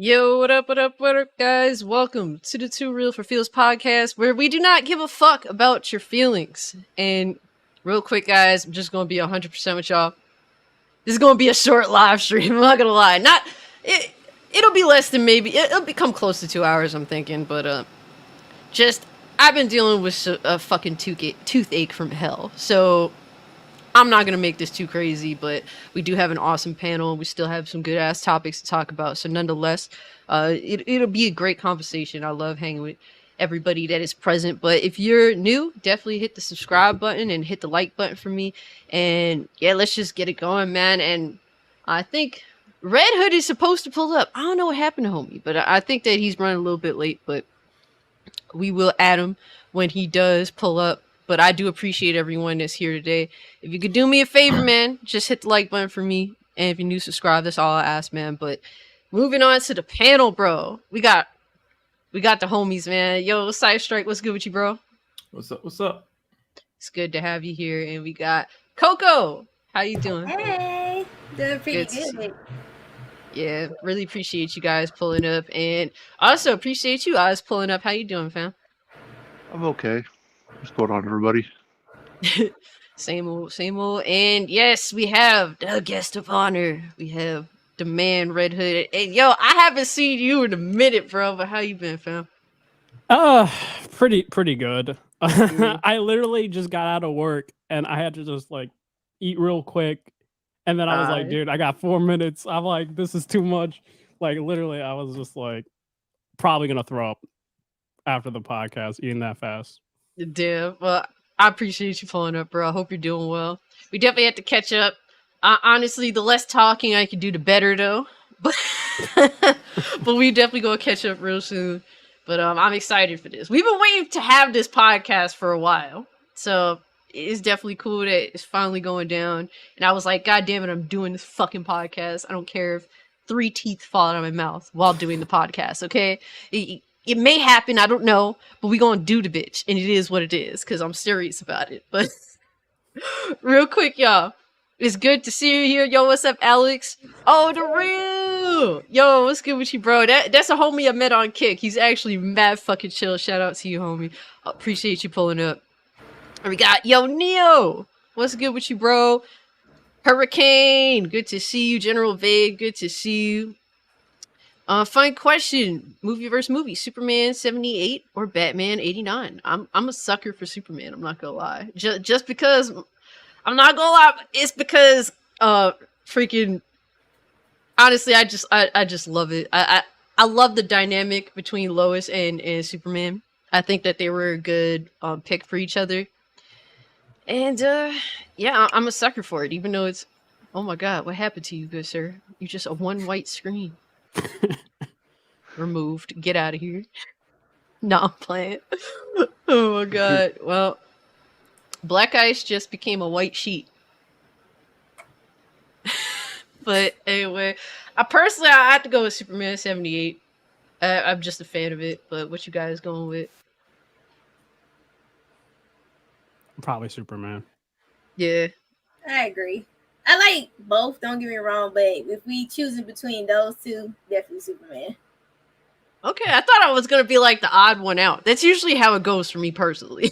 Yo, what up, guys? Welcome to the 2REAL4FEELS podcast, where we do not give a fuck about your feelings. And real quick, guys, I'm just gonna be 100% with y'all. This is gonna be a short live stream. I'm not gonna lie. It'll be less than it'll become close to 2 hours. I'm thinking, but I've been dealing with a fucking toothache from hell, so I'm not going to make this too crazy, but we do have an awesome panel. We still have some good-ass topics to talk about. So nonetheless, it'll be a great conversation. I love hanging with everybody that is present. But if you're new, definitely hit the subscribe button and hit the like button for me. And yeah, let's just get it going, man. And I think Red Hood is supposed to pull up. I don't know what happened to homie, but I think that he's running a little bit late. But we will add him when he does pull up. But I do appreciate everyone that's here today. If you could do me a favor, man, just hit the like button for me. And if you're new, subscribe. That's all I ask, man. But moving on to the panel, bro. We got the homies, man. Yo, Cyusstrike, what's good with you, bro? What's up? It's good to have you here. And we got Coco. How you doing? Hey, doing pretty good. Yeah, really appreciate you guys pulling up. And also appreciate you guys pulling up. How you doing, fam? I'm okay. What's going on, everybody? Same old. And yes, we have the guest of honor. We have the man, Red Hood. And yo, I haven't seen you in a minute, bro. But how you been, fam? Pretty good. I literally just got out of work and I had to just like eat real quick. And then I was like, dude, I got 4 minutes. I'm like, this is too much. Like literally, I was just like probably gonna throw up after the podcast eating that fast. Damn. Well, I appreciate you pulling up, bro. I hope you're doing well. We definitely have to catch up. Honestly, the less talking I can do, the better, though. But we definitely gonna catch up real soon. But I'm excited for this. We've been waiting to have this podcast for a while, so it's definitely cool that it's finally going down. And I was like, God damn it, I'm doing this fucking podcast. I don't care if 3 teeth fall out of my mouth while doing the podcast. Okay. It may happen, I don't know, but we gonna do the bitch, and it is what it is, because I'm serious about it. But real quick, y'all, it's good to see you here. Yo, what's up, Alex? Oh, the real! Yo, what's good with you, bro? That's a homie I met on Kick. He's actually mad fucking chill. Shout out to you, homie. Appreciate you pulling up. And we got, yo, Neo! What's good with you, bro? Hurricane, good to see you. General Vague, good to see you. Fine question. Movie versus movie. Superman 78 or Batman 89? I'm a sucker for Superman. I'm not gonna lie. Just because I'm not gonna lie. It's because freaking honestly, I just love it. I love the dynamic between Lois and Superman. I think that they were a good pick for each other. And yeah, I'm a sucker for it. Even though it's, oh my god, what happened to you, good sir? You just a one white screen. Removed. Get out of here. No, I'm playing. Oh my god. Well, Black Ice just became a white sheet. But anyway, I have to go with Superman 78. I'm just a fan of it. But what you guys going with? Probably Superman. Yeah. I agree. I like both, don't get me wrong, but if we choosing between those two, definitely Superman. Okay, I thought I was gonna be like the odd one out. That's usually how it goes for me personally.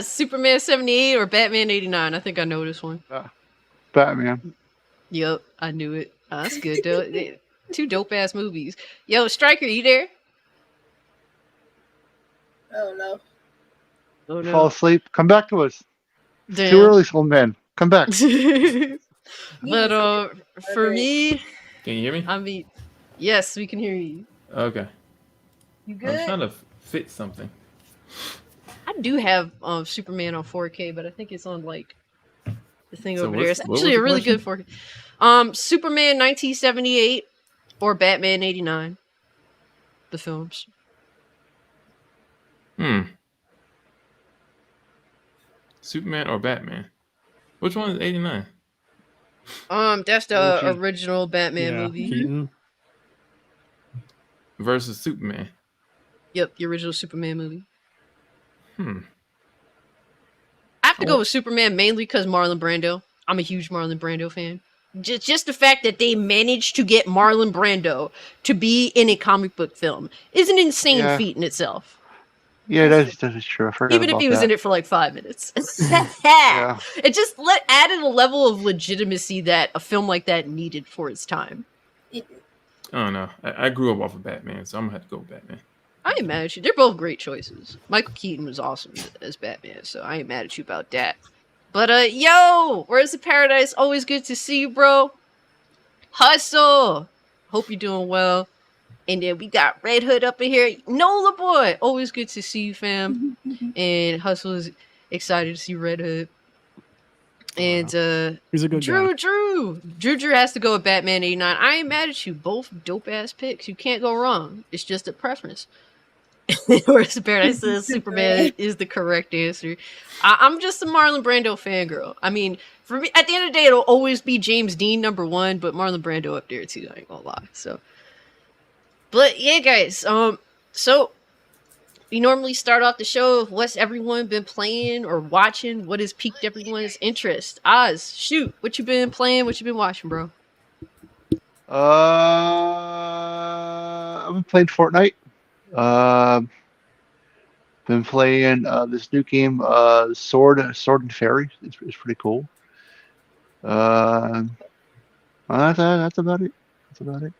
Superman 78 or Batman 89? I think I know this one. Batman. Yep, I knew it. That's good, though. 2 dope-ass movies. Yo, Striker, you there? Oh, no. Oh, no. Fall asleep. Come back to us. Damn. Too early, old man. Come back. But for me, Can you hear me? I mean, yes, we can hear you. Okay. You good? I'm trying to fit something. I do have Superman on 4K, but I think it's on like the thing So over there. It's what was actually the a really question? good 4K. Superman 1978 or Batman 89. The films. Superman or Batman? Which one is 89? That's the original Batman movie. Keaton. Versus Superman. Yep, the original Superman movie. Hmm. I have to go with Superman mainly because Marlon Brando. I'm a huge Marlon Brando fan. just the fact that they managed to get Marlon Brando to be in a comic book film is an insane Yeah. feat in itself. Yeah, that is true. I forgot Even if about he was that. in it for like 5 minutes. Yeah. It just added a level of legitimacy that a film like that needed for its time. It- I don't know. I grew up off of Batman, so I'm gonna have to go with Batman. I ain't mad at you. They're both great choices. Michael Keaton was awesome as Batman, so I ain't mad at you about that. But yo, where's the paradise? Always good to see you, bro. Hustle. Hope you're doing well. And then we got Red Hood up in here. Nola boy, always good to see you, fam. And Hustle is excited to see Red Hood. And He's a good guy. Drew has to go with Batman 89. I ain't mad at you. Both dope ass picks. You can't go wrong. It's just a preference. Whereas Paradise says Superman is the correct answer. I'm just a Marlon Brando fangirl. I mean, for me, at the end of the day, it'll always be James Dean #1, but Marlon Brando up there too. I ain't gonna lie. So, but yeah, guys. So we normally start off the show with what's everyone been playing or watching. What has piqued everyone's interest? Oz, shoot, what you been playing? What you been watching, bro? I've been playing Fortnite. Been playing this new game, Sword and Fairy. It's pretty cool. That's about it. That's about it.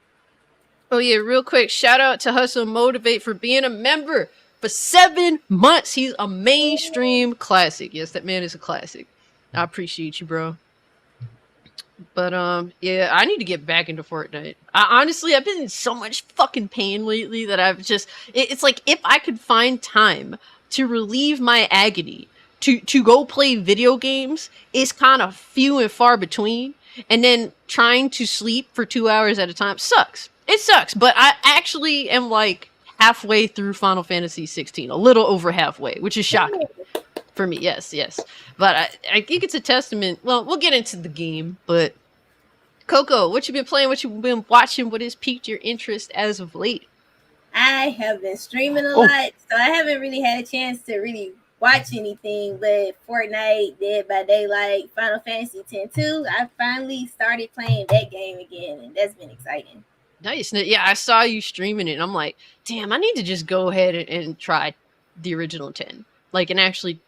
Oh yeah, real quick, shout out to Hustle Motivate for being a member for 7 months. He's a mainstream classic. Yes, that man is a classic. I appreciate you, bro. But yeah, I need to get back into Fortnite. Honestly, I've been in so much fucking pain lately that I've just it's like if I could find time to relieve my agony to go play video games, it's kind of few and far between. And then trying to sleep for 2 hours at a time sucks. It sucks, but I actually am like halfway through Final Fantasy 16, a little over halfway, which is shocking for me. Yes. But I think it's a testament. Well, we'll get into the game, but Coco, what you been playing? What you been watching? What has piqued your interest as of late? I have been streaming a lot, so I haven't really had a chance to really watch anything. But Fortnite, Dead by Daylight, Final Fantasy X-2, I finally started playing that game again, and that's been exciting. Nice. Yeah, I saw you streaming it, and I'm like, damn, I need to just go ahead and try the original 10. Like, and actually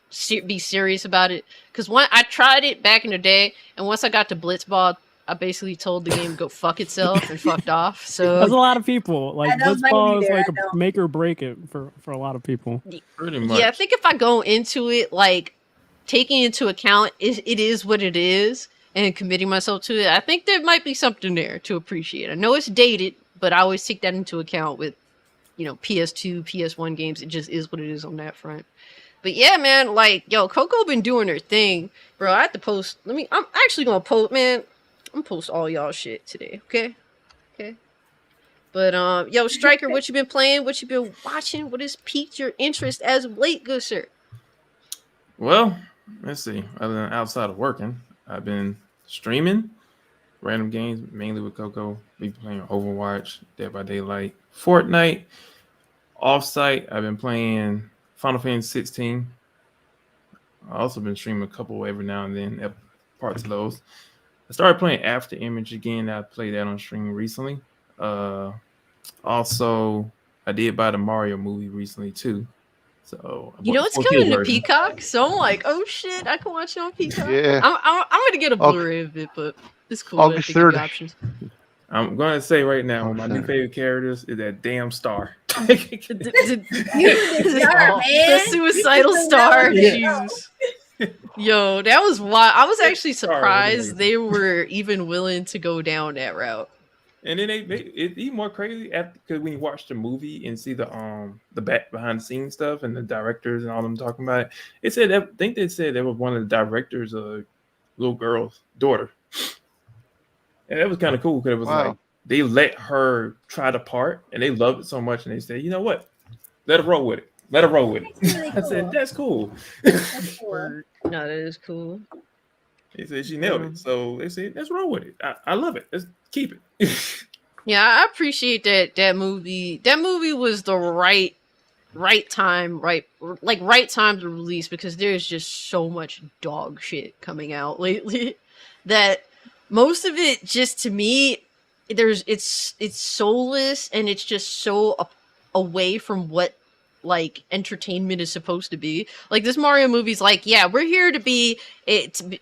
be serious about it. Because I tried it back in the day, and once I got to Blitzball, I basically told the game to go fuck itself and fucked off. So there's a lot of people. Like Blitzball is like a make or break it for a lot of people. Pretty much. Yeah, I think if I go into it, like, taking into account it is what it is, and committing myself to it, I think there might be something there to appreciate. I know it's dated, but I always take that into account with, PS2, PS1 games. It just is what it is on that front. But yeah, man, like, yo, Coco been doing her thing, bro. I have to post. I'm actually gonna post, man. I'm gonna post all y'all shit today, okay? But yo, Striker, what you been playing? What you been watching? What has piqued your interest as of late, good sir? Well, let's see. Other than outside of working, I've been streaming random games, mainly with Coco. We've been playing Overwatch, Dead by Daylight, Fortnite. Offsite, I've been playing Final Fantasy 16. I've also been streaming a couple every now and then, parts of those. I started playing After Image again. I played that on stream recently. Also, I did buy the Mario movie recently too. So it's coming to Peacock, so I'm like, oh shit, I can watch it on Peacock. Yeah. I'm gonna get a Blu-ray of it, but it's cool. August 3rd. Options. I'm gonna say right now, one of my new favorite characters is that damn Star. The suicidal star. Yeah. Jesus. Yo, that was wild. I was actually surprised they were even willing to go down that route. And then it's even more crazy because when you watch the movie and see the back behind the scenes stuff and the directors and all them talking about it, I think they said that was one of the directors' little girl's daughter. And that was kind of cool because it was like they let her try the part and they loved it so much and they said, you know what? Let her roll with it. Really cool. I said, that's cool. That's cool. No, that is cool. He said she nailed it. So they said, let's roll with it. I love it. Let's keep it. Yeah, I appreciate that movie. That movie was the right time to release because there's just so much dog shit coming out lately that most of it, just to me, it's soulless, and it's just so away from what like entertainment is supposed to be. Like this Mario movie's like, yeah, we're here to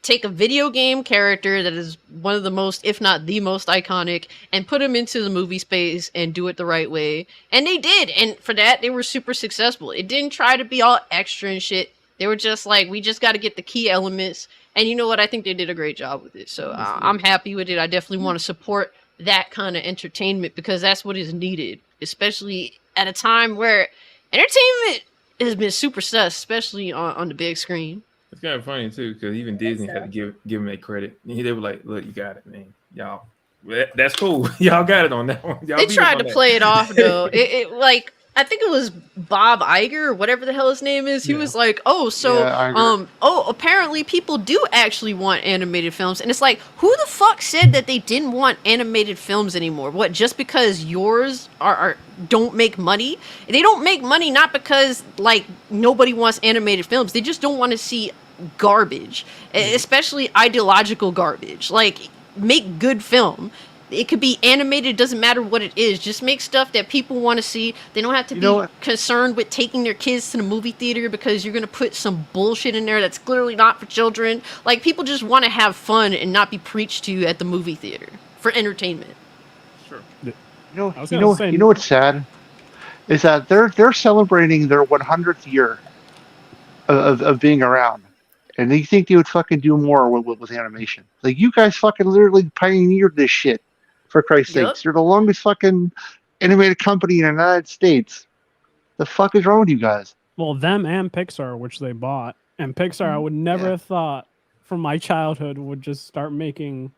take a video game character that is one of the most, if not the most iconic, and put him into the movie space and do it the right way. And they did, and for that they were super successful. It didn't try to be all extra and shit. They were just like, we just got to get the key elements, and you know what? I think they did a great job with it. So I'm happy with it. I definitely want to support that kind of entertainment because that's what is needed, especially at a time where entertainment has been super sus, especially on the big screen. It's kind of funny too, because even Disney had to give them that credit. They were like, "Look, you got it, man. Y'all, that's cool. Y'all got it on that one." They tried to play it off though. It like I think it was Bob Iger or whatever the hell his name is. He was like, apparently people do actually want animated films. And it's like, who the fuck said that they didn't want animated films anymore? What, just because yours are don't make money? They don't make money not because like nobody wants animated films. They just don't want to see garbage, especially ideological garbage. Like, make good film. It could be animated, doesn't matter what it is. Just make stuff that people want to see. They don't have to be concerned with taking their kids to the movie theater because you're going to put some bullshit in there that's clearly not for children. Like, people just want to have fun and not be preached to at the movie theater for entertainment. Sure. You know what's sad? Is that they're celebrating their 100th year of being around. And they think they would fucking do more with animation. Like, you guys fucking literally pioneered this shit. For Christ's sakes, you're the longest fucking animated company in the United States. The fuck is wrong with you guys? Well, them and Pixar, which they bought. And Pixar, I would never have thought from my childhood would just start making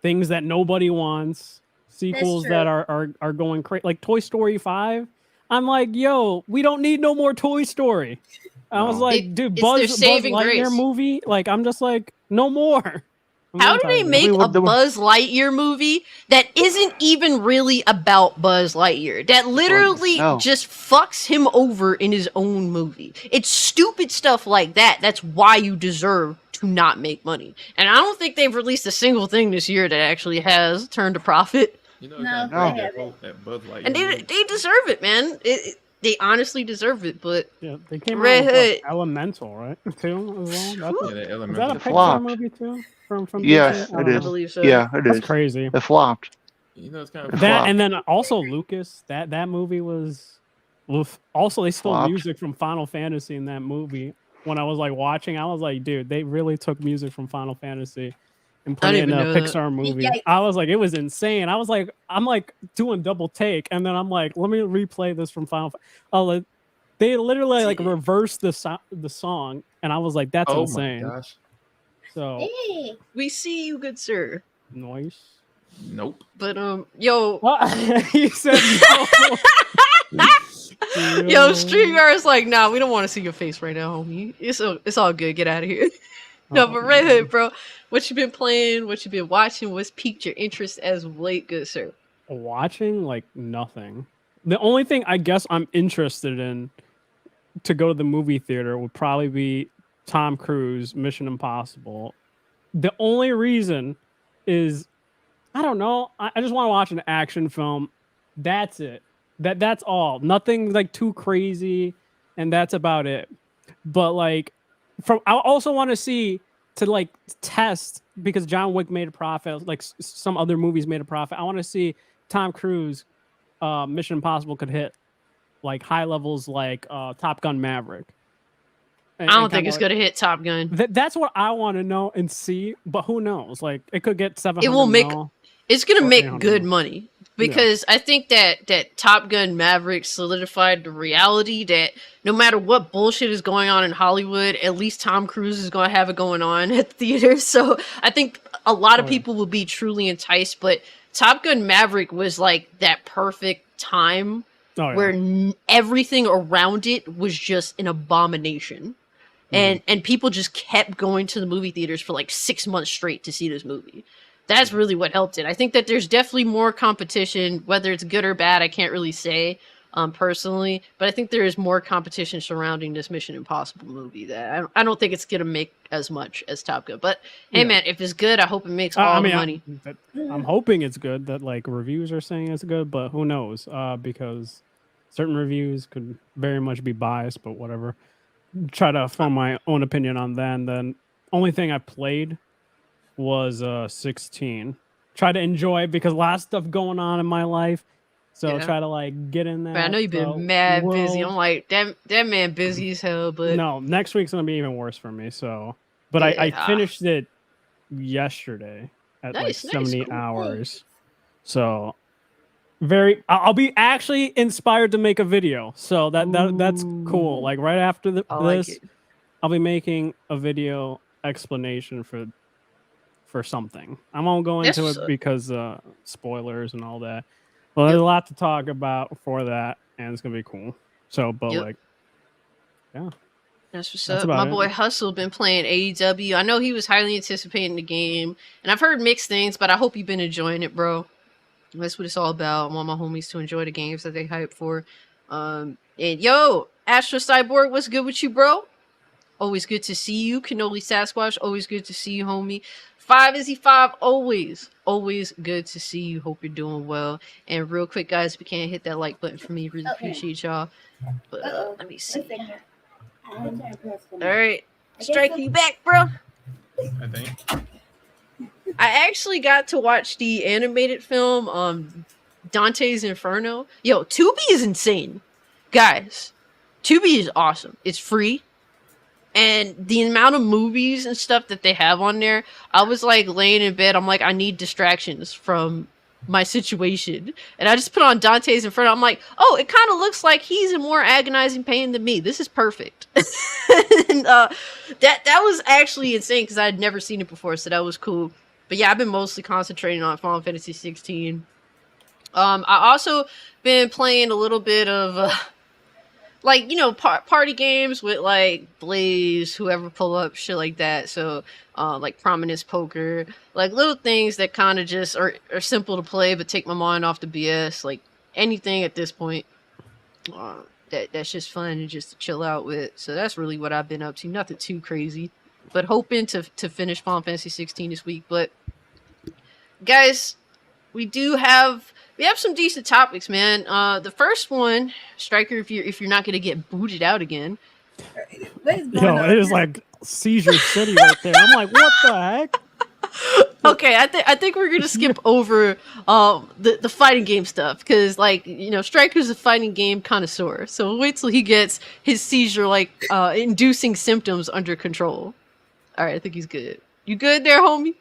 things that nobody wants, sequels that are going crazy. Like Toy Story 5. I'm like, yo, we don't need no more Toy Story. I was like, dude, Buzz Lightyear movie? Like, I'm just like, no more. How do they make a Buzz Lightyear movie that isn't even really about Buzz Lightyear? That literally just fucks him over in his own movie. It's stupid stuff like that. That's why you deserve to not make money. And I don't think they've released a single thing this year that actually has turned a profit. You know, that Buzz Lightyear and they deserve it, man. They honestly deserve it, but they came out with Elemental, right? Too, as well. That Elemental. Is that a Pixar movie too? From yes, Disney? it is. I believe so. Yeah, it is. That's crazy. It flopped. You know, it's kind of that, and then also Lucas. That movie was. Also, they stole Flopped. music from Final Fantasy in that movie. When I was like watching, I was like, dude, they really took music from Final Fantasy and put it in a Pixar movie. I was like, it was insane. I was like, I'm like doing double take, and then I'm like, let me replay this from Final. They literally like reversed the song, and I was like, that's insane. Oh my gosh. So we see you, good sir. Nice. Nope. But yo, he said no. Yo, StreamYard's like, nah, we don't want to see your face right now, homie. It's all good. Get out of here. No, but Red Hood, bro, what you been playing? What you been watching? What's piqued your interest as of late, good sir? Watching like nothing. The only thing I guess I'm interested in to go to the movie theater would probably be Tom Cruise, Mission Impossible. The only reason is, I don't know. I just want to watch an action film. That's it. That's all. Nothing like too crazy, and that's about it. But like, I also want to like test, because John Wick made a profit. Like some other movies made a profit. I want to see Tom Cruise, Mission Impossible could hit like high levels like Top Gun Maverick. I don't think it's gonna hit Top Gun. That's what I want to know and see, but who knows? Like, it could get 700. It will make. It's gonna make good money, because I think that Top Gun Maverick solidified the reality that no matter what bullshit is going on in Hollywood, at least Tom Cruise is gonna have it going on at the theater. So I think a lot of people will be truly enticed. But Top Gun Maverick was like that perfect time where everything around it was just an abomination. And people just kept going to the movie theaters for like 6 months straight to see this movie. That's really what helped it. I think that there's definitely more competition, whether it's good or bad, I can't really say. personally, but I think there is more competition surrounding this Mission Impossible movie that I don't think it's gonna make as much as Top Gun. But hey, man, if it's good, I hope it makes all the money. I'm hoping it's good. That like reviews are saying it's good, but who knows? Because certain reviews could very much be biased. But whatever. Try to form my own opinion on that. And then only thing I played was 16. Try to enjoy it because a lot of stuff going on in my life. So try to like get in there. I know you've been mad busy. I'm like, that man busy as hell. But no, next week's gonna be even worse for me. So, but I finished it yesterday at like 70 hours. So I'll be actually inspired to make a video. So that's cool. Like right after this, I'll be making a video explanation for something. I won't go into it because spoilers and all that. Well, there's a lot to talk about for that, and it's gonna be cool. So, but like, yeah, that's what's up. My boy Hustle been playing AEW. I know he was highly anticipating the game, and I've heard mixed things, but I hope you've been enjoying it, bro. That's what it's all about. I want my homies to enjoy the games that they hype for. And yo, Astro Cyborg, what's good with you, bro? Always good to see you. Cannoli Sasquatch, always good to see you, homie. 5Izzy5, always good to see you. Hope you're doing well. And real quick, guys, if you can't hit that like button for me, really appreciate y'all. But let me see. All right, Strike, you back, bro? I think. I actually got to watch the animated film, Dante's Inferno. Yo, Tubi is insane. Guys, Tubi is awesome. It's free. And the amount of movies and stuff that they have on there, I was like laying in bed. I'm like, I need distractions from my situation. And I just put on Dante's Inferno. I'm like, oh, it kind of looks like he's in more agonizing pain than me. This is perfect. And that was actually insane because I had never seen it before. So that was cool. But yeah, I've been mostly concentrating on Final Fantasy 16. I also been playing a little bit of like, you know, party games with like Blaze, whoever pull up, shit like that. So like Prominence Poker, like little things that kind of just are simple to play but take my mind off the BS. Like anything at this point that's just fun and just to chill out with. So that's really what I've been up to. Nothing too crazy, but hoping to finish Final Fantasy 16 this week. But guys, we have some decent topics, man. The first one, Striker, if you're not gonna get booted out again. Yo, it is like Seizure City right there. I'm like, what the heck? Okay, I think we're gonna skip over the fighting game stuff because, like, you know, Striker's a fighting game connoisseur. So we'll wait till he gets his seizure inducing symptoms under control. All right, I think he's good. You good there, homie?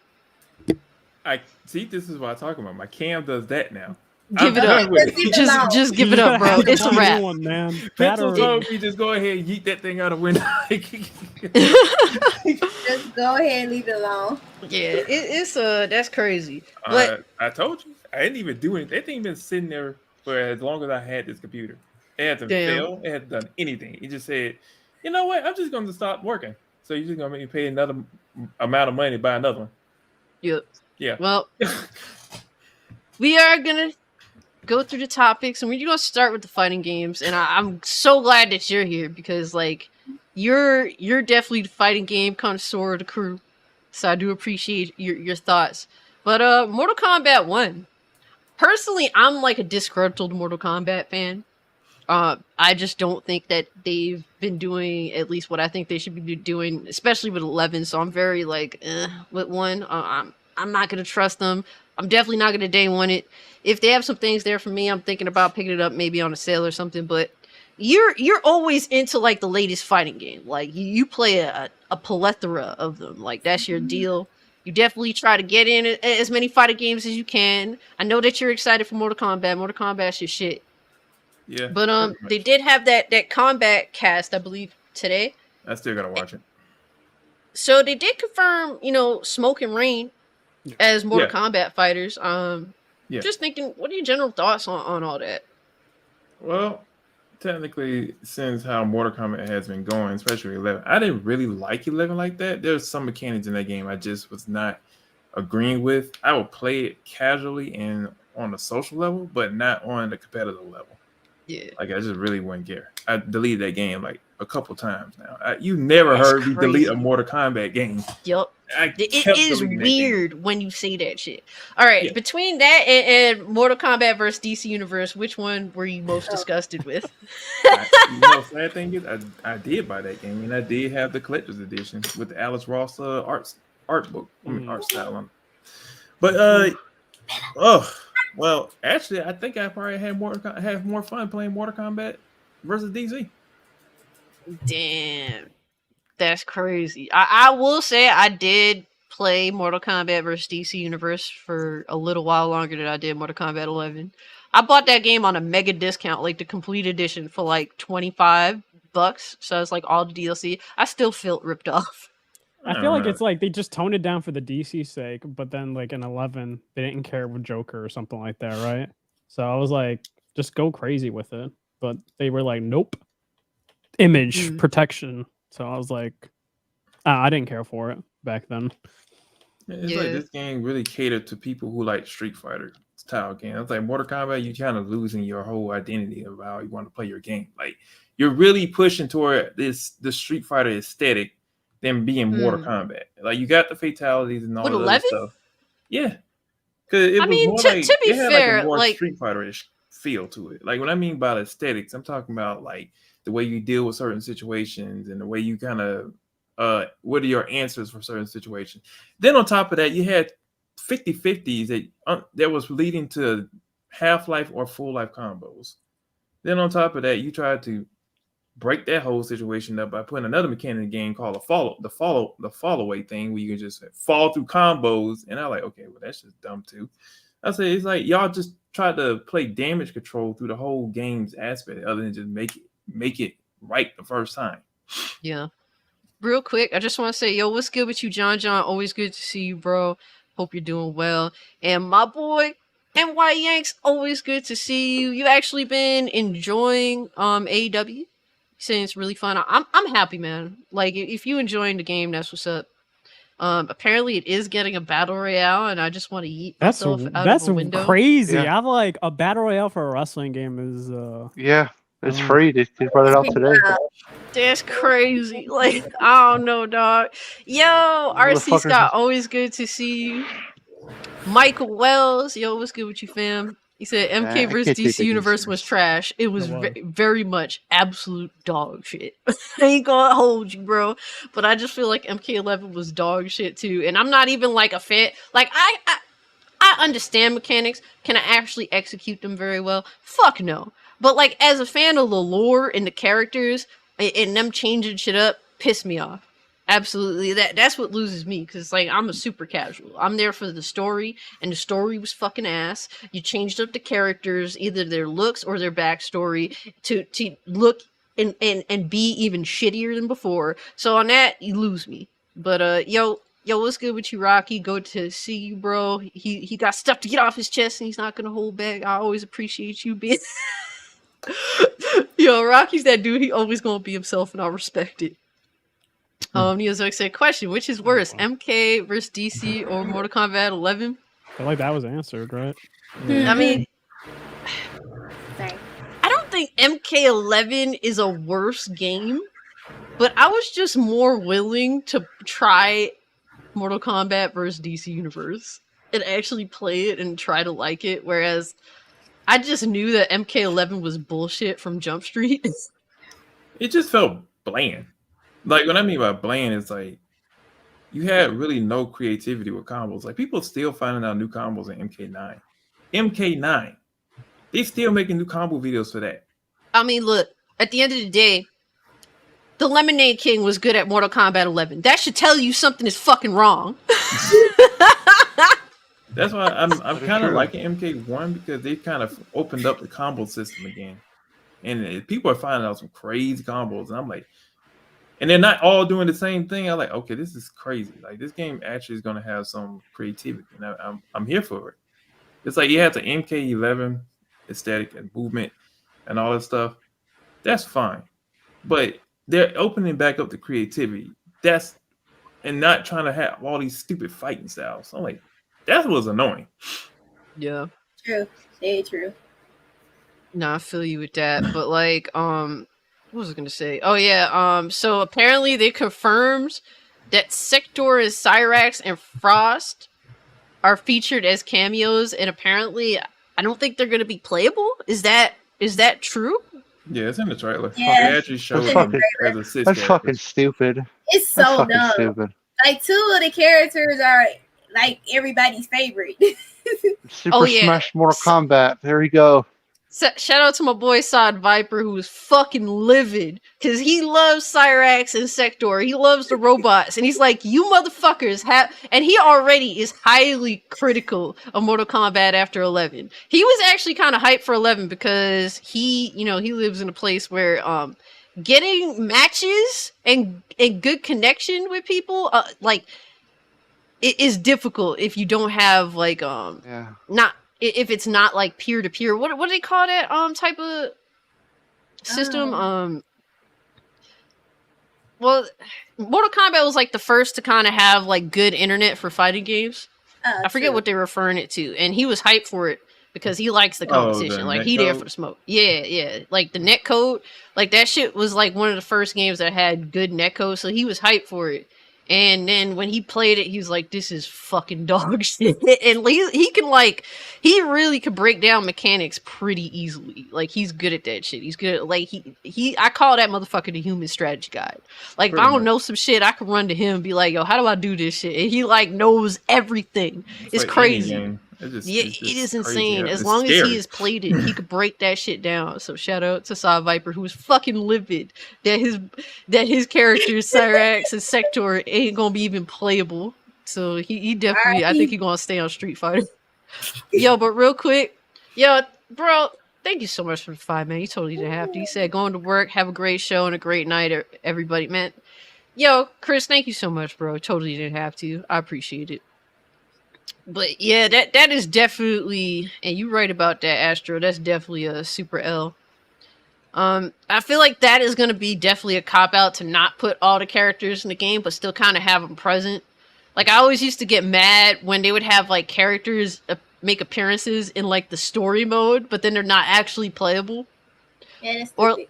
I see. This is what I'm talking about. My cam does that now. Give it up. Just give it up, bro. It's a wrap. Pencil told me just go ahead and yeet that thing out of window. Just go ahead and leave it alone. Yeah, it's that's crazy. But I told you, I didn't even do anything. That thing been sitting there for as long as I had this computer. It hasn't failed. It hasn't done anything. It just said, you know what? I'm just going to stop working. So you're just going to make me pay another amount of money to buy another one. Yep. Yeah. Well, we are gonna go through the topics, and we're gonna start with the fighting games. And I'm so glad that you're here because, like, you're definitely the fighting game connoisseur of the crew. So I do appreciate your thoughts. But Mortal Kombat 1. Personally, I'm like a disgruntled Mortal Kombat fan. I just don't think that they've been doing at least what I think they should be doing, especially with 11. So I'm very like with 1. I'm not gonna trust them. I'm definitely not gonna day one it. If they have some things there for me, I'm thinking about picking it up maybe on a sale or something. But you're always into like the latest fighting game. Like you play a plethora of them. Like that's your deal. You definitely try to get in as many fighting games as you can. I know that you're excited for Mortal Kombat. Mortal Kombat's your shit. Yeah. But they did have that combat cast, I believe, today. I still gotta watch it. So they did confirm, you know, Smoke and Rain as Mortal Kombat fighters. Just thinking, what are your general thoughts on all that? Well, technically, since how Mortal Kombat has been going, especially 11, I didn't really like 11 like that. There's some mechanics in that game I just was not agreeing with. I would play it casually and on a social level, but not on the competitive level. Yeah. Like I just really wouldn't care. I deleted that game like a couple times now. You never heard me delete a Mortal Kombat game. Yup. It is weird when you say that shit. All right, between that and Mortal Kombat versus DC Universe, which one were you most disgusted with? Sad thing is, I did buy that game, and I did have the collector's edition with the Alice Ross art book, art style on it. But well, actually, I think I probably have more fun playing Mortal Kombat versus DC. Damn, that's crazy. I will say I did play Mortal Kombat versus DC Universe for a little while longer than I did Mortal Kombat 11. I bought that game on a mega discount, like the complete edition, for like $25. So it's like all the DLC. I still felt ripped off. I feel like it's like they just toned it down for the DC sake, but then like in 11, they didn't care with Joker or something like that, right? So I was like, just go crazy with it. But they were like, nope. Image protection. So I was like, I didn't care for it back then. It's like this game really catered to people who like Street Fighter style game. It's like Mortal Kombat, you kind of losing your whole identity of how you want to play your game. Like you're really pushing toward the Street Fighter aesthetic than being Mortal Kombat. Like you got the fatalities and all that stuff. Yeah. Because it was more like, to be fair, like a more Street Fighter-ish feel to it. Like what I mean by the aesthetics, I'm talking about like the way you deal with certain situations and the way you kind of what are your answers for certain situations. Then on top of that, you had 50-50s that was leading to half-life or full-life combos. Then on top of that, you tried to break that whole situation up by putting another mechanic in the game called the fall away thing, where you can just fall through combos. And I'm like, okay, well that's just dumb too. I say it's like y'all just tried to play damage control through the whole game's aspect, other than just make it right the first time. Yeah. Real quick, I just want to say, yo, what's good with you, John? Always good to see you, bro. Hope you're doing well. And my boy, NY Yanks, always good to see you. You actually been enjoying AEW? Saying it's really fun. I'm happy, man. Like if you enjoying the game, that's what's up. Apparently it is getting a battle royale, and I just want to eat myself out of a window. That's crazy. I'm like, a battle royale for a wrestling game is it's free. They brought it out today. That's crazy. Like, I don't know, dog. Yo, RC Scott, always good to see you. Michael Wells, yo, what's good with you, fam? He said MK vs. DC Universe was trash. It was very much absolute dog shit. I ain't gonna hold you, bro. But I just feel like MK11 was dog shit too. And I'm not even like a fan. Like, I understand mechanics. Can I actually execute them very well? Fuck no. But like, as a fan of the lore and the characters and them changing shit up, piss me off. Absolutely. That's what loses me, because like I'm a super casual. I'm there for the story, and the story was fucking ass. You changed up the characters, either their looks or their backstory, to look and be even shittier than before. So on that, you lose me. But yo, what's good with you, Rocky? Go to see you, bro. He got stuff to get off his chest, and he's not gonna hold back. I always appreciate you being yo, Rocky's that dude. He always gonna be himself, and I respect it. Neozoic said, question, which is worse, MK versus DC or Mortal Kombat 11? I feel like that was answered, right? I mean, I don't think MK11 is a worse game, but I was just more willing to try Mortal Kombat versus DC Universe and actually play it and try to like it, whereas I just knew that MK11 was bullshit from Jump Street. It just felt bland. Like, what I mean by bland is like you had really no creativity with combos. Like, people still finding out new combos in MK9. MK9. They still making new combo videos for that. I mean, look, at the end of the day, the Lemonade King was good at Mortal Kombat 11. That should tell you something is fucking wrong. That's why I'm kind of liking MK1, because they kind of opened up the combo system again. And people are finding out some crazy combos. And I'm like, and they're not all doing the same thing. I'm like, okay, this is crazy. Like, this game actually is going to have some creativity. And I'm here for it. It's like you have the MK11 aesthetic and movement and all that stuff. That's fine. But they're opening back up the creativity. And not trying to have all these stupid fighting styles. I'm like, that was annoying. Yeah. True. Very true. No, I feel you with that. But like, what was I gonna say? Oh yeah, so apparently they confirmed that Sector and Cyrax and Frost are featured as cameos, and apparently I don't think they're gonna be playable. Is that true? Yeah, it's in the trailer. Yeah. They actually showed That's them fucking, as assist that's fucking characters. stupid. It's That's so fucking dumb. stupid. Like 2 of the characters are like everybody's favorite. Super Oh, yeah. Smash Mortal Kombat. There you go. Shout out to my boy Sod Viper, who is fucking livid because he loves Cyrax and Sector. He loves the robots, and he's like, "You motherfuckers have." And he already is highly critical of Mortal Kombat after 11. He was actually kind of hyped for 11 because he lives in a place where getting matches and good connection with people like it is difficult if you don't have like Yeah. not if it's not like peer to peer. What do they call that type of system? Well, Mortal Kombat was like the first to kind of have like good internet for fighting games. I forget what they're referring it to, and he was hyped for it because he likes the competition. Like he there for the smoke. Yeah. Like the net code, like that shit was like one of the first games that had good net code, so he was hyped for it. And then when he played it, he was like, "This is fucking dog shit." And he really could break down mechanics pretty easily. Like he's good at that shit. He's good at like I call that motherfucker the human strategy guide. Like if I don't know some shit, I can run to him and be like, "Yo, how do I do this shit?" And he like knows everything. It's like crazy. It is insane. As long as he has played it, he could break that shit down. So shout out to Saw Viper, who was fucking livid that his characters Cyrax and Sector ain't gonna be even playable. So he definitely, I think he's gonna stay on Street Fighter. Yo, but real quick, bro, thank you so much for the 5, man. You totally didn't have to. You said going to work, have a great show and a great night, everybody, man. Yo, Chris, thank you so much, bro. Totally didn't have to. I appreciate it. But yeah, that is definitely, and you're right about that, Astro. That's definitely a super L. I feel like that is going to be definitely a cop out to not put all the characters in the game, but still kind of have them present. Like I always used to get mad when they would have like characters make appearances in like the story mode, but then they're not actually playable. Yeah, that's stupid.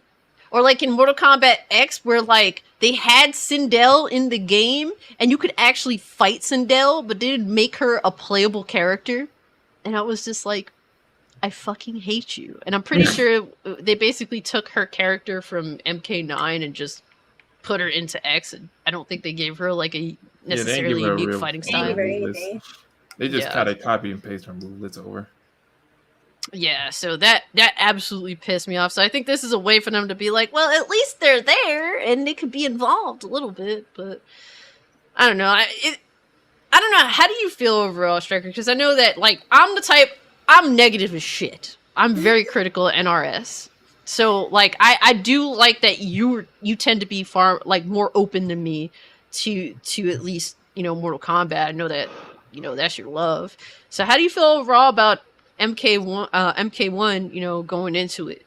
Or like in Mortal Kombat X, where like they had Sindel in the game, and you could actually fight Sindel, but they didn't make her a playable character. And I was just like, I fucking hate you. And I'm pretty sure they basically took her character from MK9 and just put her into X. And I don't think they gave her like a necessarily unique fighting style. They just kind of copy and paste her movements over. Yeah, so that absolutely pissed me off. So I think this is a way for them to be like, well, at least they're there and they could be involved a little bit. But I don't know. I don't know. How do you feel overall, Striker? Because I know that like I'm negative as shit. I'm very critical of NRS. So like I do like that you tend to be far like more open than me to at least Mortal Kombat. I know that that's your love. So how do you feel overall about MK1, going into it?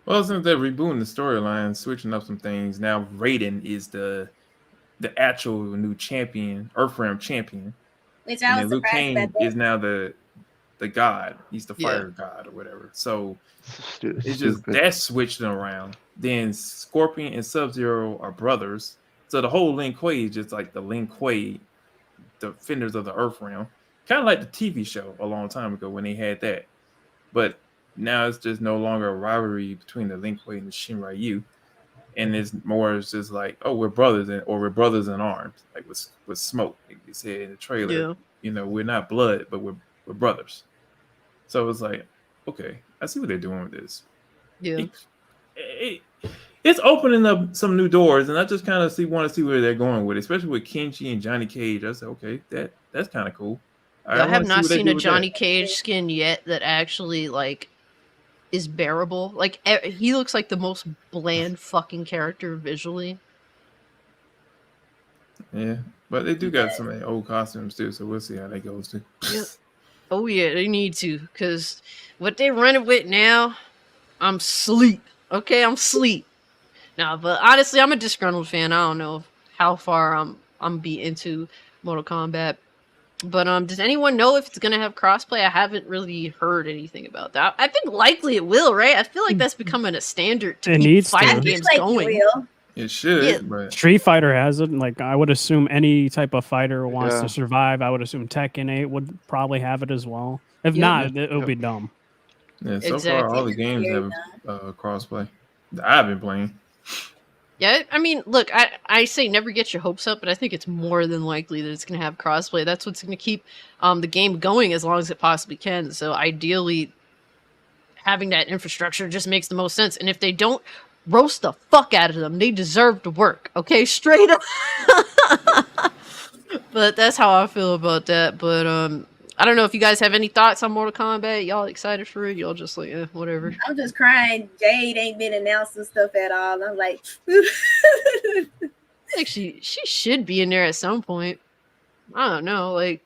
Well, since they're rebooting the storyline, switching up some things, now Raiden is the actual new champion, Earthrealm champion. Which I was Luke surprised Kane about that. is now the god. He's the fire god or whatever. So it's just that switched around. Then Scorpion and Sub-Zero are brothers. So the whole Lin Kuei is just like the Lin Kuei, defenders of the Earthrealm. Kind of like the TV show a long time ago when they had that. But now it's just no longer a rivalry between the Lin Kuei and the Shinryu. And it's just like, oh, we're brothers we're brothers in arms. Like with Smoke. Like you said in the trailer. Yeah. We're not blood, but we're brothers. So it's like, okay, I see what they're doing with this. Yeah. It's opening up some new doors, and I just kind of want to see where they're going with it, especially with Kenshi and Johnny Cage. I said, okay, that's kind of cool. I have not seen a Johnny Cage skin yet that actually like is bearable. Like he looks like the most bland fucking character visually. Yeah, but they do got some old costumes too, so we'll see how that goes too. Yeah. Oh yeah, they need to, because what they running with now, I'm sleep. Okay, I'm sleep. Nah, but honestly, I'm a disgruntled fan. I don't know how far I'm be into Mortal Kombat. But does anyone know if it's gonna have crossplay? I haven't really heard anything about that. I think likely it will, right? I feel like that's becoming a standard to keep fighting games going. It should, but Street Fighter has it. Like I would assume any type of fighter wants to survive. I would assume Tekken 8 would probably have it as well. If not, it would be dumb. Yeah, so far all the games have crossplay that I've been playing. Yeah, I mean, look, I say never get your hopes up, but I think it's more than likely that it's going to have crossplay. That's what's going to keep the game going as long as it possibly can. So ideally, having that infrastructure just makes the most sense. And if they don't, roast the fuck out of them. They deserve to work, okay? Straight up. But that's how I feel about that. But I don't know if you guys have any thoughts on Mortal Kombat. Y'all excited for it? Y'all just like, whatever. I'm just crying. Jade ain't been announcing stuff at all. I'm like, like she should be in there at some point. I don't know. Like,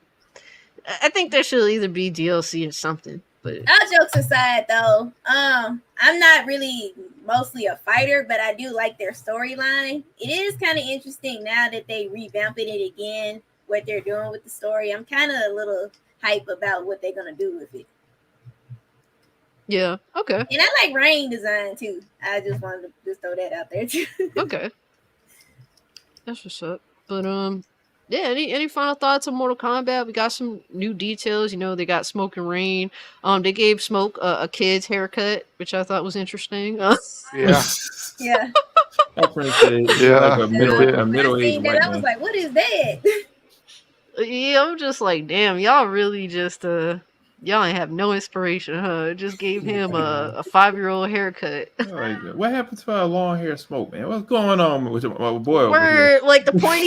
I think there should either be DLC or something. But all jokes aside, though, I'm not really mostly a fighter, but I do like their storyline. It is kind of interesting now that they revamping it again. What they're doing with the story, I'm kind of a little hype about what they're gonna do with it. Yeah. Okay. And I like Rain design too. I just wanted to just throw that out there too. Okay. That's what's up. But yeah. Any final thoughts on Mortal Kombat? We got some new details. You know, they got Smoke and Rain. They gave Smoke a kid's haircut, which I thought was interesting. Yeah. Yeah. My friend said, like a middle-aged white I was like, what is that? Yeah, I'm just like, damn, y'all really just y'all ain't have no inspiration, huh? Just gave him a 5-year-old haircut. Like, what happened to our long hair Smoke, man? What's going on with my boy over here? Word, like the pointy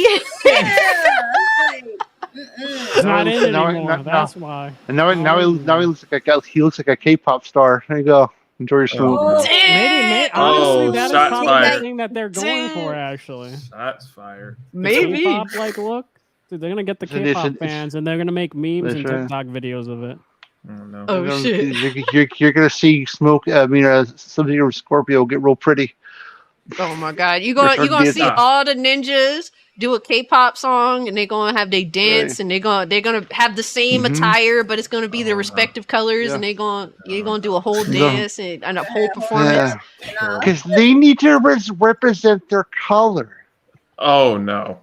It's not in anymore. That's why. And now he looks like a K-pop star. There you go. Enjoy your Smoke. Maybe honestly, that is probably the thing that they're going for. Actually, shots fired. Maybe K-pop like look. Dude, they're gonna get the K-pop fans, and they're gonna make memes and TikTok videos of it. Oh shit! You're gonna see Smoke. I mean, something with Scorpio get real pretty. Oh my god! You gonna see all the ninjas do a K-pop song, and they're gonna have they dance, and they're gonna have the same attire, but it's gonna be their respective colors, and you're gonna do a whole dance and a whole performance. Because they need to represent their color. Oh no!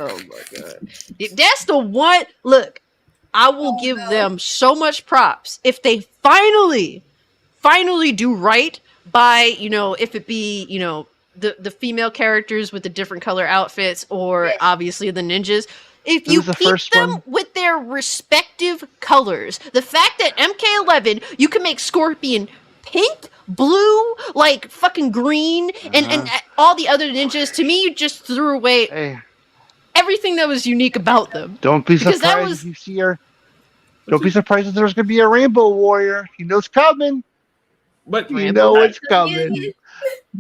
Oh my god. That's the one. Look, I will give them so much props if they finally do right by, if it be, the female characters with the different color outfits or obviously the ninjas. If you keep them with their respective colors, the fact that MK11, you can make Scorpion pink, blue, like fucking green, and all the other ninjas, to me, you just threw away everything that was unique about them. Don't be surprised if you see her. Don't be surprised if there's going to be a Rainbow Warrior. You know it's coming. But you know it's coming.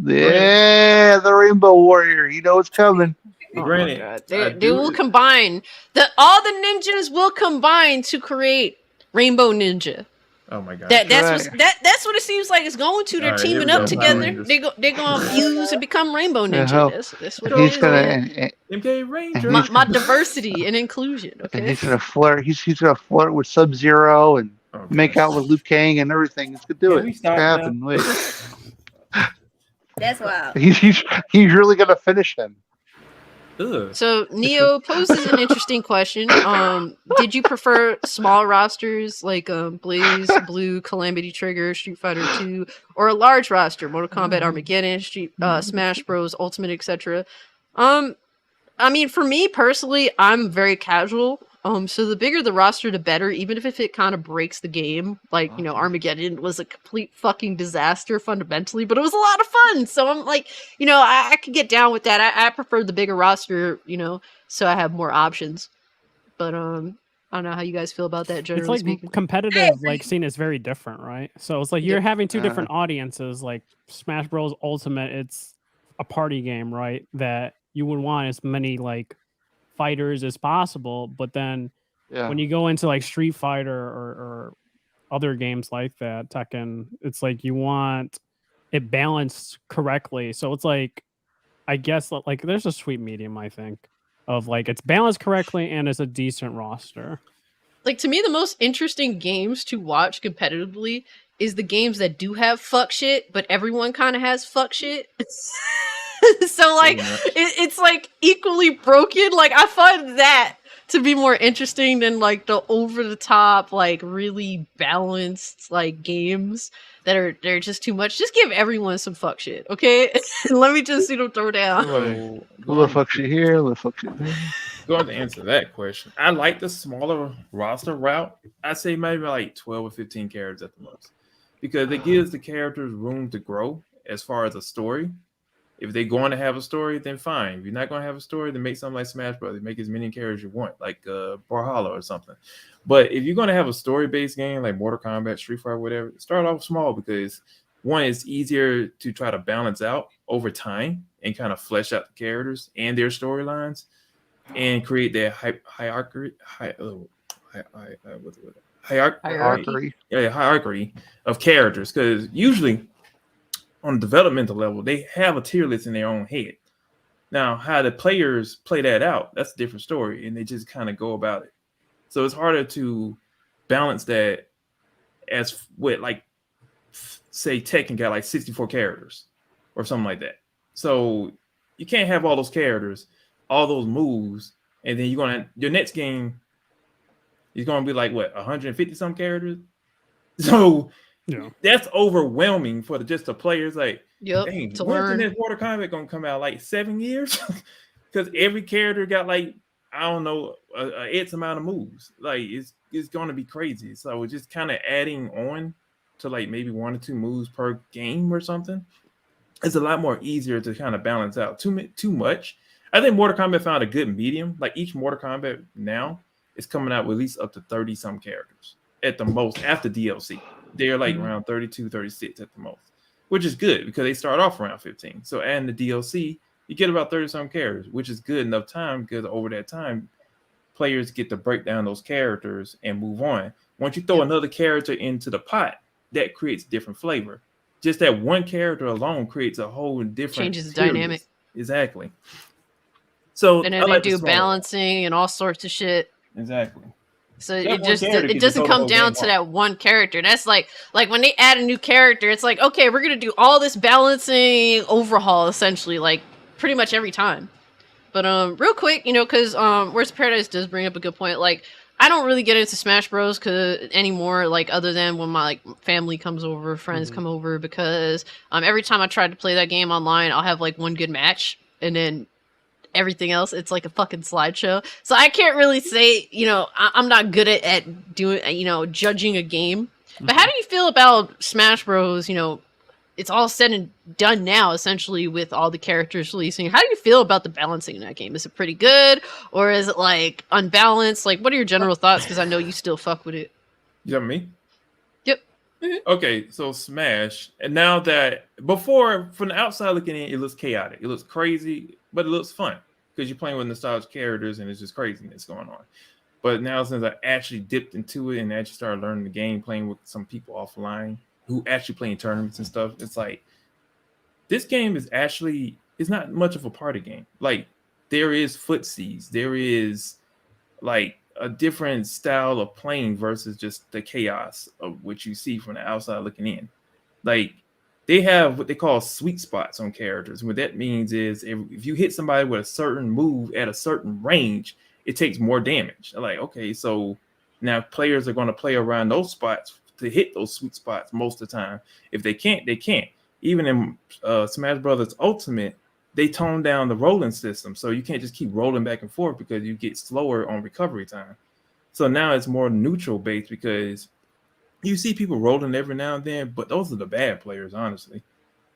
Yeah, the Rainbow Warrior. You know it's coming. Granted, they will combine. All the ninjas will combine to create Rainbow Ninja. Oh my god! That's what it seems like it's going to. They're teaming up together. They're gonna fuse and become Rainbow Ninja. That's what he's it is. MK Ranger. My diversity and inclusion. Okay. And he's gonna flirt. He's gonna flirt with Sub-Zero and make out with Liu Kang and everything. It's gonna do it. It's gonna happen. Wait. That's wild. He's really gonna finish him. Ugh. So Neo poses an interesting question. Did you prefer small rosters like Blaze, Blue, Calamity Trigger, Street Fighter 2, or a large roster, Mortal Kombat, Armageddon, Smash Bros, Ultimate, etc.? I mean, for me personally, I'm very casual. So the bigger the roster, the better, even if it kind of breaks the game. Like, Armageddon was a complete fucking disaster fundamentally, but it was a lot of fun. So I'm like, I could get down with that. I prefer the bigger roster, so I have more options. But I don't know how you guys feel about that, generally it's like speaking. Competitive scene is very different, right? So it's like you're having two different audiences. Like Smash Bros Ultimate, it's a party game, right? That you would want as many like fighters as possible, but then when you go into like Street Fighter or other games like that, Tekken, it's like you want it balanced correctly. So it's like, I guess like there's a sweet medium, I think. of like it's balanced correctly and it's a decent roster. Like, to me, the most interesting games to watch competitively is the games that do have fuck shit, but everyone kind of has fuck shit. So like it's like equally broken. Like, I find that to be more interesting than like the over the top, like really balanced like games they're just too much. Just give everyone some fuck shit, okay? Let me just throw down. A little fuck shit here, a little fuck shit there. Going to answer that question, I like the smaller roster route. I say maybe like 12 or 15 characters at the most, because it gives the characters room to grow as far as a story. If they're going to have a story, then fine. If you're not going to have a story, then make something like Smash Brothers. Make as many characters you want, like Brawlhalla or something. But if you're going to have a story-based game like Mortal Kombat, Street Fighter, whatever, start off small, because one, it's easier to try to balance out over time and kind of flesh out the characters and their storylines and create that hierarchy of characters. Because usually on a developmental level, they have a tier list in their own head. Now, how the players play that out, that's a different story, and they just kind of go about it. So it's harder to balance that as with, like, say Tekken got like 64 characters or something like that. So you can't have all those characters, all those moves, and then your next game is gonna be like what, 150 some characters. So yeah, that's overwhelming for just the players. Like, dang, to learn. When's Mortal Kombat gonna come out? Like 7 years? Because every character got like, I don't know, X amount of moves. Like it's gonna be crazy. So we're just kind of adding on to like maybe 1 or 2 moves per game or something. It's a lot more easier to kind of balance out. Too much. I think Mortal Kombat found a good medium. Like each Mortal Kombat now is coming out with at least up to 30 some characters at the most after DLC. They're like around 32, 36 at the most, which is good because they start off around 15. So adding the DLC, you get about 30 some characters, which is good enough time because over that time, players get to break down those characters and move on. Once you throw another character into the pot, that creates different flavor. Just that one character alone creates a whole different changes the dynamic. Exactly. So and then they do balancing and all sorts of shit. Exactly. So it doesn't come down to that one character. That's like when they add a new character, it's like, okay, we're gonna do all this balancing overhaul essentially, like pretty much every time. But real quick, because Where's Paradise does bring up a good point. Like, I don't really get into Smash Bros. Anymore, like other than when my family comes over, friends come over, because every time I try to play that game online, I'll have like one good match, and then everything else, it's like a fucking slideshow. So I can't really say, I'm not good at doing, judging a game. But how do you feel about Smash Bros? It's all said and done now, essentially, with all the characters releasing. How do you feel about the balancing in that game? Is it pretty good, or is it like unbalanced? Like, what are your general thoughts? Because I know you still fuck with it. You know me? Yep. Okay, so Smash, and now that before from the outside looking in, it looks chaotic, it looks crazy, but it looks fun because you're playing with nostalgic characters and it's just craziness going on. But now since I actually dipped into it and actually started learning the game, playing with some people offline who actually play in tournaments and stuff, it's like this game is not much of a party game. Like there is footsies, there is like a different style of playing versus just the chaos of what you see from the outside looking in. Like they have what they call sweet spots on characters. What that means is if you hit somebody with a certain move at a certain range, it takes more damage. Like, okay, so now players are going to play around those spots to hit those sweet spots most of the time. If they can't, they can't. Even in Smash Brothers Ultimate, they toned down the rolling system. So you can't just keep rolling back and forth because you get slower on recovery time. So now it's more neutral based because you see people rolling every now and then, but those are the bad players, honestly.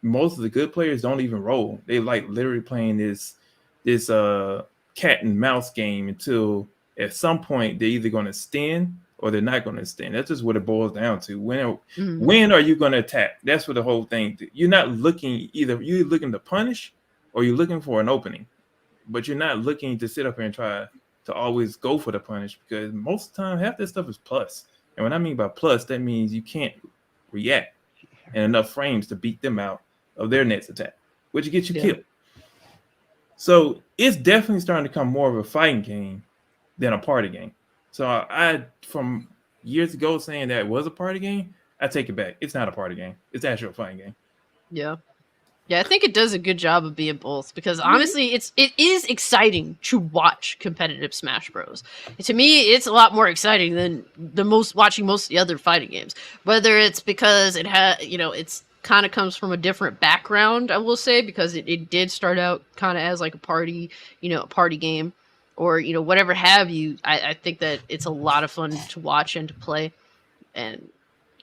Most of the good players don't even roll. They like literally playing this cat and mouse game until at some point they're either going to stand or they're not going to stand. That's just what it boils down to. When are you going to attack? That's what the whole thing. You're not looking you're looking to punish or you're looking for an opening, but you're not looking to sit up here and try to always go for the punish because most of the time half this stuff is plus. And what I mean by plus, that means you can't react in enough frames to beat them out of their next attack, which gets you killed. So it's definitely starting to become more of a fighting game than a party game. So I from years ago saying that it was a party game, I take it back. It's not a party game. It's actually a fighting game. Yeah. Yeah, I think it does a good job of being both because honestly, it is exciting to watch competitive Smash Bros. To me, it's a lot more exciting than watching most of the other fighting games. Whether it's because it it's kind of comes from a different background, I will say, because it did start out kind of as like a party game, or whatever have you. I think that it's a lot of fun to watch and to play, and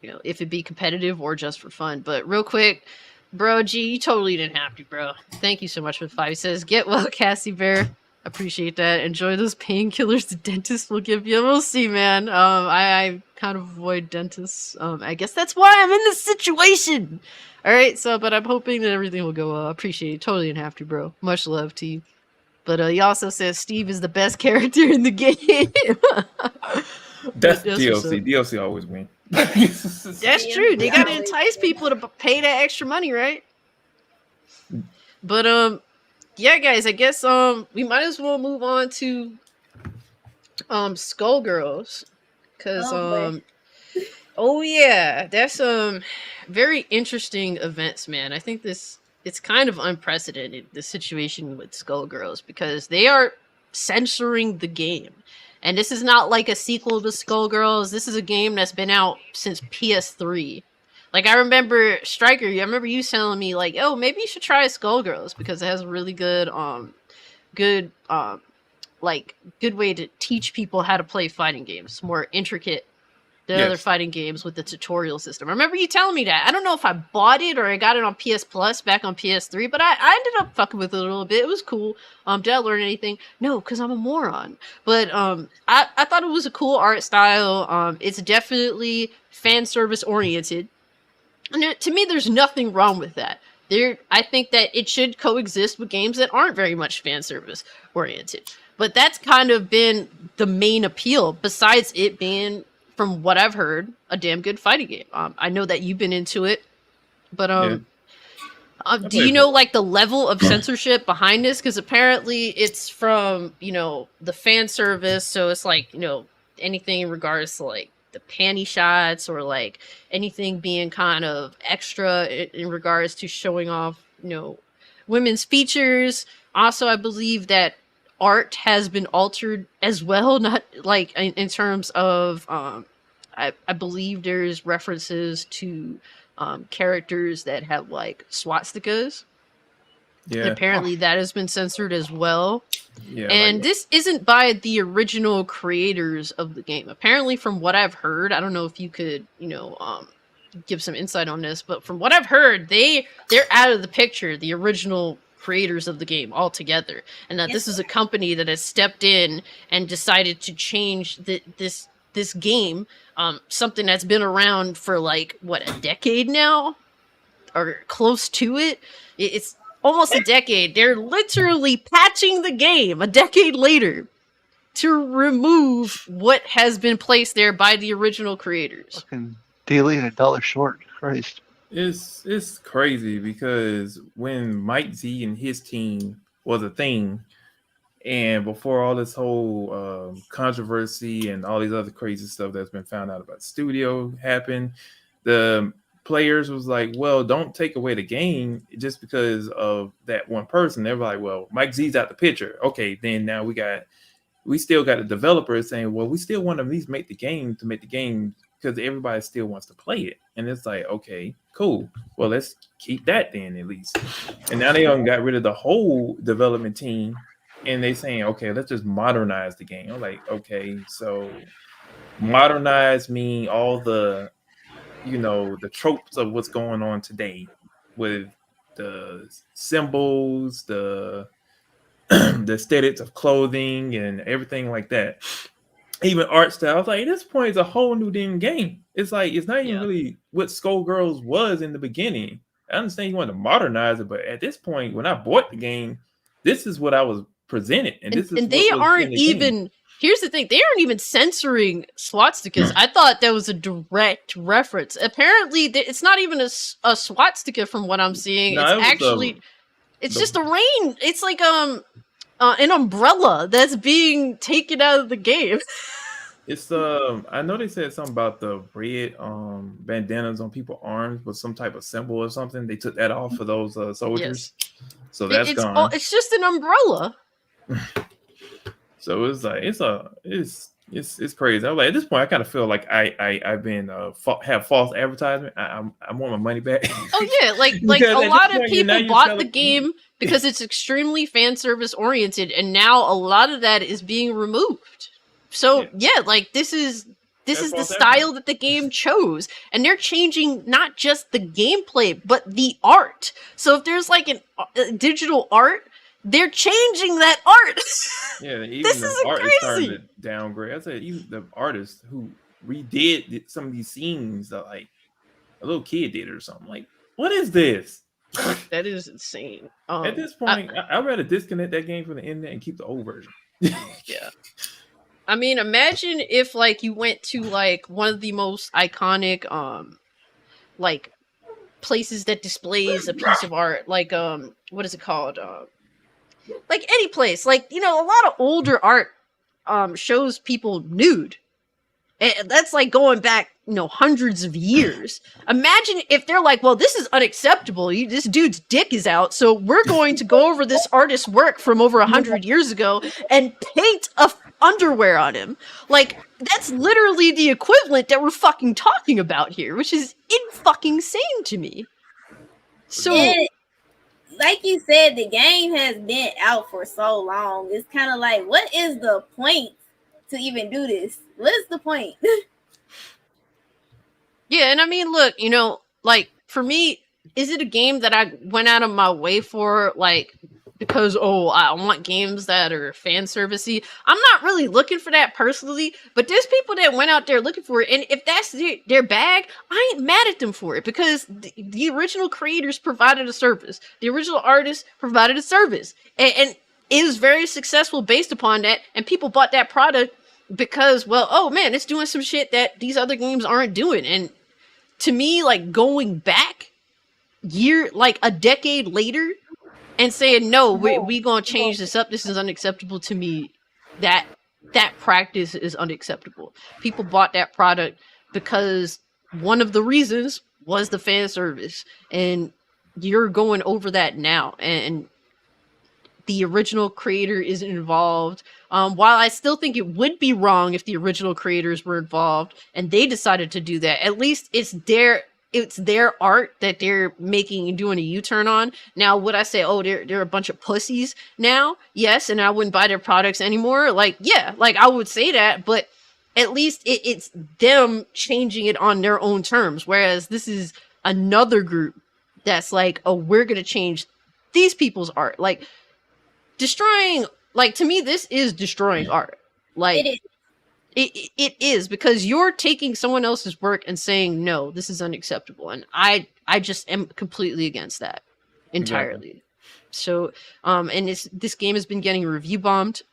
if it be competitive or just for fun. But real quick. Bro, G, you totally didn't have to, bro. Thank you so much for the 5. He says, get well, Cassie Bear. Appreciate that. Enjoy those painkillers the dentist will give you. We'll see, man. I kind of avoid dentists. I guess that's why I'm in this situation. All right, but I'm hoping that everything will go well. I appreciate it. Totally didn't have to, bro. Much love to you. But he also says Steve is the best character in the game. That's DLC. DLC always win. That's true. They gotta entice people to pay that extra money, right? But yeah, guys, I guess we might as well move on to Skullgirls, because oh yeah, that's very interesting events, man. I think it's kind of unprecedented, the situation with Skullgirls, because they are censoring the game. And this is not like a sequel to Skullgirls. This is a game that's been out since PS3. Like, I remember, Striker, I remember you telling me, like, oh, maybe you should try Skullgirls because it has a really good way to teach people how to play fighting games. More intricate than other fighting games with the tutorial system. I remember you telling me that. I don't know if I bought it or I got it on PS Plus back on PS3, but I ended up fucking with it a little bit. It was cool. Did I learn anything? No, because I'm a moron. But I thought it was a cool art style. It's definitely fan service oriented. And to me, there's nothing wrong with that. I think that it should coexist with games that aren't very much fan service oriented. But that's kind of been the main appeal, besides it being, from what I've heard, a damn good fighting game. I know that you've been into it, but do you know like the level of censorship behind this? Because apparently it's from the fan service, so it's like anything in regards to like the panty shots or like anything being kind of extra in regards to showing off women's features. Also, I believe that art has been altered as well, not like in terms of I believe there's references to characters that have like swastikas. Yeah, and apparently that has been censored as well. Yeah, and this isn't by the original creators of the game. Apparently, from what I've heard, I don't know if you could give some insight on this, but from what I've heard, they're out of the picture, the original creators of the game altogether, and that this is a company that has stepped in and decided to change this game, something that's been around for like what, a decade now, or close to it. It's almost a decade. They're literally patching the game a decade later to remove what has been placed there by the original creators. Fucking daily and $1 short, Christ. It's crazy because when Mike Z and his team was a thing, and before all this whole controversy and all these other crazy stuff that's been found out about the studio happened, the players was like, well, don't take away the game just because of that one person. They're like, well, Mike Z's out the picture. Okay, then now we still got the developers saying, well, we still want to at least make the game because everybody still wants to play it. And it's like, okay, cool. Well, let's keep that then at least. And now they got rid of the whole development team, and they saying, okay, let's just modernize the game. I'm like, okay, so modernize mean all the the tropes of what's going on today with the symbols, the aesthetics of clothing and everything like that. Even art style. I was like, at this point, it's a whole new damn game. It's like, it's not even really what Skullgirls was in the beginning. I understand you want to modernize it, but at this point, when I bought the game, this is what I was presented. And they aren't even, here's the thing, they aren't even censoring swastikas. I thought that was a direct reference. Apparently, it's not even a swastika from what I'm seeing. No, it's actually... It's just a rain. It's like an umbrella that's being taken out of the game. It's I know they said something about the red bandanas on people's arms with some type of symbol or something. They took that off for those soldiers. Yes. So that's gone. It's just an umbrella. So it's like it's crazy. I'm like, at this point, I kind of feel like I've been have false advertisement. I want my money back. Oh yeah, like a lot of people bought the game because it's extremely fan service oriented, and now a lot of that is being removed. So yeah, like this is the style that the game chose, and they're changing not just the gameplay but the art. So if there's like a digital art, they're changing that art. Yeah, even the art is starting to downgrade. I said even the artists who redid some of these scenes that like a little kid did it or something. Like, what is this? That is insane. At this point, I'd rather disconnect that game from the internet and keep the old version. Yeah. I mean, imagine if like you went to like one of the most iconic like places that displays a piece of art, like what is it called? Like any place, like, you know, a lot of older art shows people nude. And that's like going back, you know, hundreds of years. Imagine if they're like, well, this is unacceptable. This dude's dick is out, so we're going to go over this artist's work from over 100 years ago and paint a underwear on him. Like, that's literally the equivalent that we're fucking talking about here, which is fucking insane to me. So, like you said, the game has been out for so long. It's kind of like, what is the point to even do this? What is the point? Yeah, and I mean, look, you know, like, for me, is it a game that I went out of my way for, like, because, I want games that are fan servicey? I'm not really looking for that personally, but there's people that went out there looking for it, and if that's their bag, I ain't mad at them for it, because the original creators provided a service. The original artists provided a service, and it was very successful based upon that, and people bought that product because, well, oh man, it's doing some shit that these other games aren't doing. And to me, like, going back like a decade later and saying, no, we gonna change this up, this is unacceptable, to me, that practice is unacceptable. People bought that product because one of the reasons was the fan service, and you're going over that now, and the original creator isn't involved. While I still think it would be wrong if the original creators were involved and they decided to do that, at least it's their art that they're making and doing a U-turn on. Now, would I say, they're a bunch of pussies now? Yes, and I wouldn't buy their products anymore. Like, yeah, like I would say that, but at least it's them changing it on their own terms. Whereas this is another group that's like, we're going to change these people's art. Like, destroying, like, to me, this is destroying art. Like, it is, because you're taking someone else's work and saying, no, this is unacceptable. And I just am completely against that entirely. Exactly. So, and this game has been getting review bombed,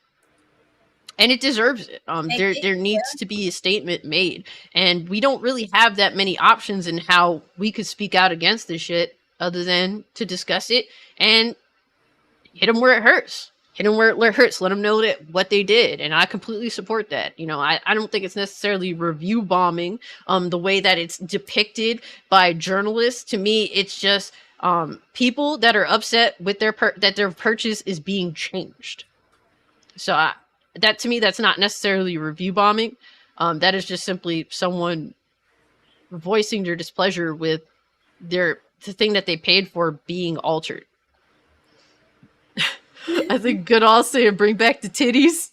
and it deserves it. There needs to be a statement made, and we don't really have that many options in how we could speak out against this shit other than to discuss it and hit them where it hurts. Hit them where it hurts. Let them know that what they did, and I completely support that. You know, I don't think it's necessarily review bombing the way that it's depicted by journalists. To me, it's just people that are upset with that their purchase is being changed. So that, to me, that's not necessarily review bombing. That is just simply someone voicing their displeasure with the thing that they paid for being altered. I think good all saying, bring back the titties.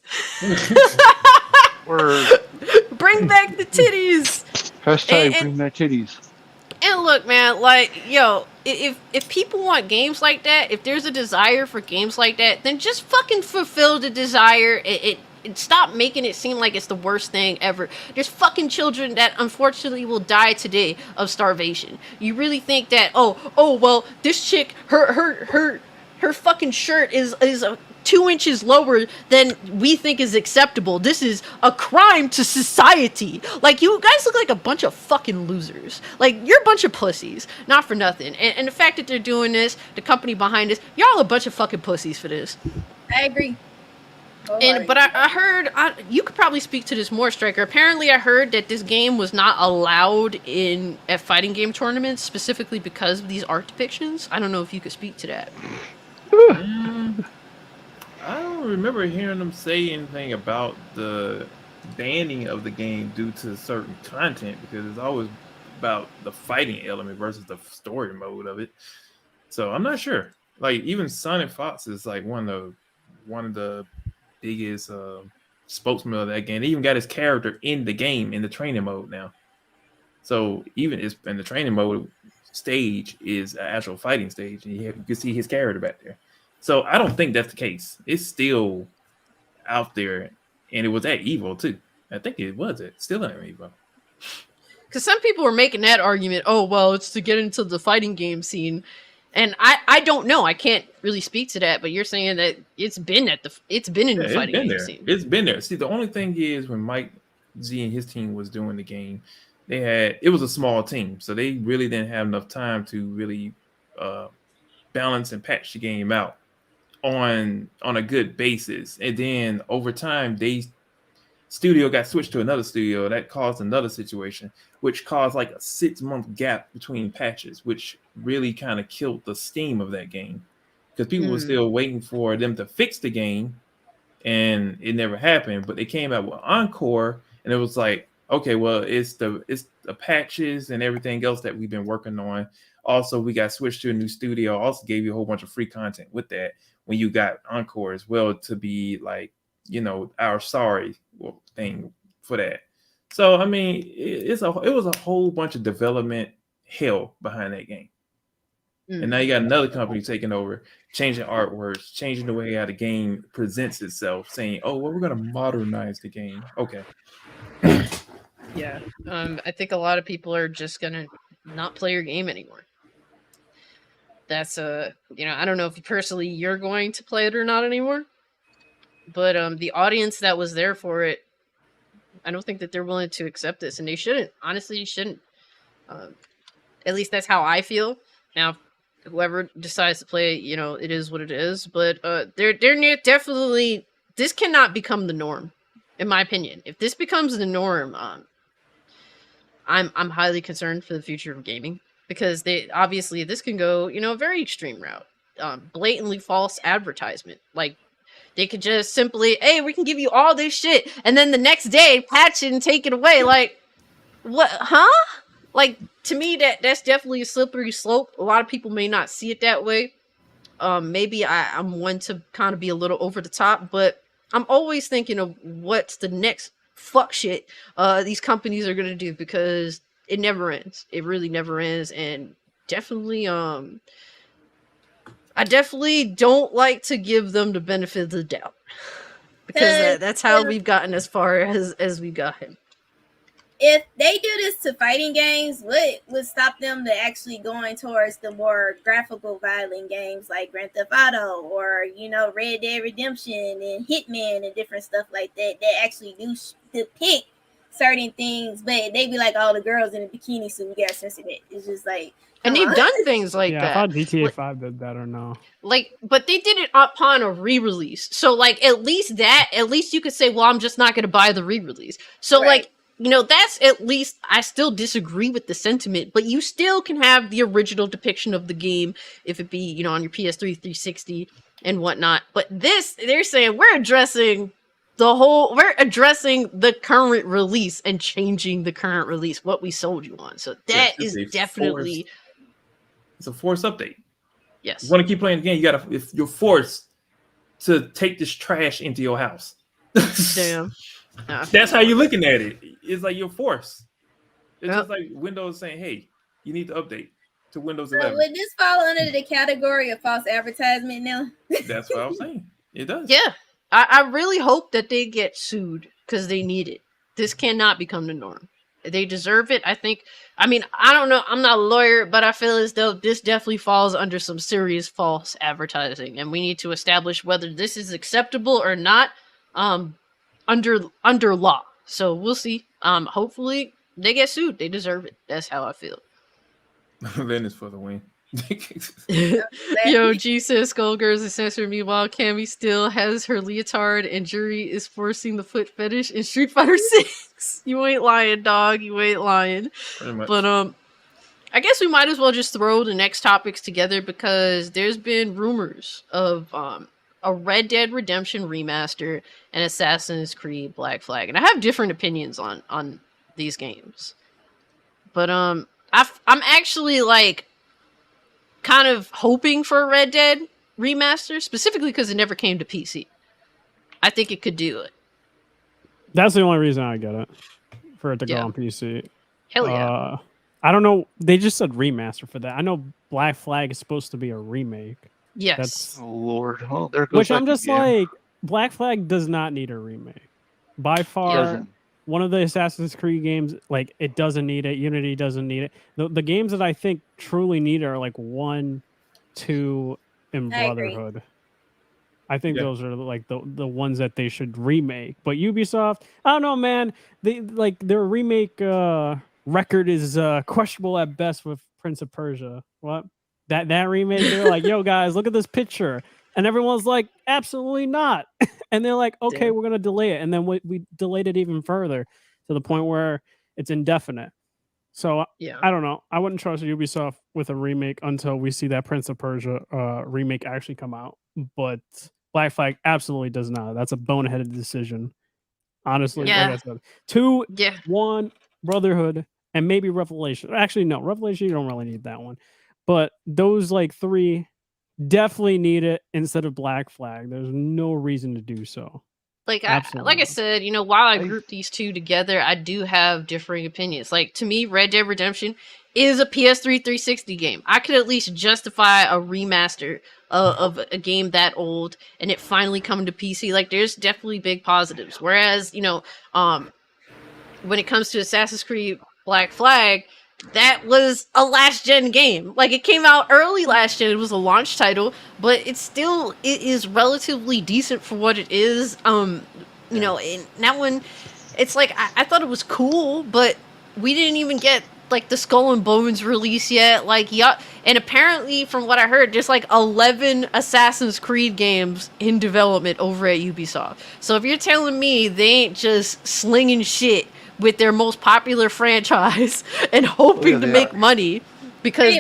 Bring back the titties. Hashtag bring back titties. And look, man, like, yo, if people want games like that, if there's a desire for games like that, then just fucking fulfill the desire. It stop making it seem like it's the worst thing ever. There's fucking children that unfortunately will die today of starvation. You really think that, well, this chick, her fucking shirt is 2 inches lower than we think is acceptable. This is a crime to society. Like, you guys look like a bunch of fucking losers. Like, you're a bunch of pussies. Not for nothing. And the fact that they're doing this, the company behind this, y'all a bunch of fucking pussies for this. I agree. But I heard, you could probably speak to this more, Striker. Apparently, I heard that this game was not allowed at fighting game tournaments, specifically because of these art depictions. I don't know if you could speak to that. I don't remember hearing them say anything about the banning of the game due to certain content, because it's always about the fighting element versus the story mode of it. So I'm not sure. Like, even Sonic Fox is like one of the biggest spokesman of that game. They even got his character in the game in the training mode now. So even in the training mode stage is an actual fighting stage, and you can see his character back there. So I don't think that's the case. It's still out there, and it was at Evo too. I think it was still at Evo. Because some people were making that argument. Oh well, it's to get into the fighting game scene. And I don't know. I can't really speak to that, but you're saying that it's been in the fighting game scene. It's been there. See, the only thing is when Mike Z and his team was doing the game, it was a small team, so they really didn't have enough time to really balance and patch the game out on a good basis. And then over time, studio got switched to another studio. That caused another situation, which caused like a 6-month gap between patches, which really kind of killed the steam of that game, because people were still waiting for them to fix the game, and it never happened. But they came out with Encore, and it was like, okay, well, it's the patches and everything else that we've been working on. Also, we got switched to a new studio. Also gave you a whole bunch of free content with that when you got Encore as well, to be like, our sorry thing for that. So I mean, it was a whole bunch of development hell behind that game. And now you got another company taking over, changing artworks, changing the way how the game presents itself, saying, oh, well, we're going to modernize the game. Okay. Yeah. I think a lot of people are just going to not play your game anymore. That's, I don't know if personally you're going to play it or not anymore, but the audience that was there for it, I don't think that they're willing to accept this, and they shouldn't. Honestly, you shouldn't. At least that's how I feel. Now, whoever decides to play it, it is what it is. But they're definitely, this cannot become the norm, in my opinion. If this becomes the norm, I'm highly concerned for the future of gaming, because this can go, a very extreme route. Blatantly false advertisement. Like, they could just simply, hey, we can give you all this shit, and then the next day patch it and take it away. Like, what? Huh? Like, to me, that's definitely a slippery slope. A lot of people may not see it that way. Maybe I'm one to kind of be a little over the top, but I'm always thinking of what's the next fuck shit these companies are gonna do, because it never ends. It really never ends, and definitely, I definitely don't like to give them the benefit of the doubt, because that's how we've gotten as far as we've gotten. If they do this to fighting games, what would stop them to actually going towards the more graphical violent games like Grand Theft Auto or, Red Dead Redemption and Hitman and different stuff like that actually do depict certain things, but they be like, oh, the girls in a bikini suit, we got censored it. It's just like, and they've done things like that. I thought GTA 5 did that or no. Like, but they did it upon a re-release. So, like, at least you could say, well, I'm just not going to buy the re-release. So, right. Like, that's at least, I still disagree with the sentiment, but you still can have the original depiction of the game, if it be, on your PS3, 360, and whatnot. But they're saying, we're addressing the current release and changing the current release, what we sold you on. So that is definitely... It's a forced update. Yes. You want to keep playing the game, if you're forced to take this trash into your house. Damn. That's how you're looking at it. It's like you're forced. It's just like Windows saying, hey, you need to update to Windows 11. Would this fall under the category of false advertisement now? That's what I'm saying. It does. Yeah. I really hope that they get sued, because they need it. This cannot become the norm. they deserve it. I mean, I don't know, I'm not a lawyer, but I feel as though this definitely falls under some serious false advertising, and we need to establish whether this is acceptable or not under law. So we'll see. Hopefully they get sued. They deserve it. That's how I feel. Then it's for the win. Yo, G says Skullgirls is censored. Meanwhile, Cammy still has her leotard and Jury is forcing the foot fetish in Street Fighter 6. You ain't lying, dog. You ain't lying. Pretty much. But I guess we might as well just throw the next topics together because there's been rumors of a Red Dead Redemption remaster and Assassin's Creed Black Flag. And I have different opinions on these games. But I'm actually like kind of hoping for a Red Dead remaster, specifically because it never came to PC. I think it could do it. That's the only reason I get it, for it to go on PC. Hell yeah. I don't know. They just said remaster for that. I know Black Flag is supposed to be a remake. Yes. That's, oh Lord. Oh, there goes. Which I'm just like, Black Flag does not need a remake. By far, one of the Assassin's Creed games, like, it doesn't need it. Unity doesn't need it. The games that I think truly need it are like 1, 2, and Brotherhood. I think those are like the ones that they should remake. But Ubisoft, I don't know, man. They like their remake record is questionable at best with Prince of Persia. What? That remake, they're like, yo guys, look at this picture. And everyone's like, absolutely not. And they're like, okay, we're going to delay it. And then we delayed it even further to the point where it's indefinite. So I don't know. I wouldn't trust Ubisoft with a remake until we see that Prince of Persia remake actually come out. But Black Flag absolutely does not. That's a boneheaded decision. Honestly, like I said. 2, 1, Brotherhood, and maybe Revelation. Actually, no, Revelation, you don't really need that one. But those like 3 definitely need it instead of Black Flag. There's no reason to do so. Like I said, you know, while I group these two together, I do have differing opinions. Like, to me, Red Dead Redemption is a PS3 360 game. I could at least justify a remaster of a game that old and it finally coming to PC. Like, there's definitely big positives. Whereas, you know, when it comes to Assassin's Creed Black Flag, that was a last gen game. Like, it came out early last gen. It was a launch title, but it is relatively decent for what it is. You know, and that one, it's like I thought it was cool, but we didn't even get like the Skull and Bones release yet. Like, and apparently from what I heard, there's like 11 Assassin's Creed games in development over at Ubisoft. So if you're telling me they ain't just slinging shit with their most popular franchise and hoping to make money because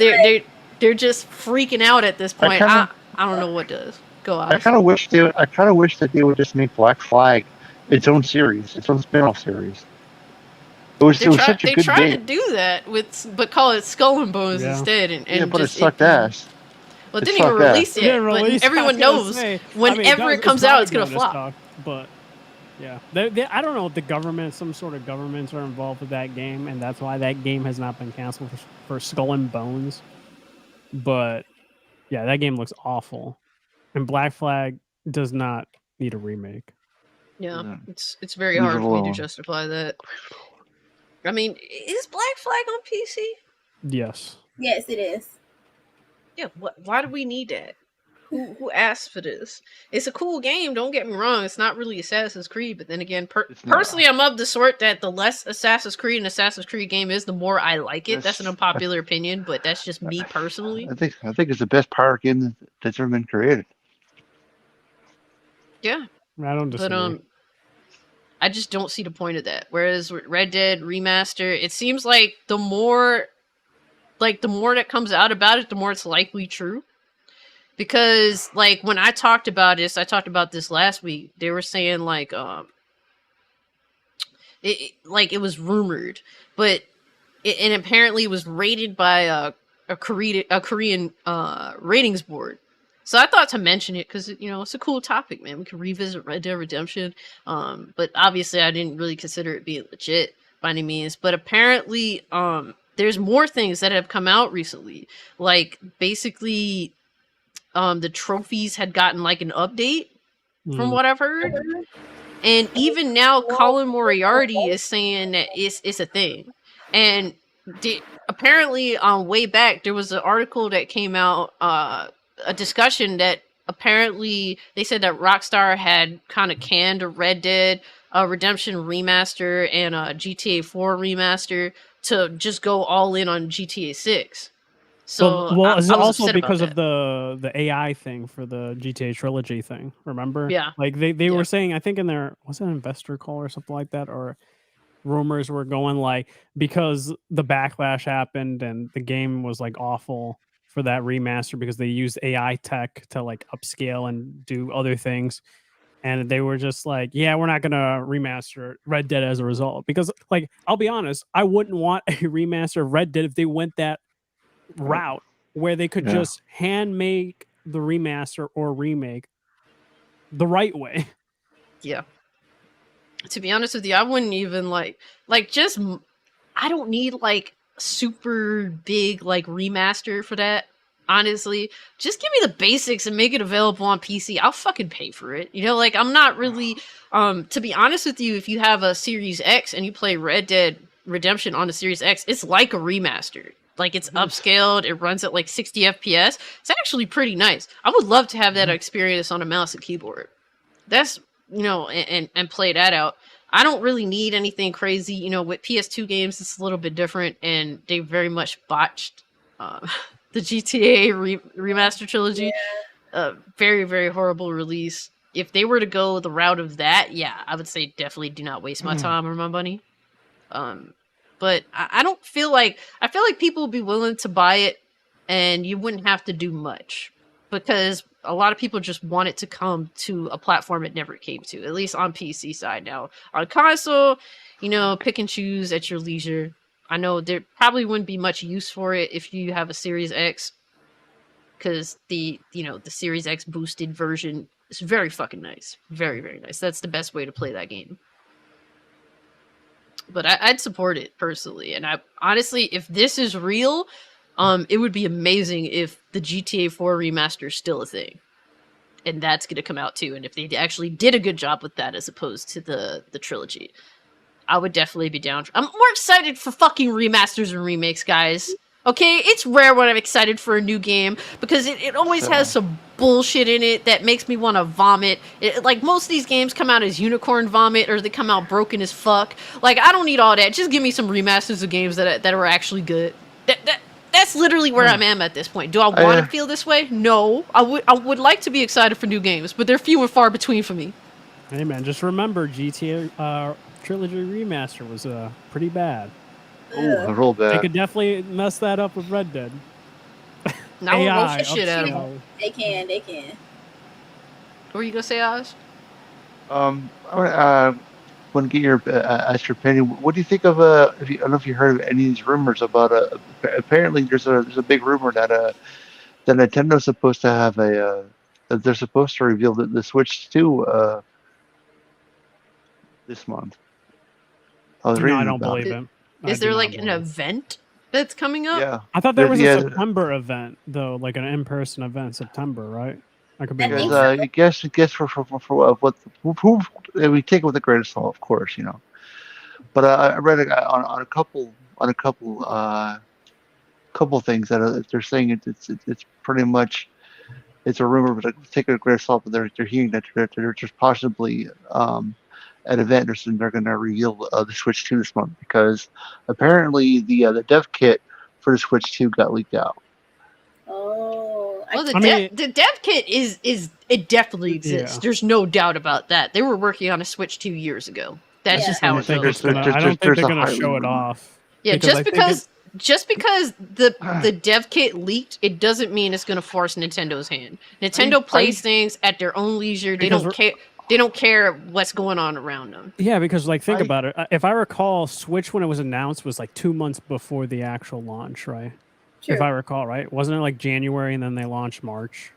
they're just freaking out at this point, I don't know what does. Go on. I kind of wish that they would just make Black Flag its own series, its own spin-off series. It was such a good game. They tried to do that but call it Skull and Bones instead, and but it sucked ass. Well, it didn't even release yet. But everyone knows whenever it comes out, it's gonna flop. But yeah, I don't know if the government, some sort of governments are involved with that game, and that's why that game has not been canceled for Skull and Bones. But yeah, that game looks awful, and Black Flag does not need a remake. Yeah, it's very hard for me to justify that. I mean, is Black Flag on PC? Yes. Yes, it is. Yeah, why do we need that? Who asked for this? It's a cool game, don't get me wrong. It's not really Assassin's Creed, but then again, personally, I'm of the sort that the less Assassin's Creed an Assassin's Creed game is, the more I like it. That's an unpopular opinion, but that's just me personally. I think it's the best pirate game that's ever been created. Yeah. I don't disagree. But I just don't see the point of that. Whereas Red Dead Remaster, it seems like the more that comes out about it, the more it's likely true. Because, like, when I talked about this last week, they were saying, like, it was rumored, but and apparently it was rated by a Korean ratings board. So I thought to mention it because, you know, it's a cool topic, man. We could revisit Red Dead Redemption. But obviously I didn't really consider it being legit by any means. But apparently there's more things that have come out recently. Like, basically, the trophies had gotten, like, an update from what I've heard. And even now, Colin Moriarty is saying that it's a thing. And apparently, way back, there was an article that came out, a discussion that apparently they said that Rockstar had kind of canned a Red Dead Redemption remaster and a GTA 4 remaster to just go all in on GTA 6. So well, it's I was also upset because about of the AI thing for the GTA trilogy thing. Remember? Yeah. Like they were saying, I think in their was it an investor call or something like that, or rumors were going like because the backlash happened and the game was like awful for that remaster because they used AI tech to like upscale and do other things. And they were just like, yeah, we're not going to remaster Red Dead as a result. Because, like, I'll be honest, I wouldn't want a remaster of Red Dead if they went that route where they could just hand make the remaster or remake the right way. Yeah. To be honest with you, I wouldn't even like just I don't need like super big like remaster for that. Honestly, just give me the basics and make it available on PC. I'll fucking pay for it. You know, like I'm not really to be honest with you, if you have a Series X and you play Red Dead Redemption on the Series X, it's like a remaster. Like it's upscaled, it runs at like 60 FPS. It's actually pretty nice. I would love to have that experience on a mouse and keyboard. That's and play that out. I don't really need anything crazy. You know, with PS2 games, it's a little bit different, and they very much botched the GTA remaster trilogy. Very, very horrible release. If they were to go the route of that, yeah, I would say definitely do not waste my time or my money. But I don't feel like I feel like people would be willing to buy it, and you wouldn't have to do much because a lot of people just want it to come to a platform it never came to, at least on PC side. Now, on console, pick and choose at your leisure. I know there probably wouldn't be much use for it if you have a Series X, because the Series X boosted version is very fucking nice. Very, very nice. That's the best way to play that game. But I'd support it personally. And I honestly, if this is real, it would be amazing if the GTA 4 remaster is still a thing. And that's going to come out too. And if they actually did a good job with that as opposed to the trilogy, I would definitely be down. I'm more excited for fucking remasters and remakes, guys. Okay, it's rare when I'm excited for a new game because it always has some bullshit in it that makes me want to vomit. Like most of these games come out as unicorn vomit or they come out broken as fuck. Like I don't need all that. Just give me some remasters of games that are actually good. That's literally where I'm at this point. Do I want to feel this way? No. I would like to be excited for new games, but they're few and far between for me. Hey man, just remember GTA trilogy remaster was pretty bad. Oh, real bad. They could definitely mess that up with Red Dead. Now we'll roast the shit out of them. They can. What were you gonna say, Oz? I want to get your ask your opinion. What do you think of I don't know if you heard of any of these rumors about apparently there's a big rumor that that Nintendo's supposed to have that they're supposed to reveal the Switch 2 this month. I don't believe it. Is there like an event that's coming up? Yeah, I thought there was a September event though, like an in-person event in September, right? I could be wrong. I guess for what who we take it with a grain of salt, of course, But I read on a couple things that they're saying it's pretty much it's a rumor, but take it with a grain of salt. But they're hearing that they're just possibly at event they're going to reveal the Switch 2 this month because apparently the dev kit for the Switch 2 got leaked out. Oh, well, the dev kit it definitely exists. Yeah. There's no doubt about that. They were working on a Switch 2 years ago. That's just how it goes. I don't think they're going to show it off. Yeah, just because the dev kit leaked, it doesn't mean it's going to force Nintendo's hand. Nintendo plays things at their own leisure. They don't care. They don't care what's going on around them. Yeah, because think about it. If I recall, Switch when it was announced was like 2 months before the actual launch, right? Sure. If I recall, right? Wasn't it like January and then they launched March?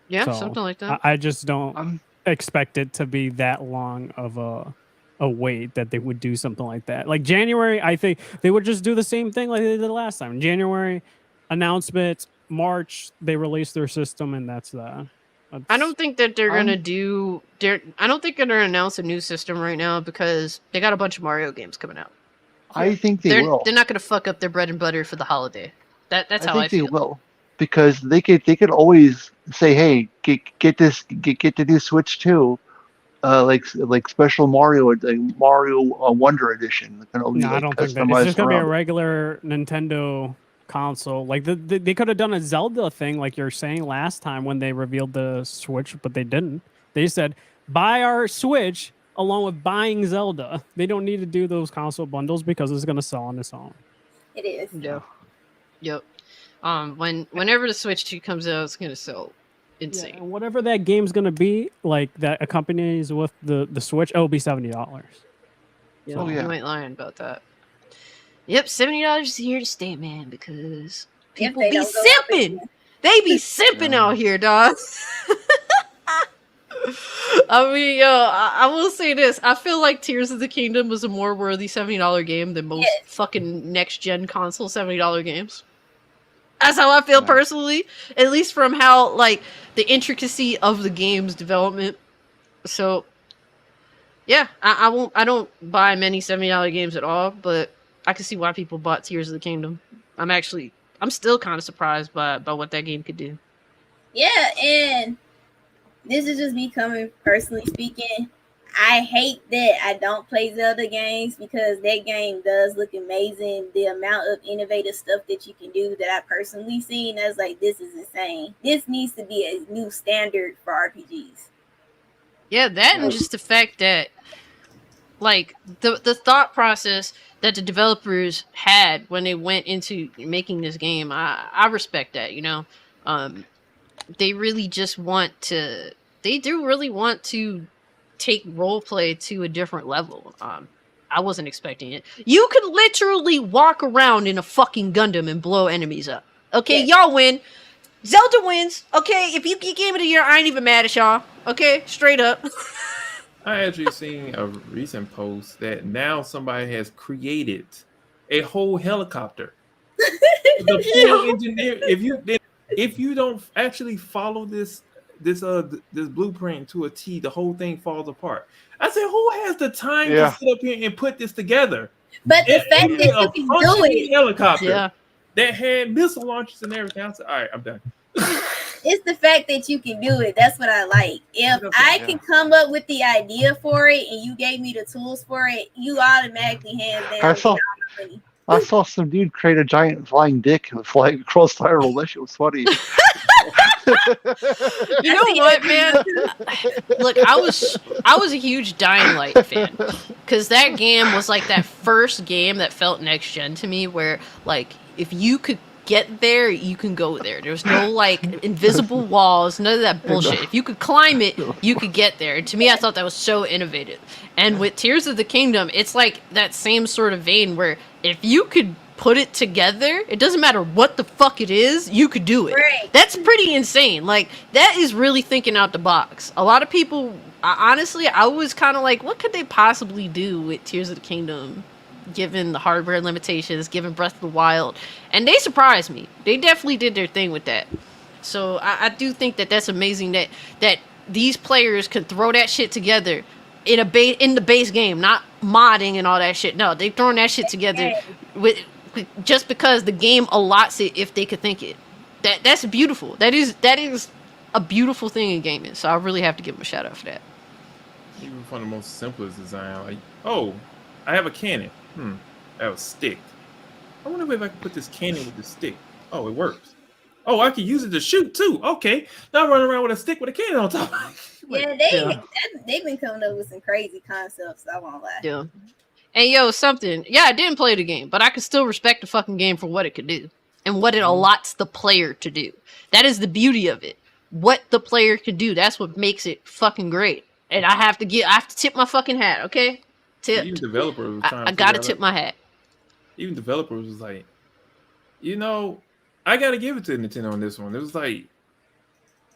Yeah, so something like that. I just don't expect it to be that long of a wait that they would do something like that. Like January, I think they would just do the same thing like they did last time. January announcement, March they release their system, and that's that. I don't think that they're gonna do. I don't think they're gonna announce a new system right now because they got a bunch of Mario games coming out. I think they will. They're not gonna fuck up their bread and butter for the holiday. That's how I feel. They will, because they could always say, hey, get the new Switch 2. Like special Mario, like Mario Wonder Edition. No, I don't think that. It's just gonna be a regular Nintendo console. Like they could have done a Zelda thing, like you're saying last time when they revealed the Switch, but they didn't. They said buy our Switch along with buying Zelda. They don't need to do those console bundles because it's gonna sell on its own. It is. Yeah. Yep. Whenever the Switch 2 comes out, it's gonna sell insane. Yeah, and whatever that game's gonna be, like that accompanies with the Switch, it'll be $70. Yeah, so, you ain't lying about that. Yep, $70 is here to stay, man, because people be simping. They be simping out here, dog. I mean, I will say this. I feel like Tears of the Kingdom was a more worthy $70 game than most fucking next-gen console $70 games. That's how I feel personally, at least from how, like, the intricacy of the game's development. So, yeah, I don't buy many $70 games at all, but I can see why people bought Tears of the Kingdom. I'm still kind of surprised by what that game could do. Yeah, and this is just me coming personally speaking. I hate that I don't play Zelda games because that game does look amazing. The amount of innovative stuff that you can do that I personally seen, I was like, this is insane. This needs to be a new standard for RPGs. Yeah, that and just the fact that, like, the thought process that the developers had when they went into making this game, I respect that, you know. They really just they do really want to take roleplay to a different level. I wasn't expecting it. You could literally walk around in a fucking Gundam and blow enemies up. Okay, y'all win. Zelda wins. Okay, if you get Game of the Year, I ain't even mad at y'all. Okay, straight up. I actually seen a recent post that now somebody has created a whole helicopter. The full engineer. If you don't actually follow this blueprint to a T, the whole thing falls apart. I said, who has the time to sit up here and put this together? But the fact that you can do it, helicopter that had missile launchers and everything. I said, all right, I'm done. It's the fact that you can do it. That's what I like. If I can come up with the idea for it and you gave me the tools for it, you automatically hands down. I saw some dude create a giant flying dick and flying across Tyrol. That shit was funny. You know what, man? Look, I was a huge Dying Light fan because that game was like that first game that felt next gen to me, where like if you could get there, you can go there. There's no like invisible walls, none of that bullshit. If you could climb it, you could get there. And to me, I thought that was so innovative. And with Tears of the Kingdom, it's like that same sort of vein where if you could put it together, it doesn't matter what the fuck it is, you could do it. Right. That's pretty insane. Like, that is really thinking out the box. A lot of people, honestly, I was kind of like, what could they possibly do with Tears of the Kingdom, given the hardware limitations, given Breath of the Wild? And they surprised me. They definitely did their thing with that. So I do think that that's amazing that these players could throw that shit together in the base game, not modding and all that shit. No, they throwing that shit together with just because the game allots it if they could think it. That's beautiful. That is a beautiful thing in gaming. So I really have to give them a shout out for that. Even from the most simplest design, like, oh, I have a cannon. I have a stick. I wonder if I can put this cannon with the stick. Oh, it works. Oh, I can use it to shoot too. Okay, now I'm running around with a stick with a cannon on top. They've been coming up with some crazy concepts. I won't lie. Yeah. And I didn't play the game, but I could still respect the fucking game for what it could do and what it allots the player to do. That is the beauty of it. What the player can do, that's what makes it fucking great. And I have to tip my fucking hat, okay? Even developers was trying I gotta tip my hat. Even developers was like, I gotta give it to Nintendo on this one. It was like,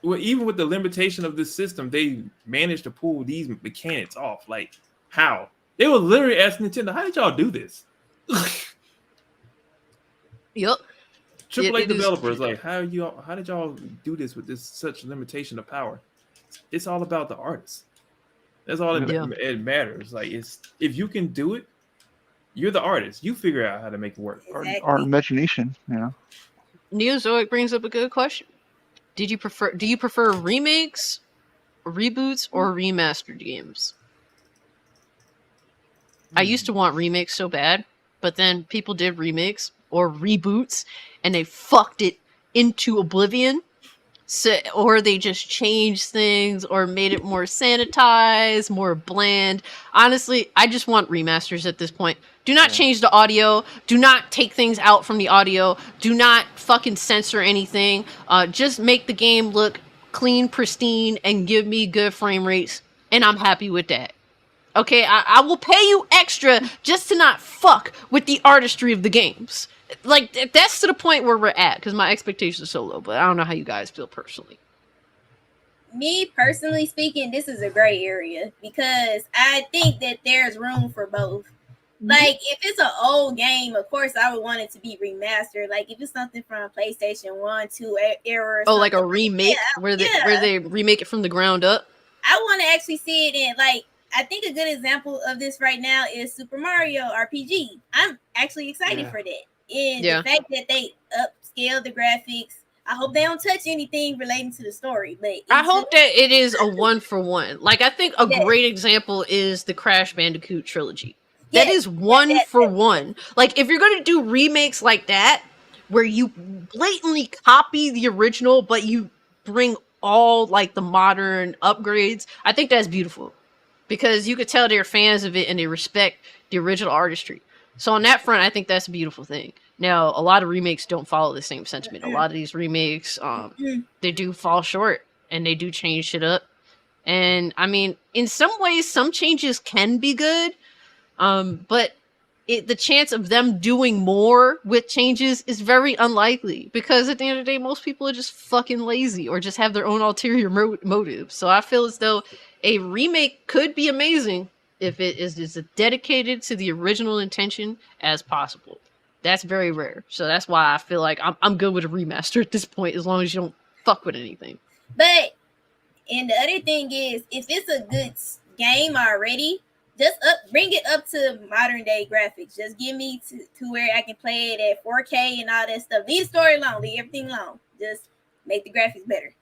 well, even with the limitation of this system, they managed to pull these mechanics off. Like, how? They were literally asking Nintendo, how did y'all do this? Yup. AAA developers, like, how did y'all do this with this such limitation of power? It's all about the artists. That's all it matters. Like, it's if you can do it, you're the artist. You figure out how to make it work. Exactly. Our imagination, Neozoic brings up a good question. Do you prefer remakes, reboots, or remastered games? I used to want remakes so bad, but then people did remakes or reboots, and they fucked it into oblivion. So, or they just changed things or made it more sanitized, more bland. Honestly, I just want remasters at this point. Do not change the audio. Do not take things out from the audio. Do not fucking censor anything. Just make the game look clean, pristine, and give me good frame rates, and I'm happy with that. Okay, I will pay you extra just to not fuck with the artistry of the games. Like, that's to the point where we're at, because my expectations are so low, but I don't know how you guys feel personally. Me, personally speaking, this is a gray area, because I think that there's room for both. Like, if it's an old game, of course, I would want it to be remastered. Like, if it's something from PlayStation 1, 2 era. Oh, like a remake? Where they remake it from the ground up? I want to actually see it in, like, I think a good example of this right now is Super Mario RPG. I'm actually excited for that. And the fact that they upscale the graphics, I hope they don't touch anything relating to the story. But I hope that it is a 1-for-1. Like, I think a great example is the Crash Bandicoot trilogy. That is 1-for-1. Like, if you're going to do remakes like that, where you blatantly copy the original, but you bring all, like, the modern upgrades, I think that's beautiful. Because you could tell they're fans of it and they respect the original artistry. So on that front, I think that's a beautiful thing. Now, a lot of remakes don't follow the same sentiment. A lot of these remakes, they do fall short and they do change shit up. And I mean, in some ways, some changes can be good, but the chance of them doing more with changes is very unlikely, because at the end of the day, most people are just fucking lazy or just have their own ulterior motives. So I feel as though a remake could be amazing if it is as dedicated to the original intention as possible. That's very rare. So that's why I feel like I'm good with a remaster at this point, as long as you don't fuck with anything. But, and the other thing is, if it's a good game already, just bring it up to modern day graphics. Just give me to where I can play it at 4K and all that stuff. Leave the story alone. Leave everything alone. Just make the graphics better.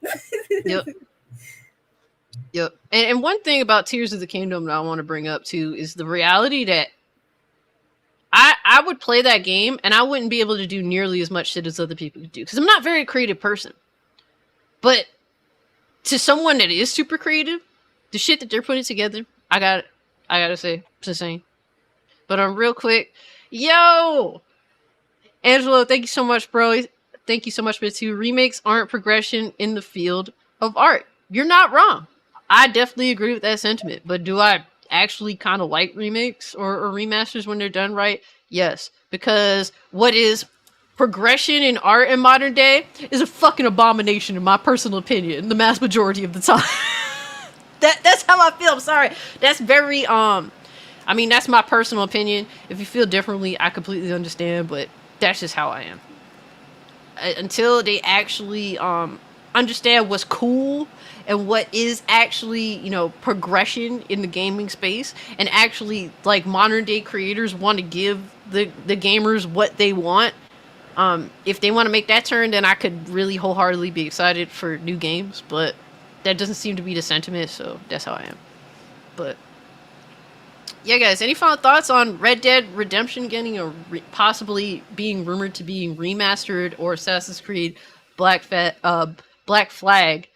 Yep. And one thing about Tears of the Kingdom that I want to bring up too is the reality that I would play that game and I wouldn't be able to do nearly as much shit as other people could do, because I'm not a very creative person. But to someone that is super creative, the shit that they're putting together, I gotta say, it's insane. But real quick, yo, Angelo, thank you so much, bro. Thank you so much for it too. Remakes aren't progression in the field of art. You're not wrong. I definitely agree with that sentiment. But do I actually kind of like remakes or remasters when they're done right? Yes. Because what is progression in art in modern day is a fucking abomination, in my personal opinion, the mass majority of the time. That's how I feel. I'm sorry. That's very, I mean, that's my personal opinion. If you feel differently, I completely understand, but that's just how I am. Until they actually understand what's cool and what is actually, you know, progression in the gaming space, and actually, like, modern day creators want to give the gamers what they want. If they want to make that turn, then I could really wholeheartedly be excited for new games, but that doesn't seem to be the sentiment, so that's how I am. But yeah, guys, any final thoughts on Red Dead Redemption getting a possibly being rumored to being remastered, or Assassin's Creed Black Flag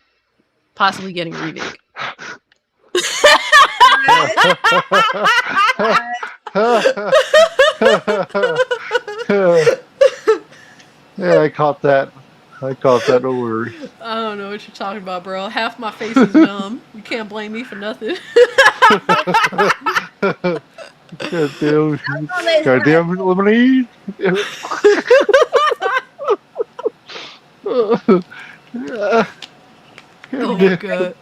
possibly getting a remake? Yeah, I caught that. Don't worry. I don't know what you're talking about, bro. Half my face is numb. You can't blame me for nothing. Goddamn lemonade. Oh my god.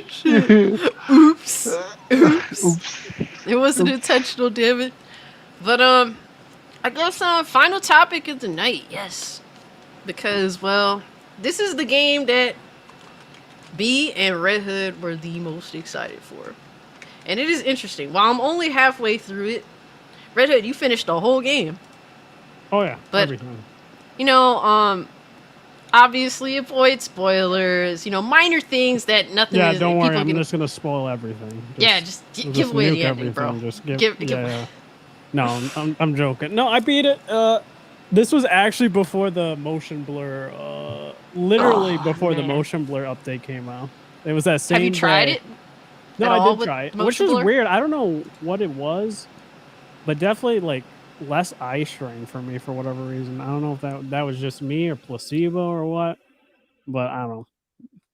Shit. Oops. It wasn't intentional, damn it. But I guess final topic of the night, yes. Because, well, this is the game that B and Red Hood were the most excited for. And it is interesting. While I'm only halfway through it, Red Hood, you finished the whole game. Oh yeah, but everything. You know, obviously avoid spoilers. You know, minor things that nothing. Yeah, don't worry. I'm just gonna spoil everything. Just give away the ending, bro. Just give No, I'm joking. No, I beat it. This was actually before the motion blur. Literally before the motion blur update came out. It was that same. Have you tried day. it? No, I did try it, which is weird. I don't know what it was, but definitely like less eye strain for me for whatever reason. I don't know if that was just me or placebo or what, but I don't know.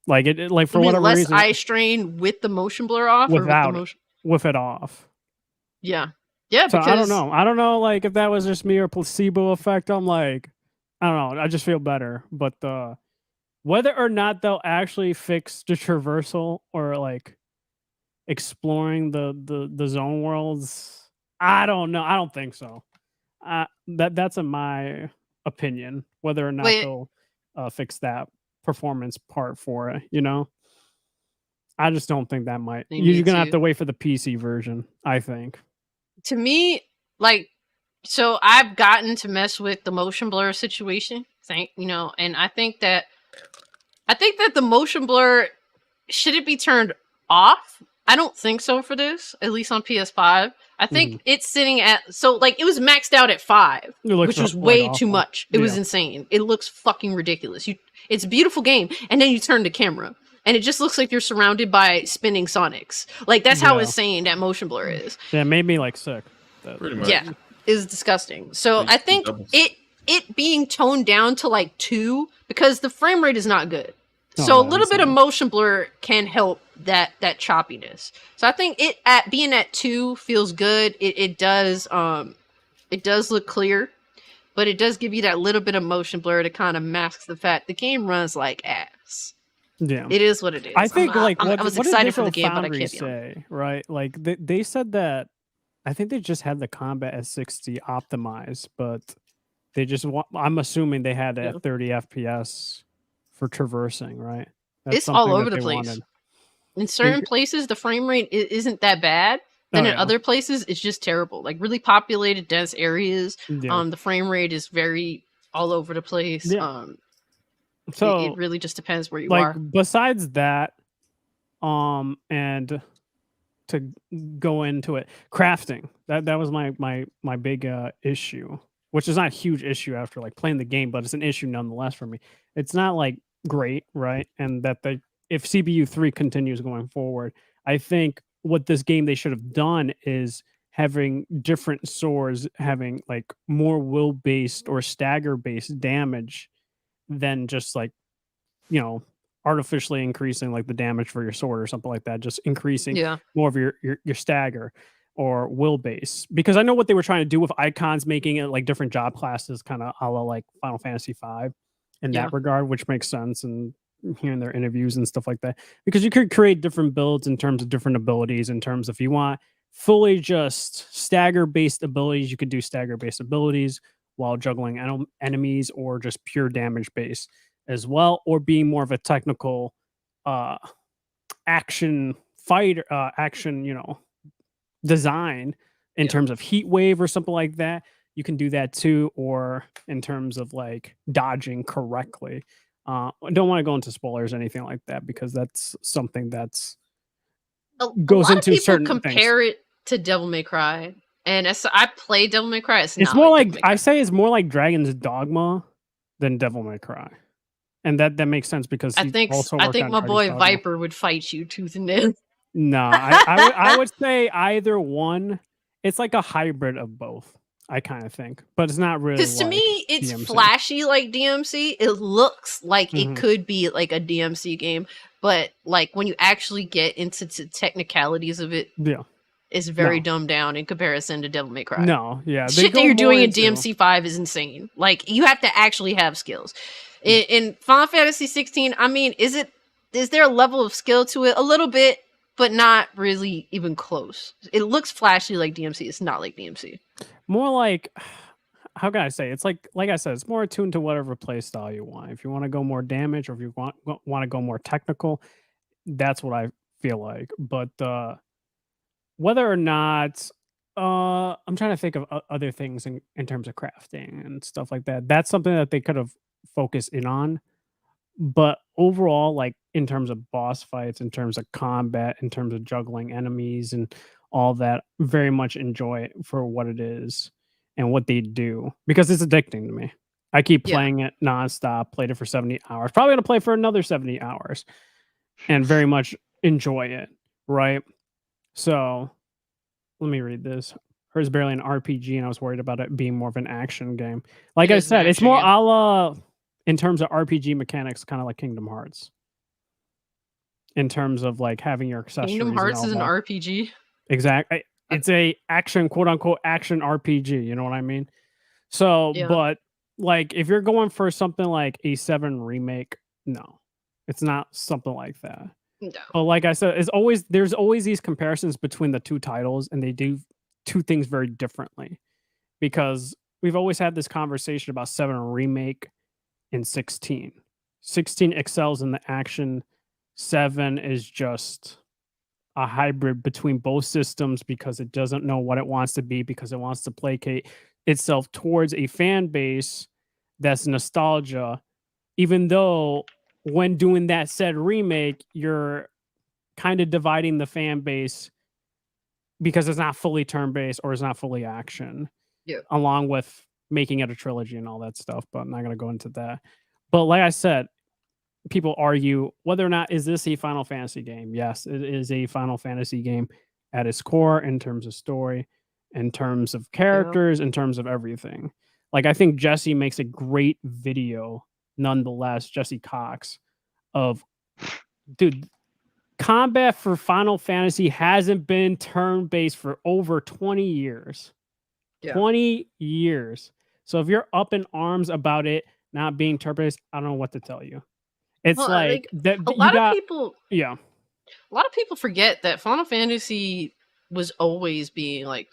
Like it like for whatever reason. Less eye strain with the motion blur off, without or with the motion? With it off. Yeah. Yeah, so because I don't know. I don't know, like if that was just me or placebo effect. I'm like, I don't know. I just feel better. But whether or not they'll actually fix the traversal or like exploring the zone worlds, I don't know. I don't think so. That's in my opinion. Whether or not they'll fix that performance part for it, you know. I just don't think that might. You're gonna have to wait for the PC version, I think. To me, like, so I've gotten to mess with the motion blur situation, and I think that the motion blur, should it be turned off? I don't think so for this, at least on PS5. I think it's sitting at, it was maxed out at 5, which was way too much. It was insane. It looks fucking ridiculous. It's a beautiful game, and then you turn the camera, and it just looks like you're surrounded by spinning Sonics. Like, that's how insane that motion blur is. Yeah, it made me, like, sick. Pretty much. Yeah, it was disgusting. So I think it being toned down to, like, 2, because the frame rate is not good. So a little bit of motion blur can help that choppiness. So I think it being at 2 feels good. It does look clear, but it does give you that little bit of motion blur to kind of mask the fact the game runs like ass. Yeah, it is what it is. I think I was excited for the game, but I can't say right. Like they said that I think they just had the combat at 60 optimized, but they just I'm assuming they had it at 30 FPS for traversing, right? It's all over the place. Wanted. In certain places, the frame rate isn't that bad. Then in other places, it's just terrible. Like really populated, dense areas, the frame rate is very all over the place. Yeah. So it really just depends where you are. Besides that, and to go into it, crafting. That was my big issue, which is not a huge issue after like playing the game, but it's an issue nonetheless for me. It's not like great, right? And that if CBU 3 continues going forward, I think what this game they should have done is having different swords having like more will based or stagger based damage than just like, you know, artificially increasing like the damage for your sword or something like that, just increasing more of your stagger or will base. Because I know what they were trying to do with icons, making it like different job classes, kind of a la like Final Fantasy V in that regard, which makes sense. And hearing their interviews and stuff like that, because you could create different builds in terms of different abilities, in terms if you want fully just stagger based abilities, you could do stagger based abilities while juggling enemies, or just pure damage base as well, or being more of a technical action fighter, action, you know, design in terms of heat wave or something like that. You can do that too, or in terms of like dodging correctly. I don't want to go into spoilers or anything like that, because that's something that's goes into certain things. Compare it to Devil May Cry. And as I play Devil May Cry, it's more like I say it's more like Dragon's Dogma than Devil May Cry, and that makes sense because I think my boy Viper would fight you tooth and nail. No, I would say either one. It's like a hybrid of both. I kind of think, but it's not really. Because to me, it's DMC. Flashy like DMC. It looks like it could be like a DMC game, but like when you actually get into the technicalities of it, it's very dumbed down in comparison to Devil May Cry. No, yeah, shit that you're doing in DMC 5 is insane. Like you have to actually have skills. In Final Fantasy 16, I mean, is there a level of skill to it? A little bit, but not really even close. It looks flashy like DMC. It's not like DMC. More like, how can I say? It's like I said, it's more attuned to whatever play style you want. If you want to go more damage, or if you want to go more technical, that's what I feel like. But whether or not, I'm trying to think of other things in terms of crafting and stuff like that. That's something that they could have focused in on. But overall, like in terms of boss fights, in terms of combat, in terms of juggling enemies and all that, very much enjoy it for what it is and what they do, because it's addicting to me. I keep playing it nonstop, played it for 70 hours, probably gonna play for another 70 hours and very much enjoy it, right? So let me read this. Hers barely an RPG, and I was worried about it being more of an action game. Like I said, it's more a la, in terms of RPG mechanics, kind of like Kingdom Hearts. In terms of like having your accessories. Kingdom Hearts is an RPG. Exactly. It's a action, quote unquote, action RPG. You know what I mean? So, but like if you're going for something like a 7 remake, no, it's not something like that. No. But like I said, there's always these comparisons between the two titles, and they do two things very differently, because we've always had this conversation about 7 remake and 16. 16 excels in the action. 7 is just a hybrid between both systems, because it doesn't know what it wants to be, because it wants to placate itself towards a fan base that's nostalgia, even though when doing that said remake, you're kind of dividing the fan base because it's not fully turn-based or it's not fully action. Yeah. Along with making it a trilogy and all that stuff, but I'm not going to go into that. But like I said, people argue whether or not is this a Final Fantasy game. Yes, it is a Final Fantasy game at its core, in terms of story, in terms of characters, in terms of everything. Like I think Jesse makes a great video, nonetheless, Jesse Cox, of dude, combat for Final Fantasy hasn't been turn-based for over 20 years. 20 years. So if you're up in arms about it not being turn-based, I don't know what to tell you. It's like that. A lot of people forget that Final Fantasy was always being like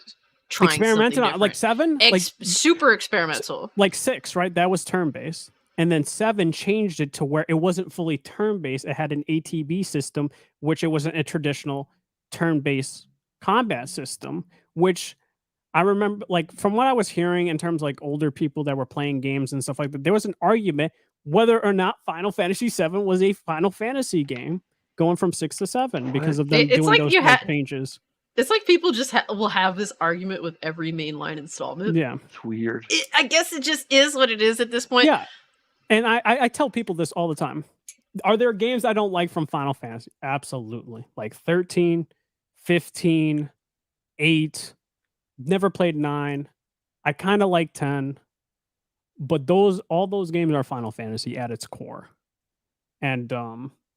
trying experimental, something like 7, like super experimental. Like 6, right? That was turn-based. And then 7 changed it to where it wasn't fully turn-based. It had an ATB system, which it wasn't a traditional turn-based combat system, which I remember, like, from what I was hearing in terms of like older people that were playing games and stuff like that, there was an argument whether or not Final Fantasy 7 was a Final Fantasy game going from 6 to 7 because of them doing like those changes. It's like people just will have this argument with every mainline installment. Yeah. It's weird. I guess it just is what it is at this point. Yeah. And I tell people this all the time. Are there games I don't like from Final Fantasy? Absolutely. Like 13, 15, 8. Never played 9. I kind of like 10. But all those games are Final Fantasy at its core. And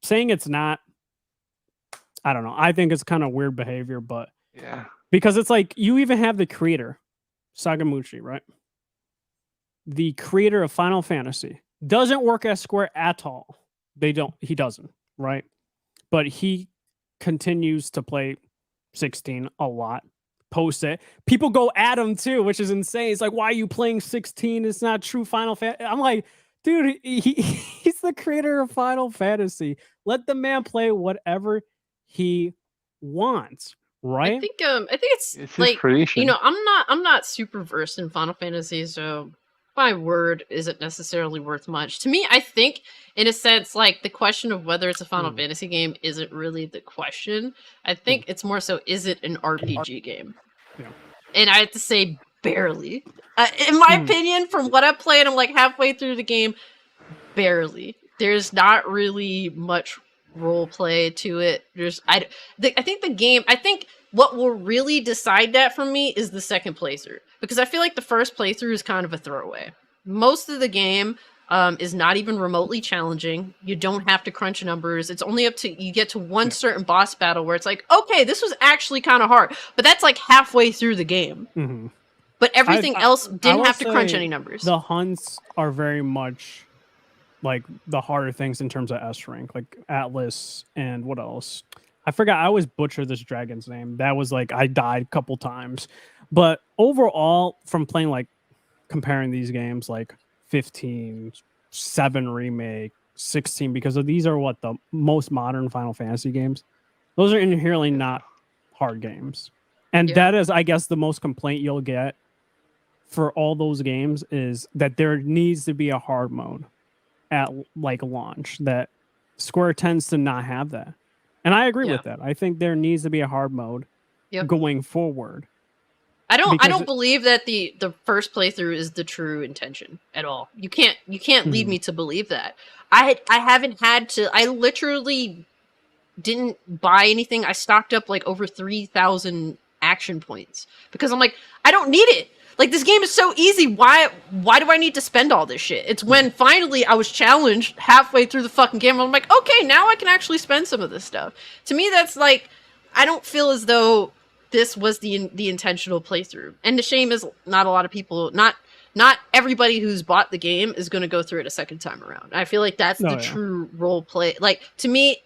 saying it's not, I don't know. I think it's kind of weird behavior, but yeah. Because it's like you even have the creator, Sakaguchi, right? The creator of Final Fantasy doesn't work at Square at all. He doesn't, right? But he continues to play 16 a lot. Post it. People go at him too, which is insane. It's like, why are you playing 16? It's not true Final Fantasy. I'm like, dude, he's the creator of Final Fantasy. Let the man play whatever he wants, right? I think it's like creation. You know, I'm not super versed in Final Fantasy, so my word isn't necessarily worth much. To me, I think in a sense, like the question of whether it's a Final Fantasy game isn't really the question. I think it's more so, is it an RPG game? Yeah. And I have to say barely. In my opinion, from what I've played, I'm like halfway through the game, barely. There's not really much role play to it. I think what will really decide that for me is the second playthrough, because I feel like the first playthrough is kind of a throwaway. Most of the game is not even remotely challenging. You don't have to crunch numbers. It's only up to you get to one certain boss battle where it's like, okay, this was actually kind of hard, but that's like halfway through the game. Mm-hmm. But everything else didn't have to crunch any numbers. The hunts are very much like the harder things in terms of S rank, like Atlas and what else? I forgot. I always butcher this dragon's name. That was like I died a couple times, but overall, from playing like comparing these games like 15, 7 remake, 16, because these are what the most modern Final Fantasy games. Those are inherently not hard games. And that is, I guess, the most complaint you'll get for all those games is that there needs to be a hard mode at like launch, that Square tends to not have that. And I agree with that. I think there needs to be a hard mode going forward. I don't believe that the first playthrough is the true intention at all. You can't lead me to believe that. I haven't had to. I literally didn't buy anything. I stocked up like over 3,000 action points because I'm like, I don't need it. Like, this game is so easy. Why do I need to spend all this shit? It's when finally I was challenged halfway through the fucking game. I'm like, okay, now I can actually spend some of this stuff. To me, that's like, I don't feel as though this was the intentional playthrough. And the shame is not a lot of people, not everybody who's bought the game is going to go through it a second time around. I feel like that's the true role play. Like, to me,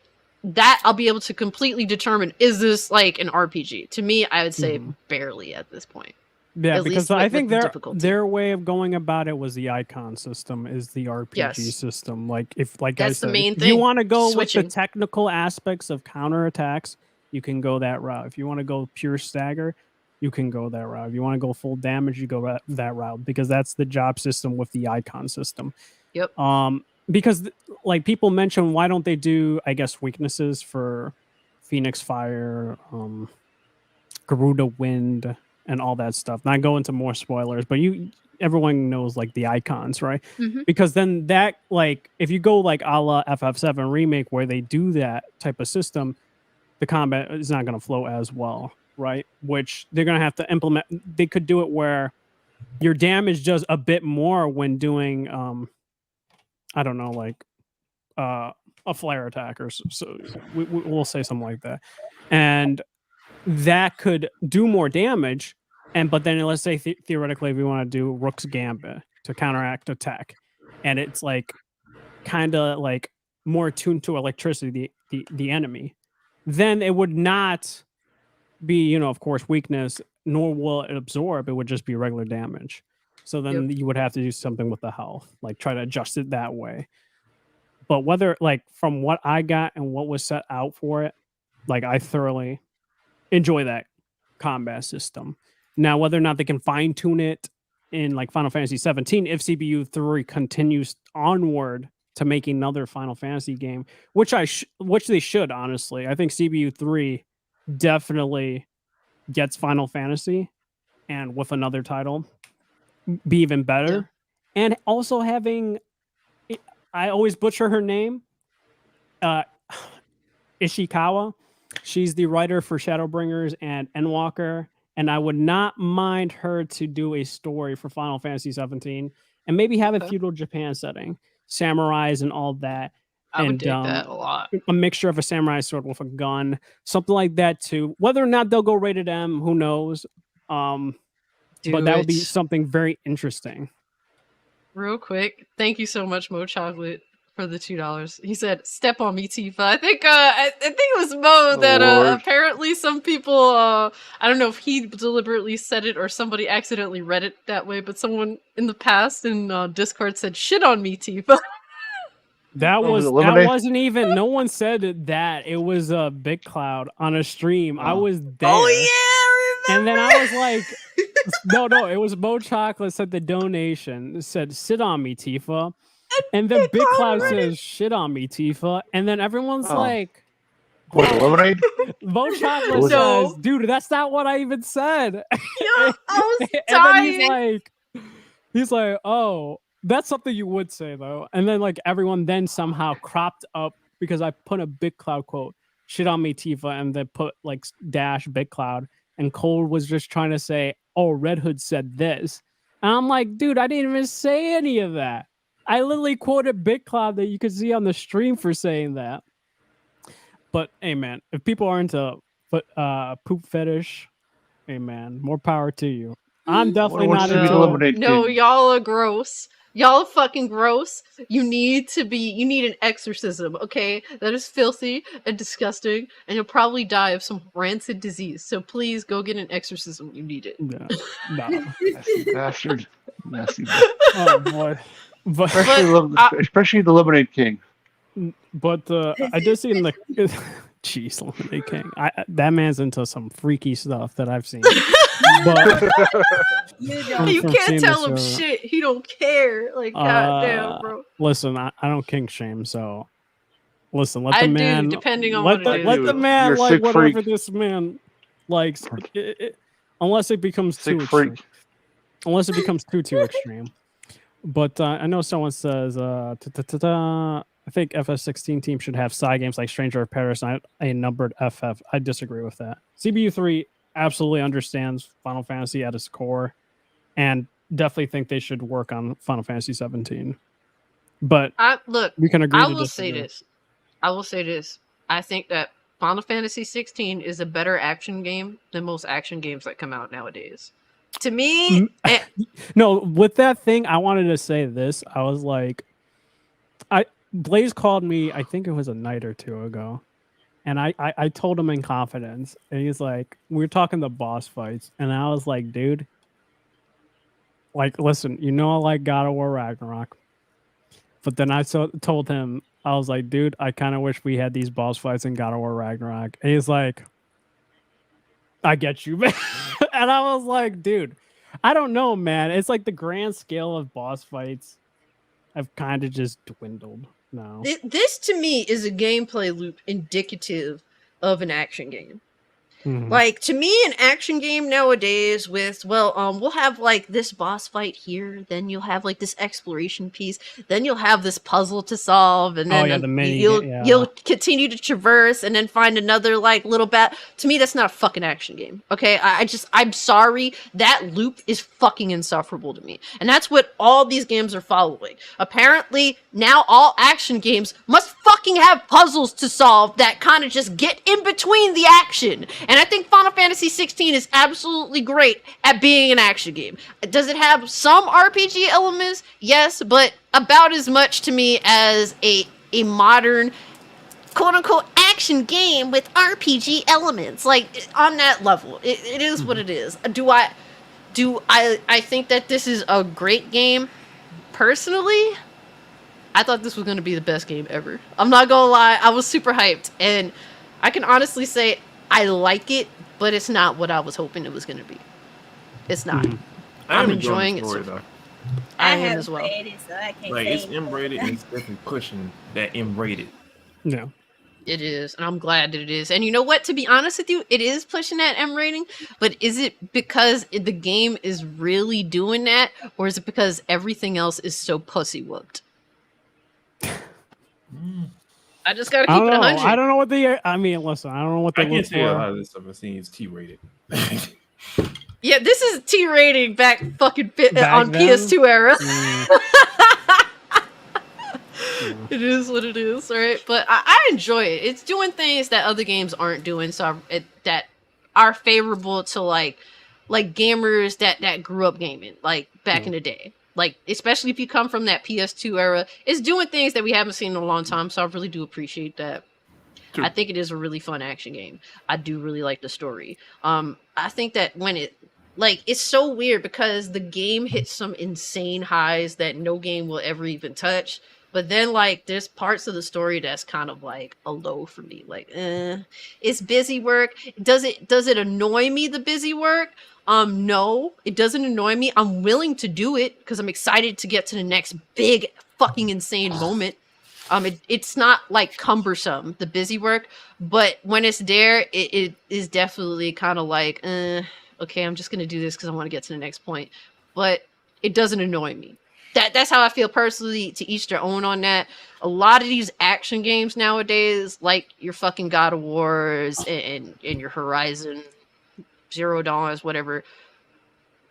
that I'll be able to completely determine, is this like an RPG? To me, I would say barely at this point. Yeah, because I think their way of going about it was the icon system is the RPG system. Like, if like that's I said, the main if thing. you want to go Switching. with the technical aspects of counterattacks, you can go that route. If you want to go pure stagger, you can go that route. If you want to go full damage, you go that route, because that's the job system with the icon system. Yep. Because like people mention, why don't they do, I guess, weaknesses for Phoenix Fire, Garuda Wind, and all that stuff. Not go into more spoilers, but everyone knows like the icons, right? Because then that, like, if you go like a la FF7 remake where they do that type of system, the combat is not going to flow as well, right? Which they're going to have to implement. They could do it where your damage does a bit more when doing, I don't know, like a flare attack, or so we'll say something like that, and that could do more damage. But then let's say theoretically, if we want to do Rook's Gambit to counteract attack, and it's like kind of like more attuned to electricity, the enemy, then it would not be, of course, weakness, nor will it absorb. It would just be regular damage. So then you would have to do something with the health, like try to adjust it that way. But whether, like, from what I got and what was set out for it, like, I thoroughly enjoy that combat system. Now, whether or not they can fine tune it in like Final Fantasy 17, if CBU 3 continues onward to making another Final Fantasy game, which they should, honestly. I think CBU 3 definitely gets Final Fantasy, and with another title, be even better. And also having, I always butcher her name, Ishikawa. She's the writer for Shadowbringers and Endwalker, and I would not mind her to do a story for Final Fantasy 17 and maybe have a feudal Japan setting, samurais and all that. I would dig that a lot. A mixture of a samurai sword with a gun, something like that too. Whether or not they'll go rated M, who knows? But that would be something very interesting. Real quick, thank you so much, Mo Chocolate, for the $2. He said, "Step on me, Tifa." I think it was Mo that apparently some people, I don't know if he deliberately said it or somebody accidentally read it that way, but someone in the past in Discord said, "Shit on me, Tifa." That wasn't even, no one said that. It was a Big Cloud on a stream. I was there. Oh yeah, and then I was like, no, it was Mo Chocolate said the donation. It said, "Sit on me, Tifa." And then Big Cloud says, "Shit on me, Tifa." And then everyone's like, "What, lemonade?" Mo Chocolate says, "Dude, that's not what I even said." Yeah, I was dying. And then he's like, "Oh, that's something you would say, though." And then like everyone then somehow cropped up, because I put a Big Cloud quote, "Shit on me, Tifa," and then put like dash Big Cloud. And Cole was just trying to say, "Oh, Red Hood said this." And I'm like, dude, I didn't even say any of that. I literally quoted Big Cloud that you could see on the stream for saying that. But hey, man, if people are into poop fetish, hey, man, more power to you. I'm definitely not into. No, y'all are gross. Y'all are fucking gross. You need an exorcism, okay? That is filthy and disgusting, and you'll probably die of some rancid disease. So please go get an exorcism. You need it. Yeah. No. Nasty bastard. Nasty bastard. Oh boy. But Especially the Lemonade King. But I did see in the jeez, Lemonade King. That man's into some freaky stuff that I've seen. But you can't tell him shit. He don't care. Like, goddamn, bro. Listen, I don't kink shame, so listen. Let I the man. do, depending on let what it is. Let the man You're like whatever freak. this man likes, unless it becomes Sick too freak. extreme. Unless it becomes too extreme. But I know someone says, I think FF16 team should have side games like Stranger of Paris and a numbered FF. I disagree with that. CBU3 absolutely understands Final Fantasy at its core, and definitely think they should work on Final Fantasy 17. But we can agree. I will say this. I think that Final Fantasy 16 is a better action game than most action games that come out nowadays. To me, no. With that thing, I wanted to say this. I was like, Blaze called me. I think it was a night or two ago, and I told him in confidence, and he's like, we were talking the boss fights, and I was like, dude, like, listen, I like God of War Ragnarok, but then I told him, I was like, dude, I kind of wish we had these boss fights in God of War Ragnarok, and he's like, I get you, man. And I was like, dude, I don't know, man. It's like the grand scale of boss fights have kind of just dwindled now. This to me is a gameplay loop indicative of an action game. Mm-hmm. Like, to me, an action game nowadays with, we'll have, like, this boss fight here, then you'll have, like, this exploration piece, then you'll have this puzzle to solve, and then you'll continue to traverse, and then find another, like, little To me, that's not a fucking action game, okay? I'm sorry, that loop is fucking insufferable to me. And that's what all these games are following. Apparently, now all action games must fucking have puzzles to solve that kind of just get in between the action. And I think Final Fantasy 16 is absolutely great at being an action game. Does it have some RPG elements? Yes, but about as much to me as a modern quote-unquote action game with RPG elements. Like, on that level. It is what it is. Do I think that this is a great game? Personally, I thought this was going to be the best game ever. I'm not going to lie. I was super hyped. And I can honestly say I like it, but it's not what I was hoping it was going to be. It's not. I'm enjoying it. I am as well. It, so I can't like, it's M-rated and it's definitely pushing that M-rated. Yeah. It is, and I'm glad that it is. And you know what? To be honest with you, it is pushing that M rating, but is it because the game is really doing that, or is it because everything else is so pussy-whooped? I just gotta keep it 100. I don't know what I mean, listen, I don't know what they look for. A lot of this stuff I've seen is T-rated. Yeah, this is T rating back on then? PS2 era. It is what it is, right? But I enjoy it. It's doing things that other games aren't doing, that are favorable to like gamers that grew up gaming, like back in the day. Like, especially if you come from that PS2 era, it's doing things that we haven't seen in a long time, so I really do appreciate that. True. I think it is a really fun action game. I do really like the story. I think that when it's so weird because the game hits some insane highs that no game will ever even touch. But then, like, there's parts of the story that's kind of like a low for me. Like, it's busy work. Does it annoy me, the busy work? No, it doesn't annoy me. I'm willing to do it because I'm excited to get to the next big fucking insane moment. It's not like cumbersome, the busy work, but when it's there, it is definitely kind of like, okay, I'm just gonna do this because I want to get to the next point. But it doesn't annoy me. That's how I feel personally. To each their own on that. A lot of these action games nowadays, like your fucking God of Wars and your Horizon Zero Dawn, whatever,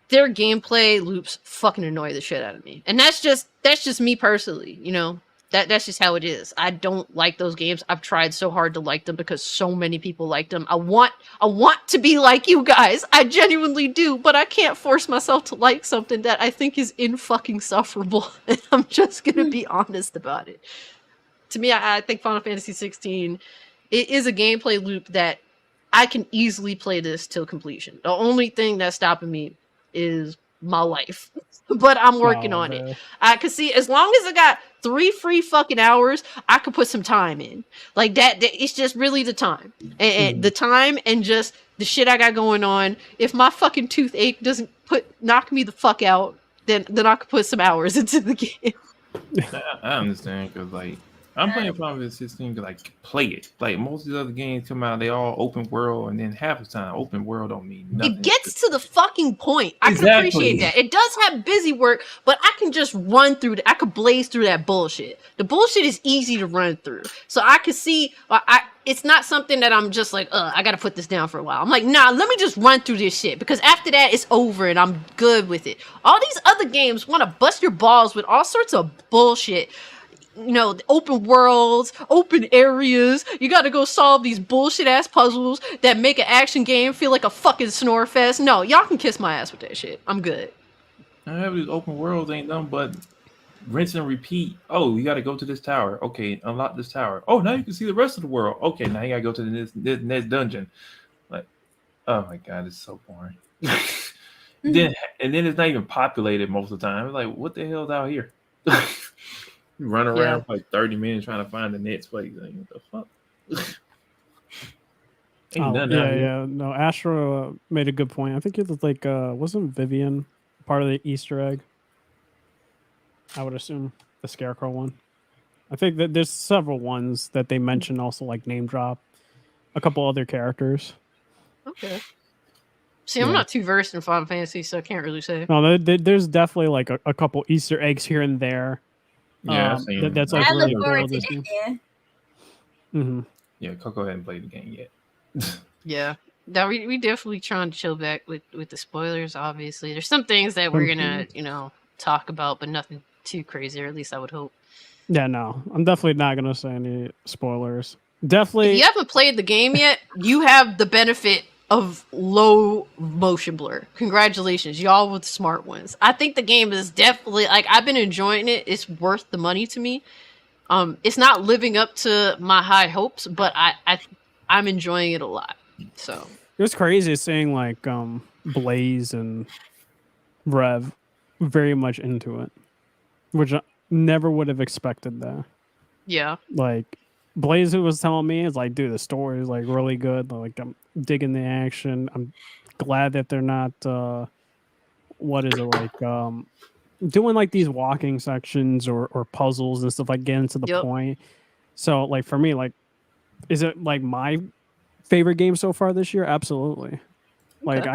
their gameplay loops fucking annoy the shit out of me. And that's just me personally, you know. That's just how it is. I don't like those games. I've tried so hard to like them because so many people like them. I want to be like you guys. I genuinely do, but I can't force myself to like something that I think is fucking sufferable. And I'm just gonna be honest about it. To me, I think Final Fantasy 16 it is a gameplay loop that I can easily play this till completion. The only thing that's stopping me is my life. But I'm working on it. I could see as long as I got 3 free fucking hours, I could put some time in. Like that it's just really the time. And the time and just the shit I got going on. If my fucking toothache doesn't knock me the fuck out, then I could put some hours into the game. I understand because like I'm playing Final Fantasy 16 to like play it. Like most of the other games come out, they all open world, and then half the time open world don't mean nothing. It gets to the fucking point. I can appreciate that. It does have busy work, but I can just run through I could blaze through that bullshit. The bullshit is easy to run through. So I could see it's not something that I'm just like, I gotta put this down for a while. I'm like, nah, let me just run through this shit because after that it's over and I'm good with it. All these other games want to bust your balls with all sorts of bullshit. You know, open worlds, open areas. You got to go solve these bullshit ass puzzles that make an action game feel like a fucking snore fest. No, y'all can kiss my ass with that shit. I'm good. I have these open worlds ain't nothing but rinse and repeat. Oh, you got to go to this tower. Okay, unlock this tower. Oh, now you can see the rest of the world. Okay, now you got to go to the next dungeon. Like, oh my god, it's so boring. Then it's not even populated most of the time. It's like, what the hell's out here? Run around for like 30 minutes trying to find the next place. Like, what the fuck? No, Astro made a good point. I think it was like, wasn't Vivian part of the Easter egg? I would assume the Scarecrow one. I think that there's several ones that they mention also, like name drop a couple other characters. Okay. See, I'm not too versed in Final Fantasy, so I can't really say. No, there's definitely like a couple Easter eggs here and there. Yeah, that's like I really look forward to that. Yeah, Coco hadn't played the game yet. Yeah. No, we definitely trying to chill back with the spoilers, obviously. There's some things that we're gonna, talk about, but nothing too crazy, or at least I would hope. Yeah, no. I'm definitely not gonna say any spoilers. Definitely if you haven't played the game yet, you have the benefit of low motion blur. Congratulations, y'all with the smart ones. I think the game is definitely like I've been enjoying it. It's worth the money to me. It's not living up to my high hopes, but I'm enjoying it a lot. So it was crazy seeing like Blaze and Rev very much into it, which I never would have expected that. Yeah, like Blaze, who was telling me, is like, dude, the story is like really good. Like, I'm digging the action. I'm glad that they're not doing like these walking sections or puzzles and stuff, like getting to the point. So like for me, like, is it like my favorite game so far this year? Absolutely. Like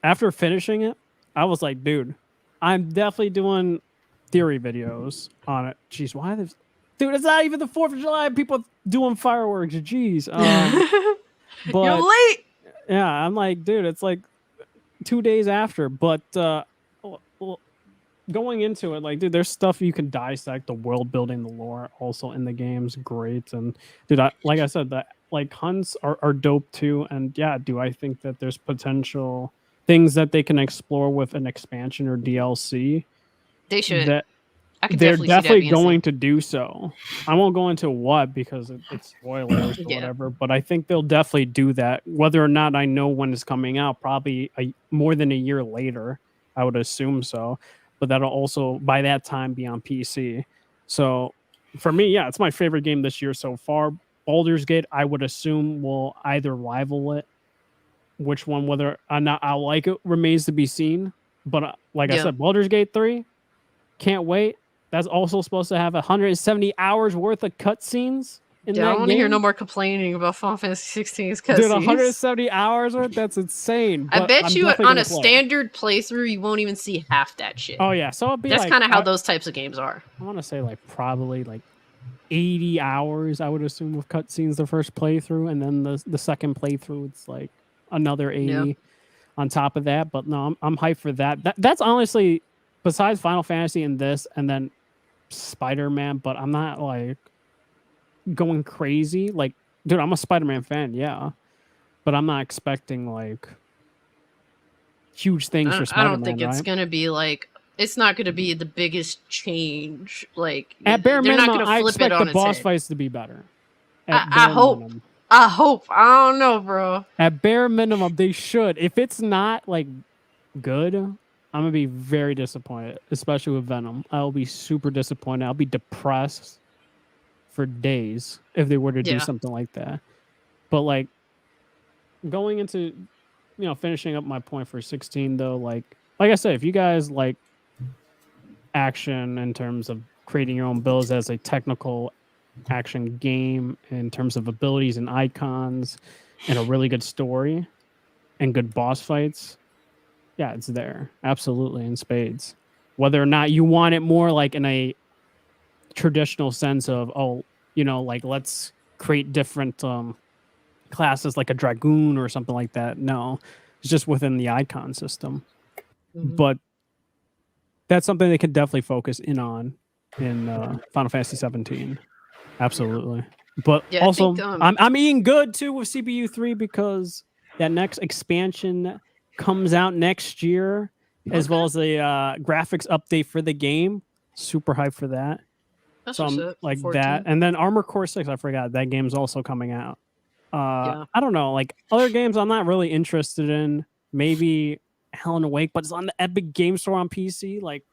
after finishing it, I was like, dude, I'm definitely doing theory videos on it. Jeez, why this? Dude, it's not even the 4th of July. People doing fireworks. Jeez. But you're late. Yeah, I'm like, dude, it's like 2 days after. But going into it, like, dude, there's stuff you can dissect. The world building, the lore, also in the game's great. And dude, like I said, that like hunts are dope too. And yeah, do I think that there's potential things that they can explore with an expansion or DLC? They should. They're definitely going to do so. I won't go into what because it's spoilers or whatever, but I think they'll definitely do that. Whether or not I know when it's coming out, probably more than a year later, I would assume so. But that'll also, by that time, be on PC. So for me, yeah, it's my favorite game this year so far. Baldur's Gate, I would assume, will either rival it. Which one, whether or not I like it, remains to be seen. But like I said, Baldur's Gate 3, can't wait. That's also supposed to have 170 hours worth of cutscenes. I don't want to hear no more complaining about Final Fantasy 16's cutscenes. Dude, 170 hours worth? That's insane. I bet you on a standard playthrough, you won't even see half that shit. Oh, yeah. So that's kind of how those types of games are. I want to say like probably like 80 hours, I would assume, with cutscenes the first playthrough. And then the second playthrough, it's like another 80 on top of that. But no, I'm hyped for that. That's honestly, besides Final Fantasy and this, and then Spider-Man, but I'm not like going crazy. Like, dude, I'm a Spider-Man fan, yeah, but I'm not expecting like huge things for Spider-Man. I don't think it's right? gonna be like. It's not gonna be the biggest change. Like At bare they're not minimum, gonna I flip expect it on the its boss head. fights to be better. I hope. Minimum. I hope. I don't know, bro. At bare minimum, they should. If it's not like good, I'm gonna be very disappointed, especially with Venom. I'll be super disappointed. I'll be depressed for days if they were to do something like that. But like going into, finishing up my point for 16 though, like I said, if you guys like action in terms of creating your own builds as a technical action game in terms of abilities and icons and a really good story and good boss fights, yeah, it's there. Absolutely, in spades. Whether or not you want it more like in a traditional sense of, like let's create different classes like a Dragoon or something like that. No, it's just within the icon system. Mm-hmm. But that's something they can definitely focus in on in Final Fantasy 17. Absolutely. But yeah, also, I'm eating good too with CPU 3 because that next expansion comes out next year, as well as the graphics update for the game. Super hyped for that. That's so I'm like 14. That. And then Armored Core 6, I forgot. That game's also coming out. I don't know. Like other games I'm not really interested in. Maybe Alan Wake, but it's on the Epic Game Store on PC. Like,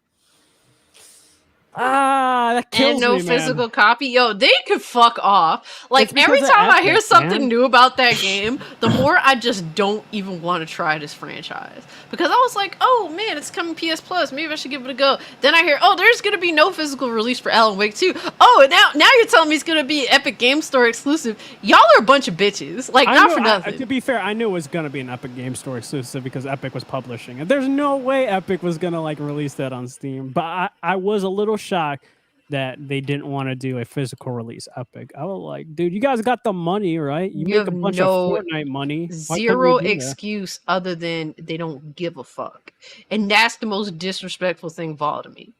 that kills and no me, physical man. copy. Yo, they could fuck off. Like every time I hear something new about that game, the more I just don't even want to try this franchise. Because I was like, oh man, it's coming PS Plus. Maybe I should give it a go. Then I hear, oh, there's gonna be no physical release for Alan Wake 2. Oh, and now you're telling me it's gonna be Epic Game Store exclusive. Y'all are a bunch of bitches. Like, not for nothing. To be fair, I knew it was gonna be an Epic Game Store exclusive because Epic was publishing it. There's no way Epic was gonna like release that on Steam. But I was a little shocked that they didn't want to do a physical release. Epic. I was like, dude, you guys got the money, right? You make a bunch of Fortnite money. Zero excuse other than they don't give a fuck. And that's the most disrespectful thing of all to me.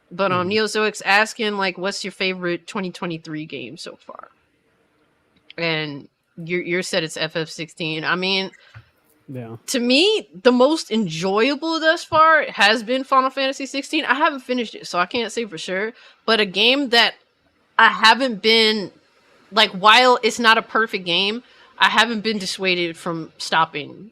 But Neozoic's asking, like, what's your favorite 2023 game so far? And you said it's FF16. I mean, yeah. To me, the most enjoyable thus far has been Final Fantasy 16. I haven't finished it, so I can't say for sure. But a game that I haven't been, like, while it's not a perfect game, I haven't been dissuaded from stopping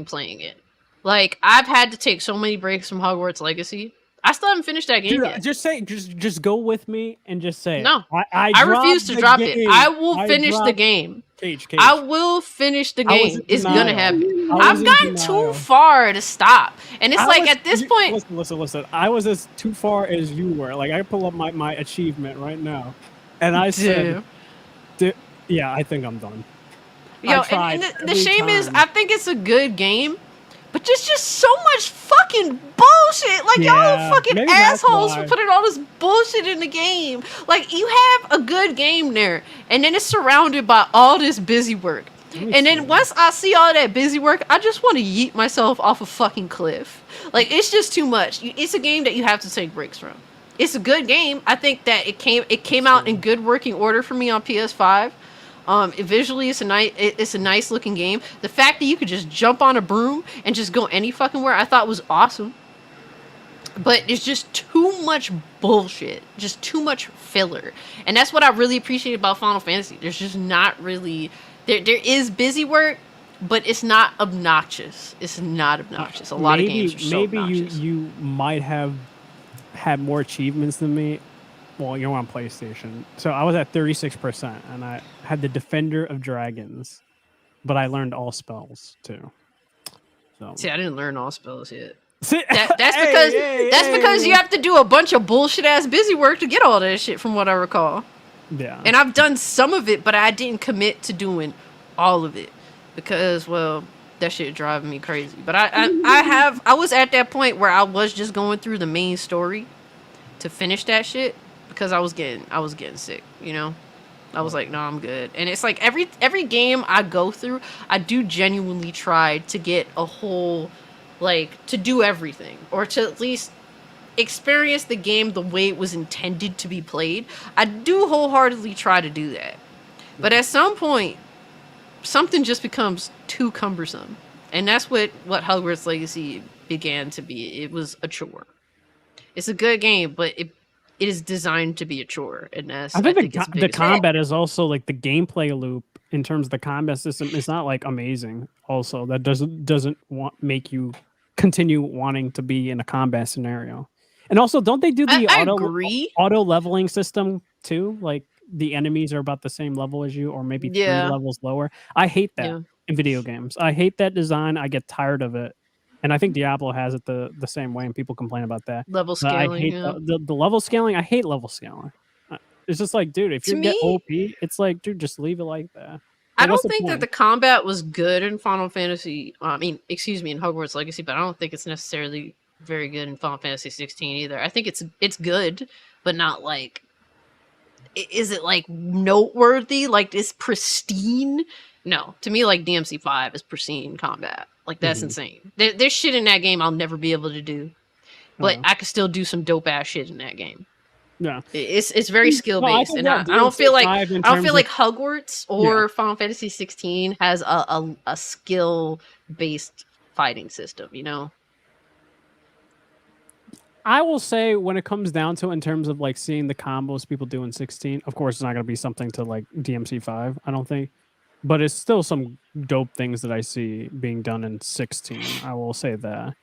playing it. Like, I've had to take so many breaks from Hogwarts Legacy. I still haven't finished that game yet. Just go with me and just say no. I refuse to drop it. I will finish the game. Cage. I will finish the game. It's gonna happen. I've gotten too far to stop, and it's like at this point. Listen. I was as too far as you were. Like I pull up my achievement right now, and I said, "Yeah, I think I'm done." Yo, and the shame is, I think it's a good game. But just so much fucking bullshit. Like, y'all are fucking assholes for putting all this bullshit in the game. Like, you have a good game there, and then it's surrounded by all this busy work. And then once I see all that busy work, I just want to yeet myself off a fucking cliff. Like, it's just too much. It's a game that you have to take breaks from. It's a good game. I think that it came out in good working order for me on PS5. Visually, it's a nice looking game. The fact that you could just jump on a broom and just go any fucking where, I thought was awesome. But it's just too much bullshit, just too much filler, and that's what I really appreciate about Final Fantasy. There's just not really there is busy work, but it's not obnoxious. It's not obnoxious. A lot of games are so obnoxious. You might have had more achievements than me. Well, you're on PlayStation. So I was at 36%, and I had the Defender of Dragons, but I learned all spells, too. So. See, I didn't learn all spells yet. That's because you have to do a bunch of bullshit-ass busy work to get all that shit, from what I recall. Yeah. And I've done some of it, but I didn't commit to doing all of it because, well, that shit driving me crazy. But I was at that point where I was just going through the main story to finish that shit. Because I was getting sick, you know? I was like, no, I'm good. And it's like every game I go through, I do genuinely try to get a whole, like, to do everything. Or to at least experience the game the way it was intended to be played, I do wholeheartedly try to do that. But at some point, something just becomes too cumbersome. And that's what Hogwarts Legacy began to be. It was a chore. It's a good game, but it is designed to be a chore. And that's, I think the combat is also like the gameplay loop in terms of the combat system is not like amazing. Also, that doesn't make you continue wanting to be in a combat scenario. And also, don't they do the auto leveling system too? Like the enemies are about the same level as you, or maybe 3 levels lower. I hate that in video games. I hate that design. I get tired of it. And I think Diablo has it the same way, and people complain about that. Level scaling. I hate the level scaling. I hate level scaling. It's just like, dude, if you get OP, it's like, dude, just leave it like that. I don't think that the combat was good in Final Fantasy. In Hogwarts Legacy, but I don't think it's necessarily very good in Final Fantasy 16 either. I think it's good, but not like. Is it like noteworthy? Like it's pristine? No, to me, like DMC5 is pristine combat. Like that's insane. There's shit in that game I'll never be able to do, but I can still do some dope ass shit in that game. Yeah, it's very skill based, and I don't feel like Hogwarts or Final Fantasy 16 has a skill based fighting system. You know, I will say when it comes down to it, in terms of like seeing the combos people do in 16, of course it's not going to be something to like DMC5. I don't think, but it's still some dope things that I see being done in 16. I will say that.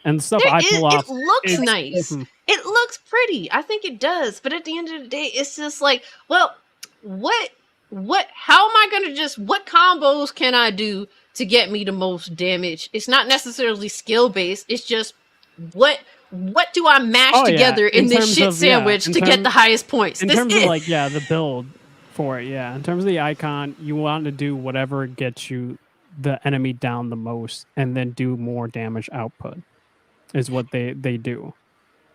And the stuff I pull off, it looks nice. It looks pretty. I think it does. But at the end of the day, it's just like, well, what? How am I going to what combos can I do to get me the most damage? It's not necessarily skill based. It's just what do I mash together in this shit sandwich to get the highest points? In terms of like, the build for it, in terms of the icon, you want to do whatever gets you the enemy down the most and then do more damage output is what they do.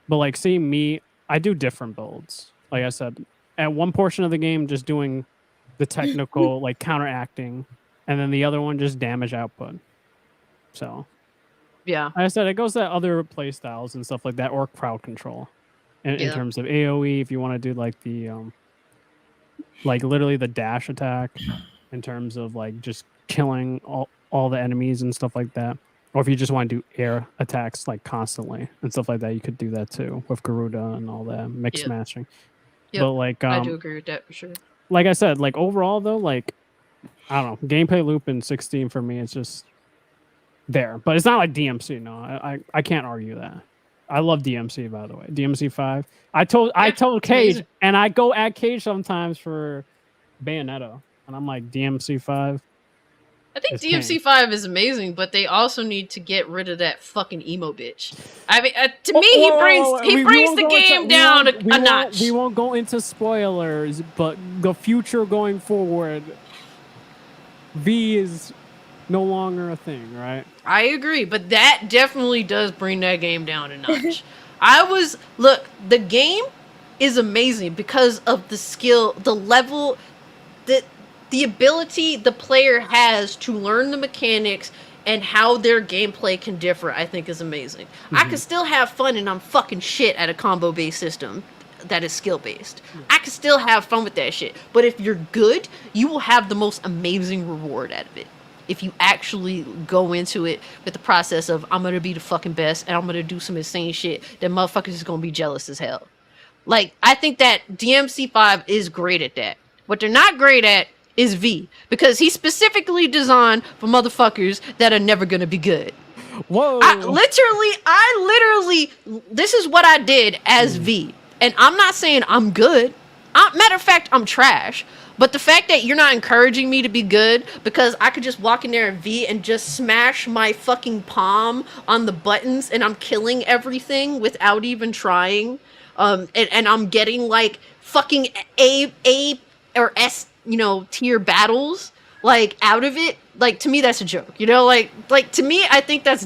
But like seeing me, I do different builds. Like I said, at one portion of the game, just doing the technical, like counteracting, and then the other one just damage output. So, yeah, like I said, it goes to other play styles and stuff like that, or crowd control. In terms of AoE, if you want to do like the, like literally the dash attack, in terms of like just killing all the enemies and stuff like that. Or if you just want to do air attacks like constantly and stuff like that, you could do that too with Garuda and all that mix matching. Yep. But like, I do agree with that for sure. Like I said, like overall though, like I don't know, gameplay loop in 16 for me, it's just there. But it's not like DMC. No, I can't argue that. I love DMC, by the way. DMC 5. I told Cage, amazing. And I go at Cage sometimes for Bayonetta, and I'm like DMC 5. I think DMC 5 is amazing, but they also need to get rid of that fucking emo bitch. I mean, to me, he brings the game down a notch. We won't go into spoilers, but the future going forward, V is no longer a thing, right? I agree, but that definitely does bring that game down a notch. The game is amazing because of the skill, the level, the ability the player has to learn the mechanics and how their gameplay can differ, I think is amazing. I can still have fun and I'm fucking shit at a combo-based system that is skill-based. I can still have fun with that shit. But if you're good, you will have the most amazing reward out of it. If you actually go into it with the process of, I'm going to be the fucking best and I'm going to do some insane shit that motherfuckers is going to be jealous as hell. Like, I think that DMC5 is great at that. What they're not great at is V, because he's specifically designed for motherfuckers that are never gonna be good. Whoa! I literally, this is what I did as V, and I'm not saying I'm good. Matter of fact, I'm trash. But the fact that you're not encouraging me to be good, because I could just walk in there in V and just smash my fucking palm on the buttons, and I'm killing everything without even trying, and I'm getting like fucking A or S, tier battles, like out of it. Like, to me, that's a joke, like to me, I think that's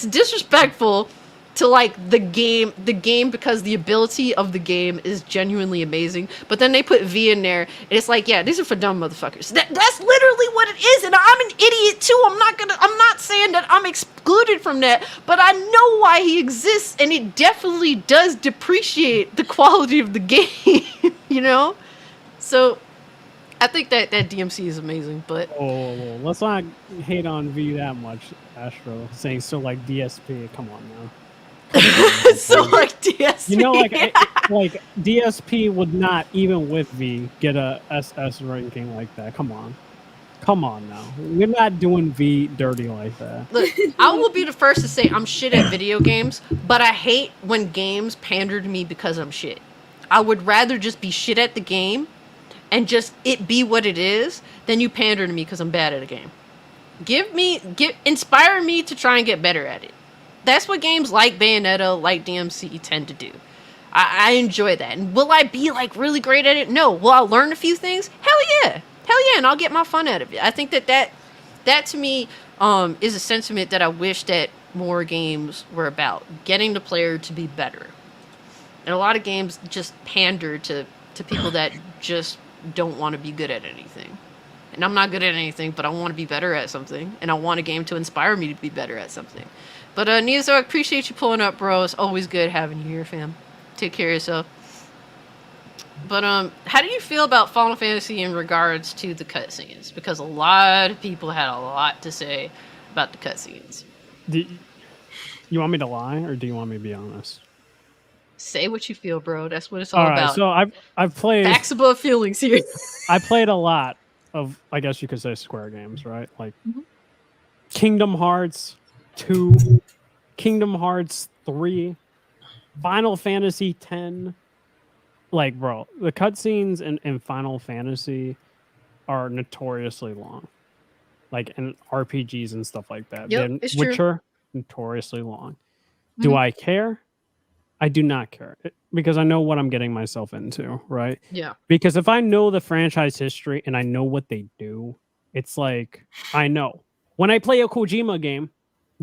disrespectful to like the game because the ability of the game is genuinely amazing. But then they put V in there, and it's like, yeah, these are for dumb motherfuckers. That's literally what it is, and I'm an idiot too. I'm not saying that I'm excluded from that, but I know why he exists, and it definitely does depreciate the quality of the game, you know? So I think that DMC is amazing, but let's not hate on V that much, Astro. Saying so like DSP, come on now. So like DSP, you know, like DSP would not, even with V, get a SS ranking like that. Come on now. We're not doing V dirty like that. Look, I will be the first to say I'm shit at video games, but I hate when games pander to me because I'm shit. I would rather just be shit at the game and just it be what it is than you pander to me because I'm bad at a game. Inspire me to try and get better at it. That's what games like Bayonetta, like DMC tend to do. I enjoy that. And will I be like really great at it? No. Will I learn a few things? Hell yeah, and I'll get my fun out of it. I think that to me is a sentiment that I wish that more games were about, getting the player to be better. And a lot of games just pander to people that just don't want to be good at anything. And I'm not good at anything, but I want to be better at something, and I want a game to inspire me to be better at something. But Nezo, I appreciate you pulling up, bro. It's always good having you here, fam. Take care of yourself. But how do you feel about Final Fantasy in regards to the cutscenes? Because a lot of people had a lot to say about the cutscenes. Do you want me to lie, or do you want me to be honest? Say what you feel, bro. That's what it's all about. So I've played facts above feelings here. I played a lot of, I guess you could say, Square games, right? Like Kingdom Hearts 2, Kingdom Hearts 3, Final Fantasy 10. Like, bro, the cutscenes in Final Fantasy are notoriously long. Like in RPGs and stuff like that. Yep, it's true. Witcher, notoriously long. Do I care? I do not care, because I know what I'm getting myself into, right? Yeah. Because if I know the franchise history and I know what they do, it's like, I know. When I play a Kojima game,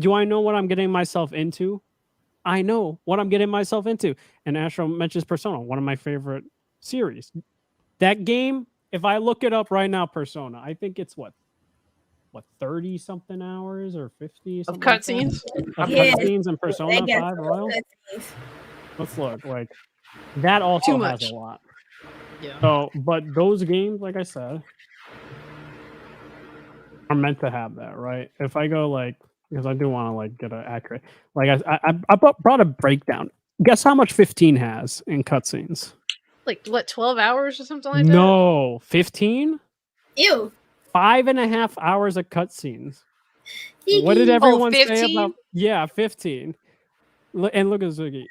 do I know what I'm getting myself into? I know what I'm getting myself into. And Astro mentions Persona, one of my favorite series. That game, if I look it up right now, Persona, I think it's what 30 something hours or 50 of cutscenes? Of cutscenes in Persona 5 Royal? Let's look. Like, that also has a lot. Yeah. So, but those games, like I said, are meant to have that, right? If I go like, because I do want to like get an accurate, like I brought a breakdown. Guess how much 15 has in cutscenes? Like what, 12 hours or something like that? No, 15. Ew. 5.5 hours of cutscenes. What did everyone say about? Yeah, 15. And look at Ziggy.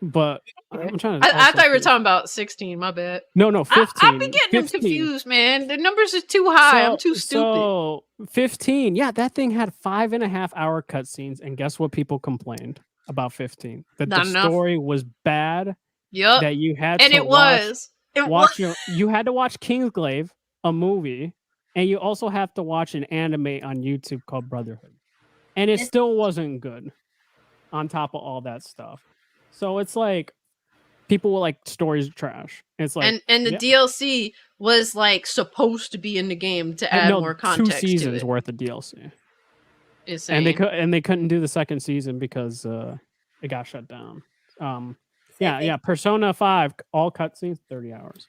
But I'm trying to. I thought you were talking about 16. My bad. No, 15. I've been getting them confused, man. The numbers are too high. I'm too stupid. So 15. Yeah, that thing had 5.5 hour cutscenes, and guess what? People complained about 15. That Not the enough. Story was bad. Yep. That you had and to it was. You had to watch Kingsglaive, a movie, and you also have to watch an anime on YouTube called Brotherhood. And it still wasn't good on top of all that stuff. So it's like people were like, stories trash. It's like, and the DLC was like supposed to be in the game to add more context 2 seasons to it. worth of DLC. Insane. And they couldn't do the second season because it got shut down. Persona 5, all cutscenes, 30 hours.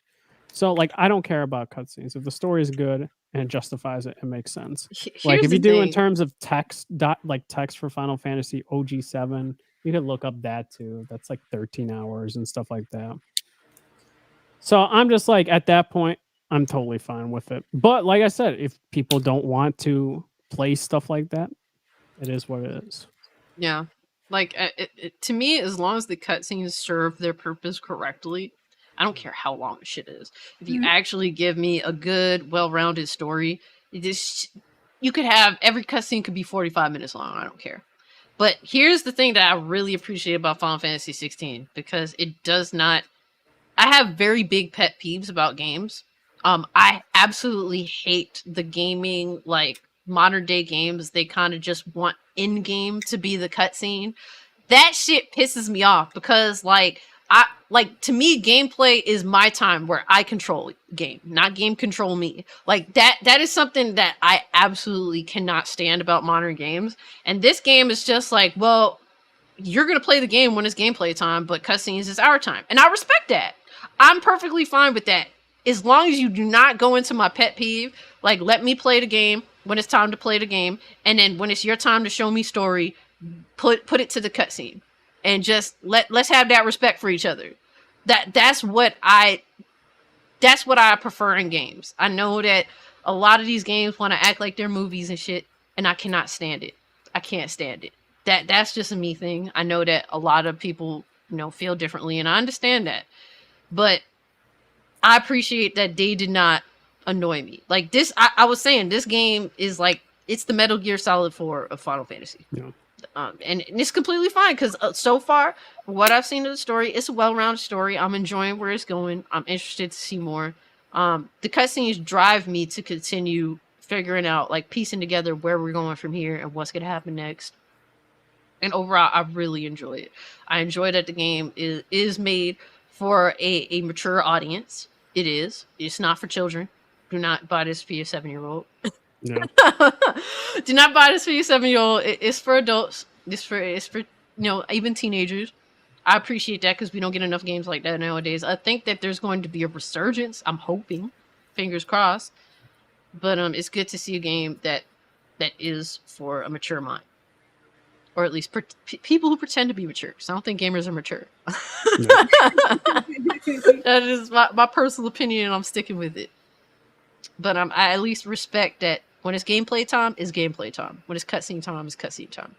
So like, I don't care about cutscenes. If the story is good and it justifies it, it makes sense. Like if you do in terms of text, text for Final Fantasy OG7, you could look up that too. That's like 13 hours and stuff like that. So I'm just like, at that point, I'm totally fine with it. But like I said, if people don't want to play stuff like that, it is what it is. Yeah. Like, to me, as long as the cutscenes serve their purpose correctly, I don't care how long the shit is. If you actually give me a good, well-rounded story, you could have, every cutscene could be 45 minutes long. I don't care. But here's the thing that I really appreciate about Final Fantasy 16, because it does not... I have very big pet peeves about games. I absolutely hate the gaming, like, modern day games, they kind of just want in game to be the cutscene. That shit pisses me off because to me, gameplay is my time where I control game, not game control me. Like that is something that I absolutely cannot stand about modern games. And this game is just like, well, you're going to play the game when it's gameplay time, but cutscenes is our time. And I respect that. I'm perfectly fine with that. As long as you do not go into my pet peeve, like let me play the game when it's time to play the game. And then when it's your time to show me story, put it to the cutscene. And just let's have that respect for each other. That's what I prefer in games. I know that a lot of these games want to act like they're movies and shit, and I cannot stand it. I can't stand it. That's just a me thing. I know that a lot of people, feel differently, and I understand that. But I appreciate that they did not annoy me. Like this, I was saying, this game is like, it's the Metal Gear Solid 4 of Final Fantasy. Yeah. And it's completely fine because so far, what I've seen of the story, it's a well-rounded story. I'm enjoying where it's going. I'm interested to see more. The cutscenes drive me to continue figuring out, like piecing together where we're going from here and what's going to happen next. And overall, I really enjoy it. I enjoy that the game is made for a mature audience. It is. It's not for children. Do not buy this for your 7-year-old. No. Do not buy this for your 7-year-old. It's for adults. It's for even teenagers. I appreciate that because we don't get enough games like that nowadays. I think that there's going to be a resurgence. I'm hoping, fingers crossed. But it's good to see a game that is for a mature mind, or at least people who pretend to be mature. Because I don't think gamers are mature. That is my personal opinion, and I'm sticking with it. But I at least respect that when it's gameplay time, it's gameplay time. When it's cutscene time, it's cutscene time.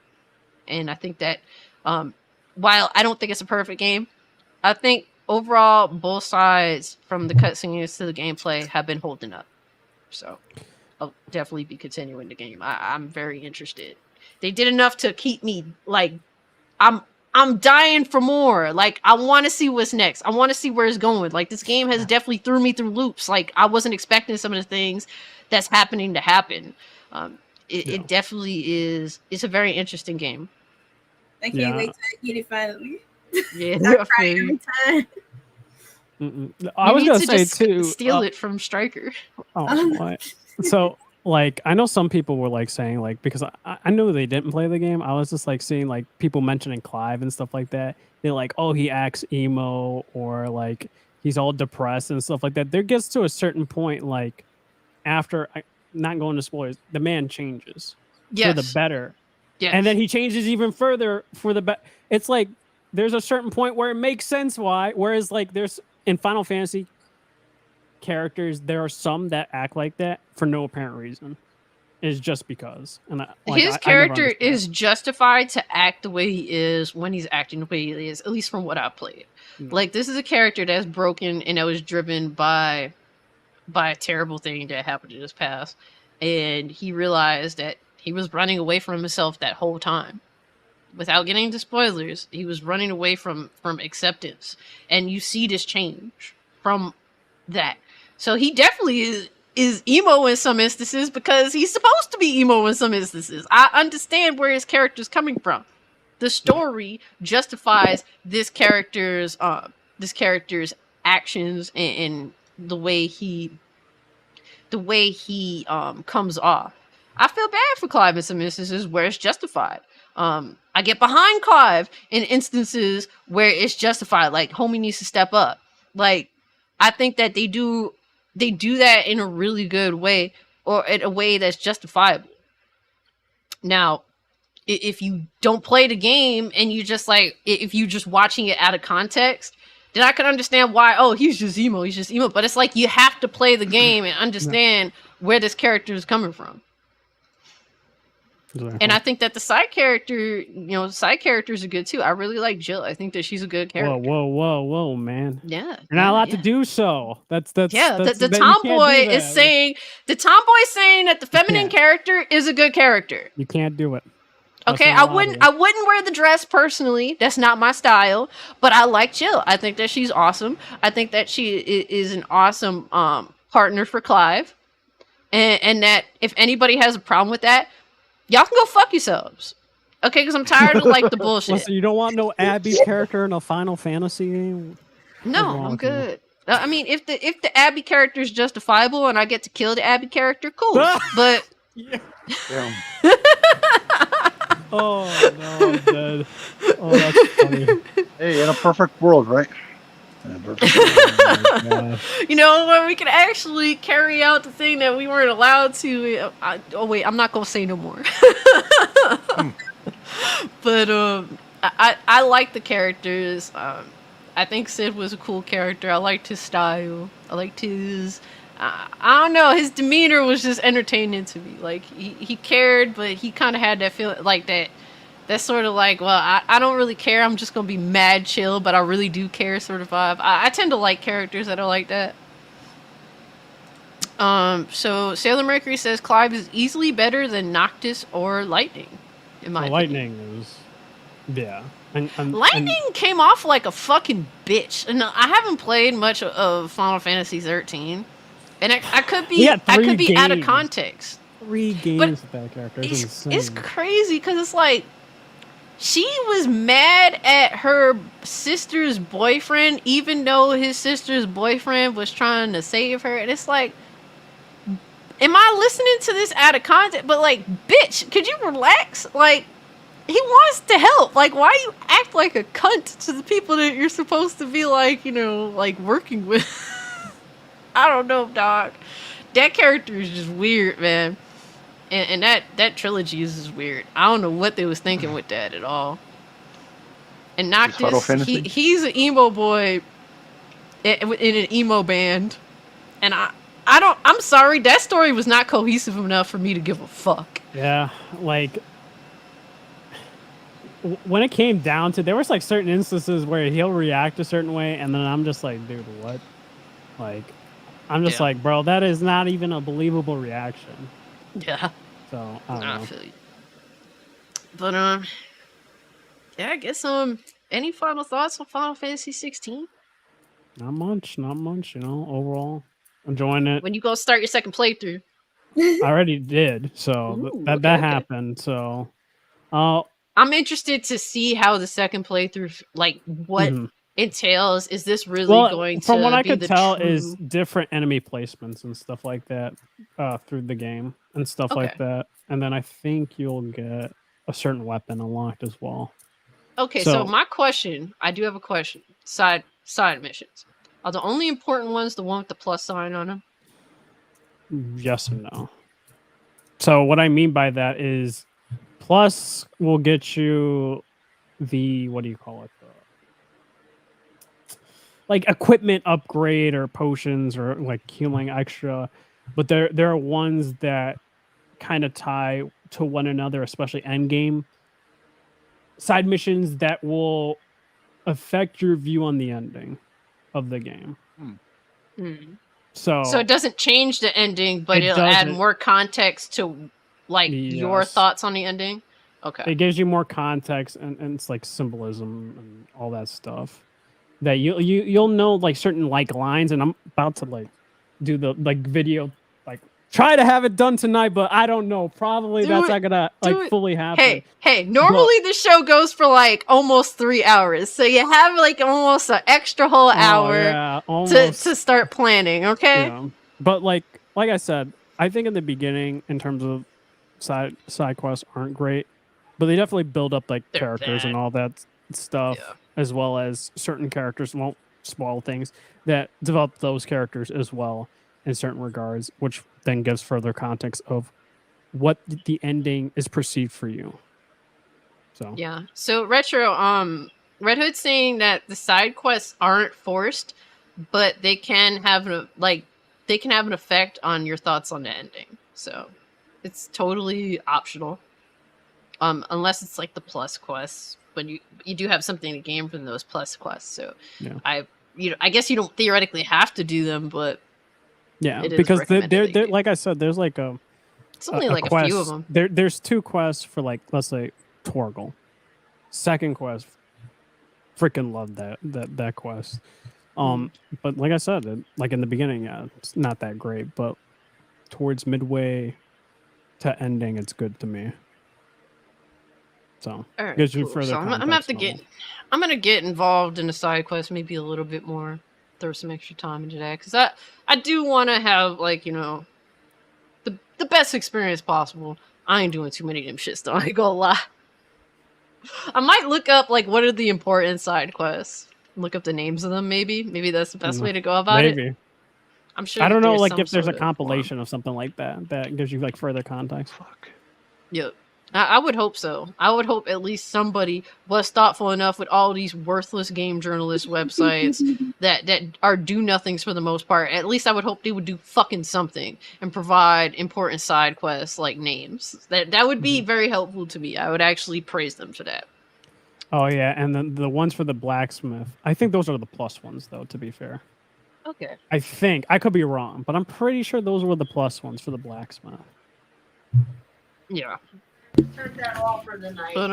And I think that while I don't think it's a perfect game, I think overall both sides, from the cutscenes to the gameplay, have been holding up. So I'll definitely be continuing the game. I'm very interested. They did enough to keep me like I'm dying for more. Like, I want to see what's next. I want to see where it's going. Like, this game has definitely threw me through loops. Like, I wasn't expecting some of the things that's happening to happen. It definitely is. It's a very interesting game. I can't wait till I get it finally. Yeah, I cry every time. I was gonna say too. Steal it from Striker. Oh, what? So. Like, I know some people were like saying, like, because I know they didn't play the game. I was just like seeing like people mentioning Clive and stuff like that. They're like, oh, he acts emo, or like he's all depressed and stuff like that. There gets to a certain point, like after, not going to spoilers, the man changes for the better. Yes. And then he changes even further for the better. It's like there's a certain point where it makes sense why. Whereas like there's in Final Fantasy characters, there are some that act like that for no apparent reason. It's just because. And his character is justified to act the way he is when he's acting the way he is, at least from what I've played. Like, this is a character that's broken and that was driven by a terrible thing that happened in his past. And he realized that he was running away from himself that whole time. Without getting into spoilers, he was running away from acceptance. And you see this change from that. So he definitely is emo in some instances because he's supposed to be emo in some instances. I understand where his character's coming from. The story justifies this character's actions and the way he comes off. I feel bad for Clive in some instances where it's justified. I get behind Clive in instances where it's justified. Like, homie needs to step up. Like, I think that they do that in a really good way, or in a way that's justifiable. Now, if you don't play the game and you just like, if you're just watching it out of context, then I can understand why, oh, he's just emo. But it's like, you have to play the game and understand where this character is coming from. Exactly. And I think that the side characters are good too. I really like Jill. I think that she's a good character. Whoa, man. Yeah. You're not allowed to do so. That's the tomboy is saying that the feminine character is a good character. You can't do it. Okay, I wouldn't wear the dress personally. That's not my style. But I like Jill. I think that she's awesome. I think that she is an awesome partner for Clive. and that if anybody has a problem with that, y'all can go fuck yourselves. Okay, because I'm tired of like the bullshit. Listen, you don't want no Abby character in a Final Fantasy game? No, I'm good. I mean, if the Abby character is justifiable and I get to kill the Abby character, cool. But Yeah. Oh no, I'm dead. Oh, that's funny. Hey, in a perfect world, right? You know, when we can actually carry out the thing that we weren't allowed to. Oh wait, I'm not gonna say no more. But I like the characters. I think Sid was a cool character. I liked his style. I liked his. I don't know. His demeanor was just entertaining to me. Like he cared, but he kind of had that feeling, like that. That's sort of like, well, I don't really care. I'm just gonna be mad chill, but I really do care, sort of vibe. I tend to like characters that are like that. So Sailor Mercury says Clive is easily better than Noctis or Lightning. In my opinion. Lightning is, yeah. Lightning came off like a fucking bitch, and I haven't played much of Final Fantasy 13, and I could be out of context. 3 games with that character. It's crazy because it's like she was mad at her sister's boyfriend, even though his sister's boyfriend was trying to save her, and it's like, am I listening to this out of context? But like, bitch, could you relax? Like, he wants to help. Like, why you act like a cunt to the people that you're supposed to be like, you know, like working with? I don't know, dog. That character is just weird, man. And that trilogy is just weird. I don't know what they was thinking with that at all. And Noctis, he's an emo boy in an emo band, and I'm sorry, that story was not cohesive enough for me to give a fuck. Yeah, like when it came down to, there was like certain instances where he'll react a certain way, and then I'm just like, dude, what? Like, I'm just like, bro, that is not even a believable reaction. Yeah. So I don't know. I feel you. But yeah, I guess any final thoughts on Final Fantasy 16? Not much, you know, overall. Enjoying it. When you go start your second playthrough. I already did, so that happened. So I'm interested to see how the second playthrough, like, what entails. Is this really going to from what I be could the tell true... is different enemy placements and stuff like that through the game and stuff like that. And then I think you'll get a certain weapon unlocked as well. Okay, so my question, I do have a question. Side missions. Are the only important ones the one with the plus sign on them? Yes and no. So what I mean by that is plus will get you the, what do you call it? Like equipment upgrade or potions or like healing extra. But there are ones that kind of tie to one another, especially end game. Side missions that will affect your view on the ending of the game. So it doesn't change the ending, but it'll add more context to like your thoughts on the ending. Okay. It gives you more context and it's like symbolism and all that stuff. That you'll know like certain like lines, and I'm about to like do the like video, like try to have it done tonight, but I don't know. Probably that's not gonna like fully happen. Hey, normally the show goes for like almost 3 hours, so you have like almost an extra whole hour to start planning. Okay. Yeah. But like I said, I think in the beginning, in terms of side quests aren't great, but they definitely build up like characters and all that stuff. Yeah. As well as certain characters, won't spoil things, that develop those characters as well in certain regards, which then gives further context of what the ending is perceived for you. So yeah. So Retro, Red Hood's saying that the side quests aren't forced, but they can have an effect on your thoughts on the ending. So it's totally optional. Unless it's like the plus quests. But you do have something to gain from those plus quests, so I guess you don't theoretically have to do them, but because they're like I said, there's like it's only like quest. A few of them. There's 2 quests for like, let's say Torgal. Second quest, freaking love that quest. But like I said, like in the beginning, it's not that great, but towards midway to ending, it's good to me. So All right, gives you cool. further So I'm gonna get involved in the side quest maybe a little bit more. Throw some extra time into that because I do want to have like the best experience possible. I ain't doing too many of them shits though. I ain't gonna lie. I might look up like what are the important side quests. Look up the names of them. Maybe that's the best way to go about it. I'm sure. I don't know, like if there's a sort of compilation of something like that gives you like further context. Fuck. Yep. I would hope so. I would hope at least somebody was thoughtful enough with all these worthless game journalist websites that are do nothings for the most part. At least I would hope they would do fucking something and provide important side quests like names. That would be very helpful to me. I would actually praise them for that. Oh yeah, and then the ones for the blacksmith. I think those are the plus ones though, to be fair. Okay. I think. I could be wrong, but I'm pretty sure those were the plus ones for the blacksmith. Yeah. Turn that off for the night. But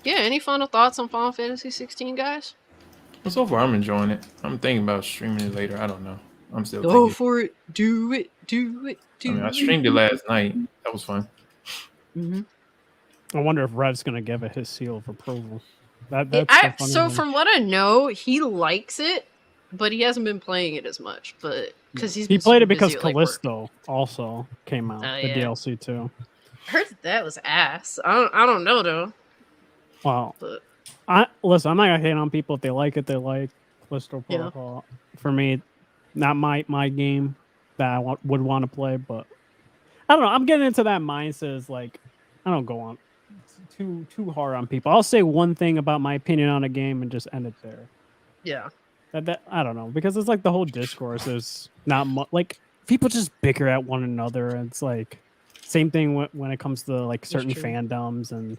yeah, any final thoughts on Final Fantasy 16, guys? Well, so far I'm enjoying it. I'm thinking about streaming it later. I don't know. I'm still go thinking. for it. Do it. I streamed it last night. That was fun. Mm-hmm. I wonder if Rev's gonna give it his seal of approval. So from what I know, he likes it, but he hasn't been playing it as much. But because he played it because Callisto also came out, the DLC too. I heard that was ass. I don't know though. Wow. But listen, I'm not gonna hate on people if they like it. They like Callisto Protocol. For me, not my game that I would want to play, but I don't know. I'm getting into that mindset. Is like I don't go on too hard on people. I'll say one thing about my opinion on a game and just end it there. Yeah. That I don't know, because it's like the whole discourse is not much. Like people just bicker at one another, and it's like same thing when it comes to like certain fandoms, and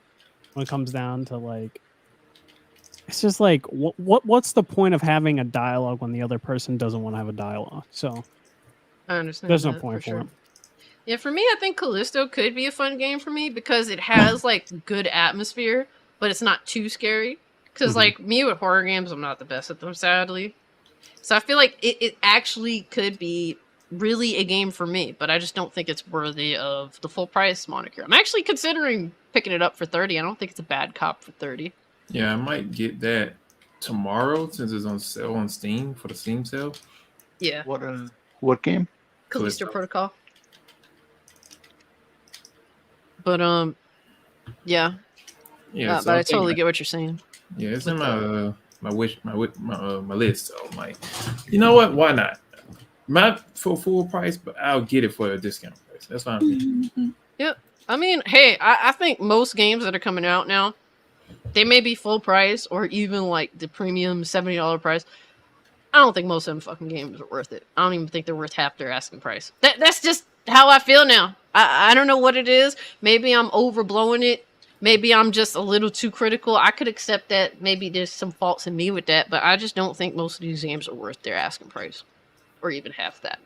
when it comes down to like, it's just like what's the point of having a dialogue when the other person doesn't want to have a dialogue? So I understand. There's no point for it. Yeah, for me, I think Callisto could be a fun game for me because it has like good atmosphere, but it's not too scary. Because like me with horror games, I'm not the best at them, sadly. So I feel like it actually could be really a game for me, but I just don't think it's worthy of the full price moniker. I'm actually considering picking it up for $30. I don't think it's a bad cop for $30. Yeah, I might get that tomorrow since it's on sale on Steam for the Steam sale. Yeah. What game? Callisto Protocol. But yeah. Yeah, but I totally get what you're saying. Yeah, it's in my list. So I'm like, you know what? Why not? Not for full price, but I'll get it for a discount price. That's fine. Yep. I mean, hey, I think most games that are coming out now, they may be full price or even like the premium $70 price. I don't think most of them fucking games are worth it. I don't even think they're worth half their asking price. That's just how I feel now. I don't know what it is. Maybe I'm overblowing it. Maybe I'm just a little too critical. I could accept that maybe there's some faults in me with that, but I just don't think most of these games are worth their asking price. Or even half that.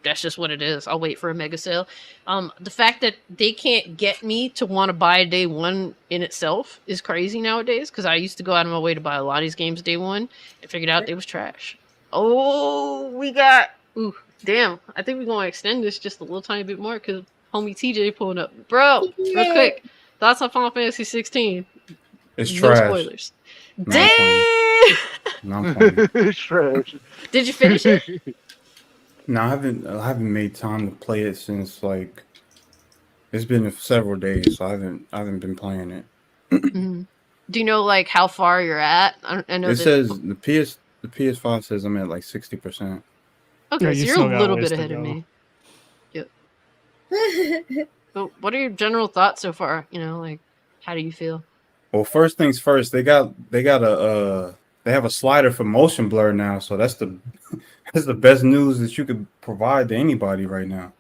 That's just what it is. I'll wait for a mega sale. The fact that they can't get me to want to buy day one in itself is crazy nowadays, because I used to go out of my way to buy a lot of these games day one and figured out they was trash. Oh, we got... Ooh, damn. I think we're going to extend this just a little tiny bit more because homie TJ pulling up. Bro, real quick. Thoughts on Final Fantasy 16? It's no trash. spoilers. No, Damn! I'm playing. It's trash. Did you finish it? No, I haven't made time to play it since like it's been several days, so I haven't been playing it. Mm-hmm. Do you know like how far you're at? I know it says the PS5 says I'm at like 60%. Okay, Yeah, so you're a little bit ahead of me. Yep. So what are your general thoughts so far? You know, like how do you feel? Well, first things first, they have a slider for motion blur now, so that's the best news that you could provide to anybody right now.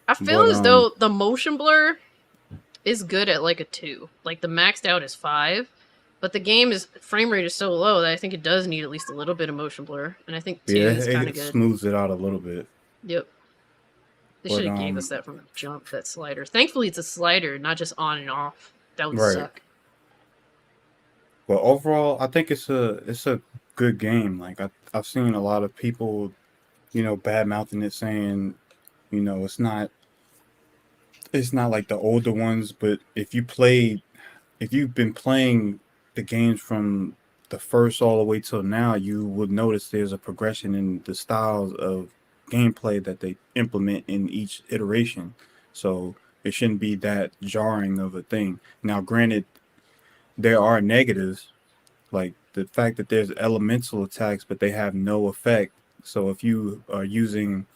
I feel as though the motion blur is good at like a 2. Like the maxed out is 5, but the frame rate is so low that I think it does need at least a little bit of motion blur, and I think 2 is kind of good. Smooths it out a little bit. Yep. They should have gave us that from the jump, that slider. Thankfully, it's a slider, not just on and off. That would suck. But overall, I think it's a good game. Like I've seen a lot of people, bad mouthing it, saying You know, it's not like the older ones, but if you've been playing the games from the first all the way till now, you would notice there's a progression in the styles of gameplay that they implement in each iteration. So it shouldn't be that jarring of a thing. Now, granted, there are negatives, like the fact that there's elemental attacks, but they have no effect. So if you are using,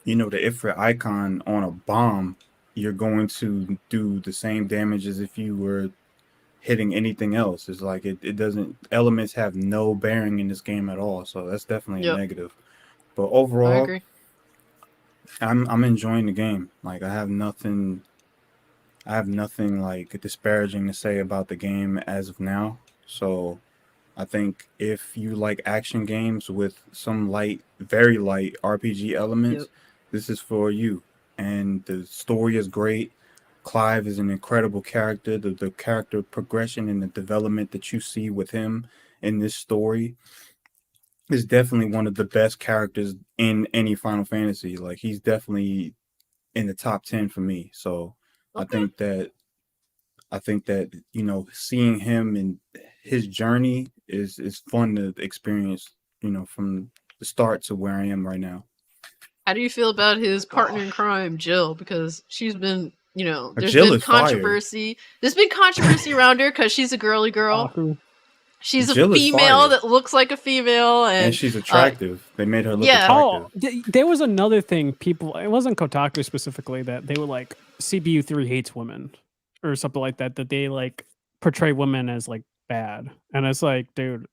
the Ifrit icon on a bomb, you're going to do the same damage as if you were hitting anything else. It's like it doesn't, elements have no bearing in this game at all. So that's definitely a negative. But I overall, agree. I'm enjoying the game. Like I have nothing like disparaging to say about the game as of now. So I think if you like action games with some light, very light RPG elements, this is for you. And the story is great. Clive is an incredible character. The character progression and the development that you see with him in this story is definitely one of the best characters in any Final Fantasy. Like he's definitely in the top 10 for me. So I think that seeing him and his journey is fun to experience, from the start to where I am right now. How do you feel about his partner in crime, Jill? Because she's been, there's Jill been is fire. controversy. There's been controversy around her because she's a girly girl. She's Jill a is female fire. that looks like a female, and she's attractive. They made her look Oh, attractive. there was another thing. People, it wasn't Kotaku specifically that they were like CBU3 hates women or something like that. That they like portray women as like bad, and it's like, dude,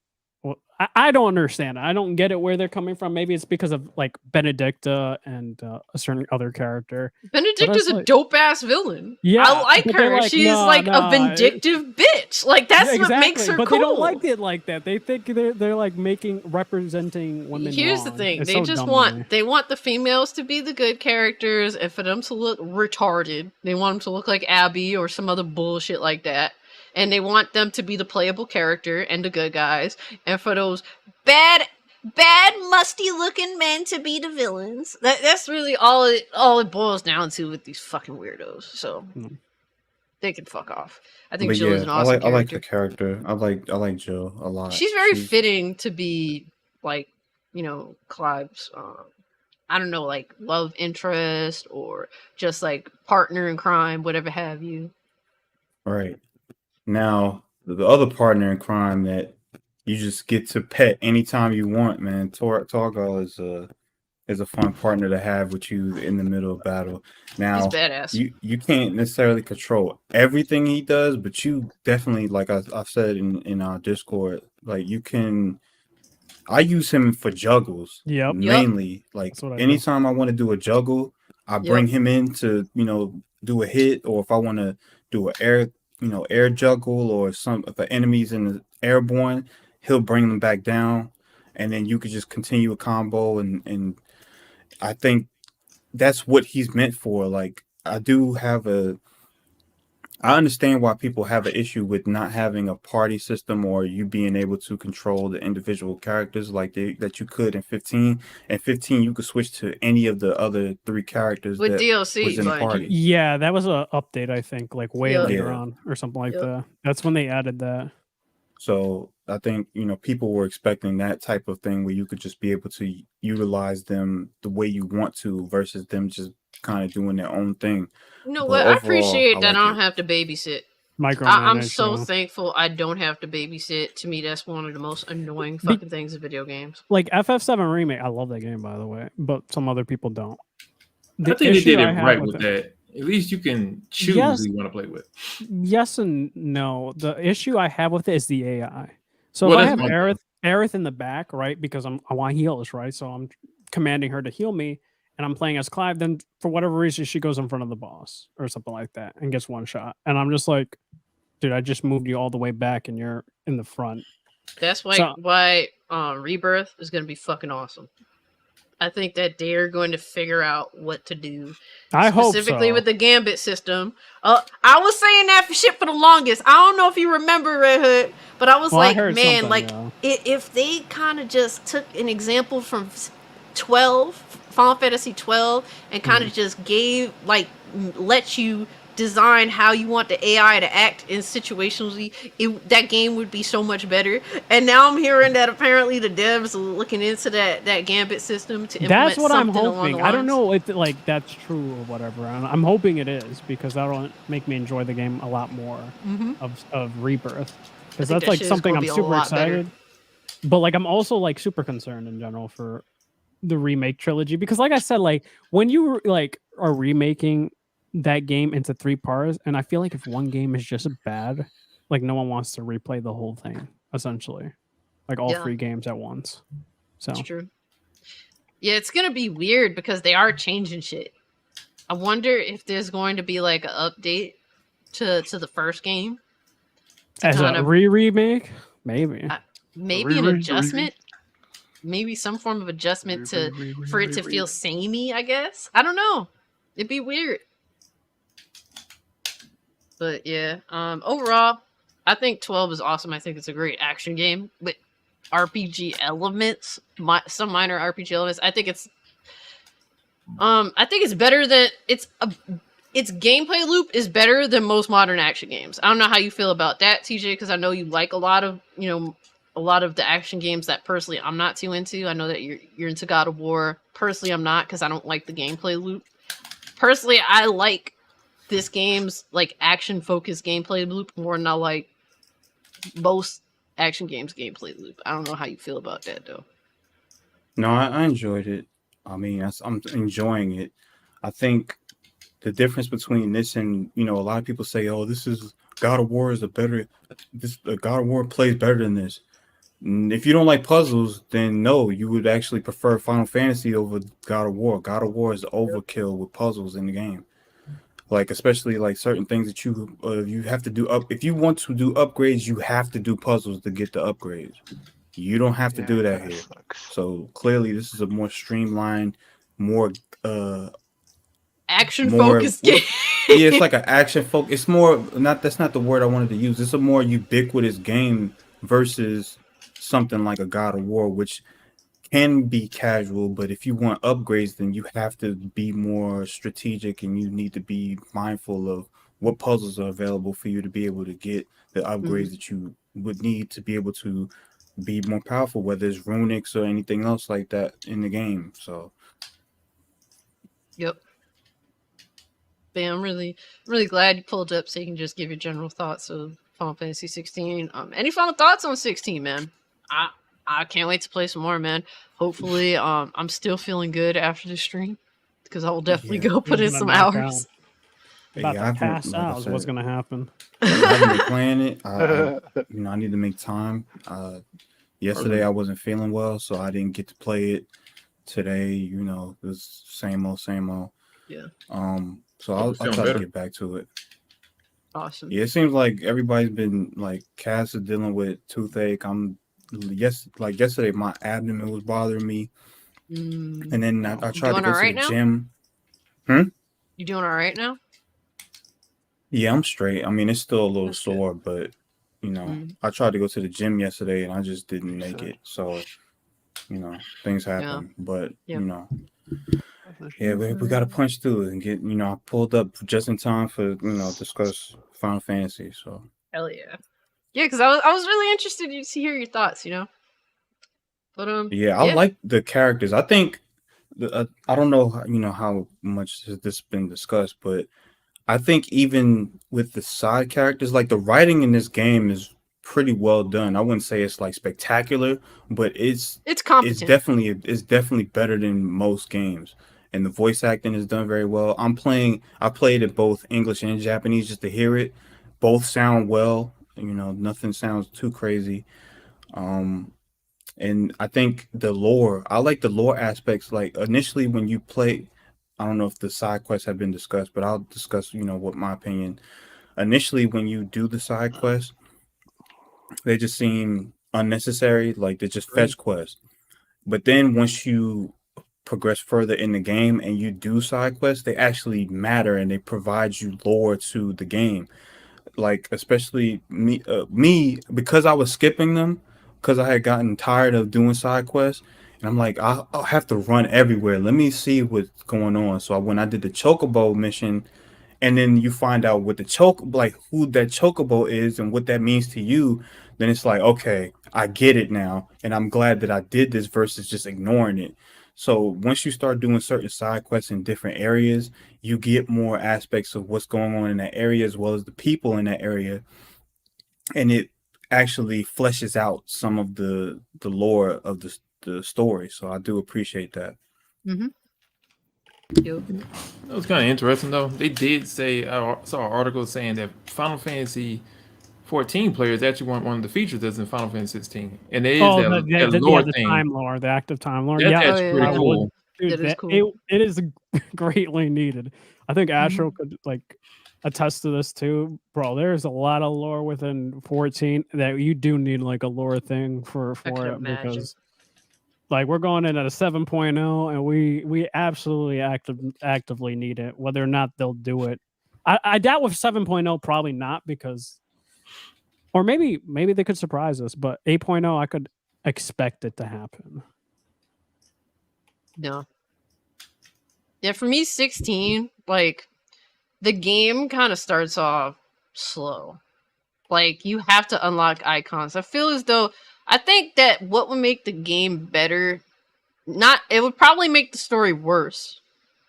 well, I don't understand. I don't get it where they're coming from. Maybe it's because of like Benedicta and a certain other character. Benedicta's a dope ass villain. Yeah, I like her. Like, She's like a vindictive bitch. Like that's what makes her but cool. They don't like it like that. They think they're like representing women. Here's wrong. the thing: It's they so just dumb to me. want the females to be the good characters, and for them to look retarded. They want them to look like Abby or some other bullshit like that. And they want them to be the playable character and the good guys, and for those bad, musty-looking men to be the villains. That's really all it boils down to with these fucking weirdos. So they can fuck off. I think Jill is an awesome character. I like the character. I like Jill a lot. She's very fitting to be like, Clive's. I don't know, like love interest or just like partner in crime, whatever have you. Right. Now, the other partner in crime that you just get to pet anytime you want, man. Torgal is a fun partner to have with you in the middle of battle. Now, he's badass. You can't necessarily control everything he does, but you definitely, like I've said in our Discord, like you can. I use him for juggles. Mainly. Like anytime I want to do a juggle, I bring him in to do a hit, or if I want to do an air juggle, or if the enemy's in the airborne, he'll bring them back down, and then you could just continue a combo. And I think that's what he's meant for. Like I understand why people have an issue with not having a party system or you being able to control the individual characters like that you could in 15. In 15, you could switch to any of the other 3 characters with that DLC, was in the party. Yeah, that was an update, I think, like way later on or something like that. That's when they added that. So I think, people were expecting that type of thing where you could just be able to utilize them the way you want to versus them just kind of doing their own thing. You know what? I appreciate that I don't have to babysit. I'm so thankful I don't have to babysit. To me, that's one of the most annoying fucking things in video games. Like FF7 Remake, I love that game, by the way, but some other people don't. I think they did it right with that. At least you can choose who you want to play with. Yes and no. The issue I have with it is the AI. So if I have Aerith in the back, right, because I want heals, right? So I'm commanding her to heal me, and I'm playing as Clive, then for whatever reason, she goes in front of the boss or something like that and gets one shot. And I'm just like, dude, I just moved you all the way back and you're in the front. That's why Rebirth is going to be fucking awesome. I think that they're going to figure out what to do. I hope so. Specifically with the Gambit system. I was saying that for shit for the longest. I don't know if you remember, Red Hood, but I was like, man, like if they kind of just took an example from Final Fantasy 12, and kind of just let you design how you want the AI to act in situations, that game would be so much better. And now I'm hearing that apparently the devs are looking into that Gambit system to implement That's what I'm something along the hoping. lines. I don't know if that's true or whatever. I'm hoping it is, because that'll make me enjoy the game a lot more of Rebirth. Because that's like something I'm super excited. But like I'm also like super concerned in general for the remake trilogy, because like I said, like when you like are remaking that game into 3 parts, and I feel like if one game is just bad, like no one wants to replay the whole thing, essentially, like all 3 games at once. So that's true. Yeah, it's gonna be weird because they are changing shit. I wonder if there's going to be like an update to the first game as a remake, maybe an adjustment, maybe some form of adjustment for it to feel samey, I guess. I don't know. It'd be weird. But yeah, overall, I think 12 is awesome. I think it's a great action game with RPG elements, some minor RPG elements. I think it's better than its gameplay loop is better than most modern action games. I don't know how you feel about that, TJ, because I know you like a lot of the action games that personally I'm not too into. I know that you're into God of War. Personally, I'm not, because I don't like the gameplay loop. Personally, I like this game's like action focused gameplay loop more than I like most action games gameplay loop. I don't know how you feel about that though. No, I enjoyed it. I mean, I'm enjoying it. I think the difference between this and, a lot of people say, oh, this is God of War God of War plays better than this. And if you don't like puzzles, then no, you would actually prefer Final Fantasy over God of War. God of War is overkill with puzzles in the game. Like, especially like certain things that you have to do up. If you want to do upgrades, you have to do puzzles to get the upgrades. You don't have to do that here. So clearly, this is a more streamlined, more action focused game. Yeah, it's like an action focus. It's more that's not the word I wanted to use. It's a more ubiquitous game versus something like a God of War, which can be casual, but if you want upgrades, then you have to be more strategic, and you need to be mindful of what puzzles are available for you to be able to get the upgrades that you would need to be able to be more powerful, whether it's runics or anything else like that in the game. So yep. But I'm really glad you pulled up so you can just give your general thoughts of Final Fantasy 16. Any final thoughts on 16, man? I can't wait to play some more, man. Hopefully, I'm still feeling good after the stream, because I will definitely go put in some hours. About to pass out is what's going to happen. I haven't been playing it. I need to make time. Yesterday I wasn't feeling well, so I didn't get to play it. Today, it was same old. Yeah. So I'll try to get back to it. Awesome. Yeah, it seems like everybody's been like Cass is dealing with toothache. Yesterday my abdomen was bothering me, and then I tried to go to the gym. You doing all right now? Yeah, I'm straight. I mean, it's still a little sore, but I tried to go to the gym yesterday and I just didn't make it. So things happen, but we got to punch through it and get. I pulled up just in time for discuss Final Fantasy. So hell yeah. Yeah, because I was really interested to hear your thoughts, But I like the characters. I think I don't know, how much has this been discussed, but I think even with the side characters, like the writing in this game is pretty well done. I wouldn't say it's like spectacular, but it's competent. It's definitely better than most games, and the voice acting is done very well. I played it both English and Japanese just to hear it. Both sound well. Nothing sounds too crazy. And I think I like the lore aspects. Like initially when you play, I don't know if the side quests have been discussed, but I'll discuss, what my opinion. Initially, when you do the side quests, they just seem unnecessary. Like they're just fetch quests. But then once you progress further in the game and you do side quests, they actually matter and they provide you lore to the game. Like especially me because I was skipping them because I had gotten tired of doing side quests. And I'm like, I'll have to run everywhere. Let me see what's going on. So when I did the Chocobo mission, and then you find out what like who that Chocobo is and what that means to you, then it's like, okay, I get it now. And I'm glad that I did this versus just ignoring it. So once you start doing certain side quests in different areas, you get more aspects of what's going on in that area as well as the people in that area. And it actually fleshes out some of the lore of the story. So I do appreciate that. Mm-hmm. Yep. That was kind of interesting, though. They did say, I saw an article saying that Final Fantasy 14 players actually weren't one of the features that's in Final Fantasy 16. And there is that lore the thing. time lore, the active time lore. That's Yeah, actually pretty cool. Dude, that is cool. It is greatly needed. I think Astro Mm-hmm. could like attest to this too, bro. There's a lot of lore within 14 that you do need like a lore thing for it because like we're going in at a 7.0 and we absolutely actively need it. Whether or not they'll do it, I doubt with 7.0 probably not because, or maybe they could surprise us. But 8.0 I could expect it to happen. No. Yeah, for me, 16, like, the game kind of starts off slow. Like, you have to unlock icons. I feel as though, I think that what would make the game better, it would probably make the story worse.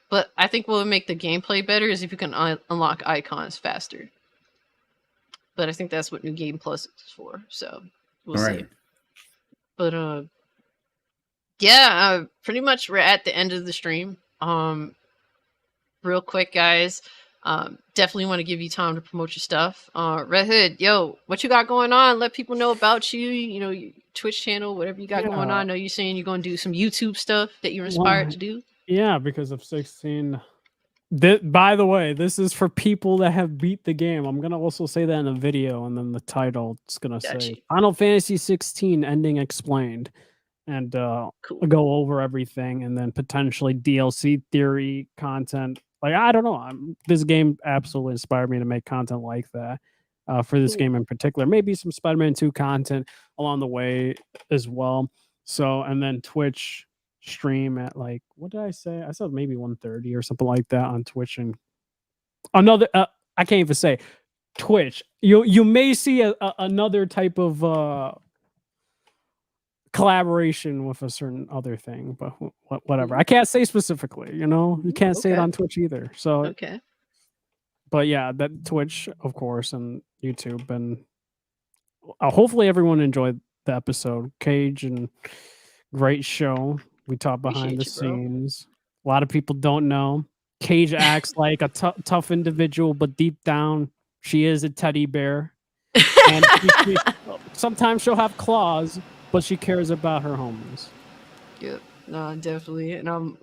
But I think what would make the gameplay better is if you can unlock icons faster. But I think that's what New Game Plus is for, so we'll see. But, yeah, pretty much we're at the end of the stream. Real quick, guys, definitely want to give you time to promote your stuff. Red Hood, yo, what you got going on? Let people know about you, your Twitch channel, whatever you got going on. I know you're saying you're going to do some YouTube stuff that you're inspired to do. Yeah, because of 16. By the way, this is for people that have beat the game. I'm going to also say that in the video, and then the title is going to say Final Fantasy 16 Ending Explained. And go over everything, and then potentially DLC theory content. Like, I don't know. This game absolutely inspired me to make content like that for this game in particular. Maybe some Spider-Man 2 content along the way as well. So, and then Twitch stream at like, what did I say? I said maybe 1:30 or something like that on Twitch. And another, I can't even say Twitch. You may see another type of collaboration with a certain other thing, but whatever. I can't say specifically, you can't say it on Twitch either. So but yeah, that Twitch, of course, and YouTube, and hopefully everyone enjoyed the episode. Cage, and great show. We talk behind the scenes. A lot of people don't know. Cage acts like a tough individual, but deep down, she is a teddy bear. And sometimes she'll have claws, but she cares about her homies. Yep, no, definitely. And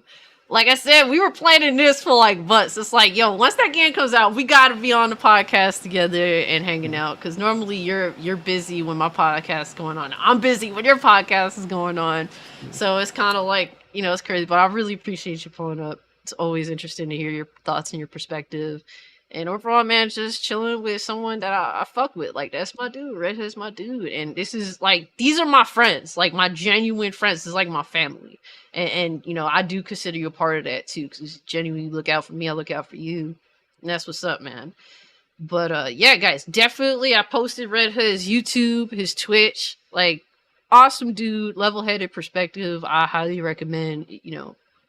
like I said, we were planning this for like months. It's like, yo, once that game comes out, we gotta be on the podcast together and hanging out. Because normally you're busy when my podcast is going on. I'm busy when your podcast is going on. So it's kind of like, it's crazy. But I really appreciate you pulling up. It's always interesting to hear your thoughts and your perspective. And overall, man, just chilling with someone that I fuck with. Like, that's my dude. Red Hood's my dude. And this is, like, these are my friends. Like, my genuine friends. This is, like, my family. And I do consider you a part of that, too. Because genuinely look out for me. I look out for you. And that's what's up, man. But, yeah, guys. Definitely, I posted Red Hood's YouTube, his Twitch. Like, awesome dude. Level-headed perspective. I highly recommend,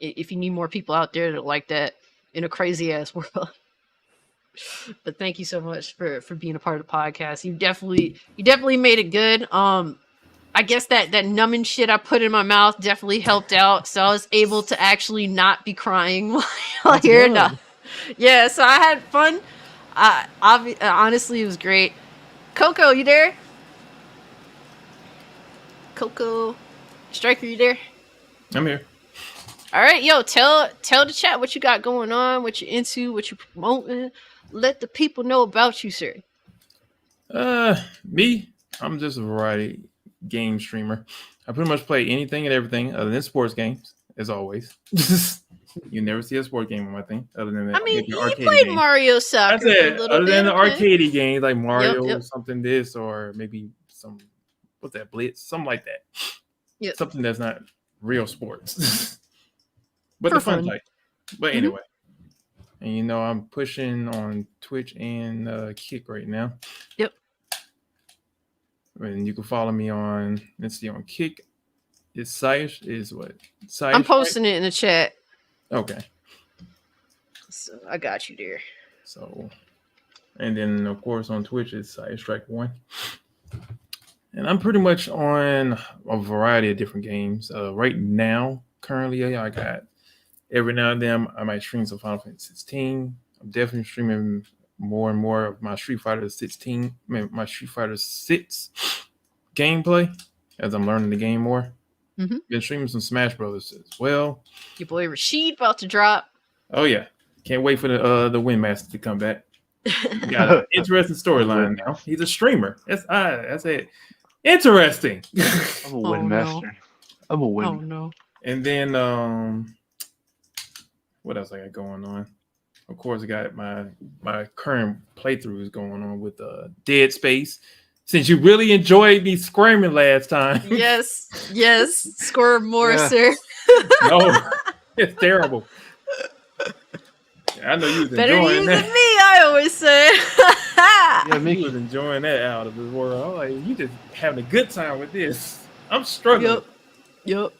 if you need more people out there that are like that in a crazy-ass world. But thank you so much for being a part of the podcast. You definitely made it good. I guess that numbing shit I put in my mouth definitely helped out, so I was able to actually not be crying while hearing that. Yeah, so I had fun. Honestly, it was great. Coco, you there? Coco, Striker, you there? I'm here. All right, yo, tell the chat what you got going on, what you're into, what you're promoting. Let the people know about you, sir. Me, I'm just a variety game streamer. I pretty much play anything and everything other than sports games, as always. You never see a sport game on my thing, other than that. I mean, you played Mario Soccer That's for it. a little other bit. Than the arcadey games like Mario, Yep. something this, or maybe some, what's that, Blitz, something like that. Yep. Something that's not real sports, but For the fun fun. type. But Mhm. anyway, and you know I'm pushing on Twitch and Kick right now. Yep. And you can follow me on. Let's see, on Kick. It's Cyus is what? Cyus, I'm posting it in the chat. Okay. So I got you there. So, and then of course on Twitch it's Cyusstrike 1. And I'm pretty much on a variety of different games. Right now, currently, I got every now and then I might stream some Final Fantasy 16. I'm definitely streaming more and more of my Street Fighter 16, my Street Fighter 6 gameplay as I'm learning the game more. Mm-hmm. Been streaming some Smash Brothers as well. Your boy Rashid about to drop. Oh yeah, can't wait for the Windmaster to come back. Got an interesting storyline now. He's a streamer. That's it. Interesting. I'm a Windmaster. I'm a Wind. Oh no. And then what else I got going on? Of course, I got my current playthrough is going on with Dead Space. Since you really enjoyed me screaming last time. Yes. Squirm more, Yeah. sir. No, it's terrible. I know you was Better you enjoying than that. me, I always say. Yeah, He me. was enjoying that out of his world. I'm like, you just having a good time with this. I'm struggling. Yup.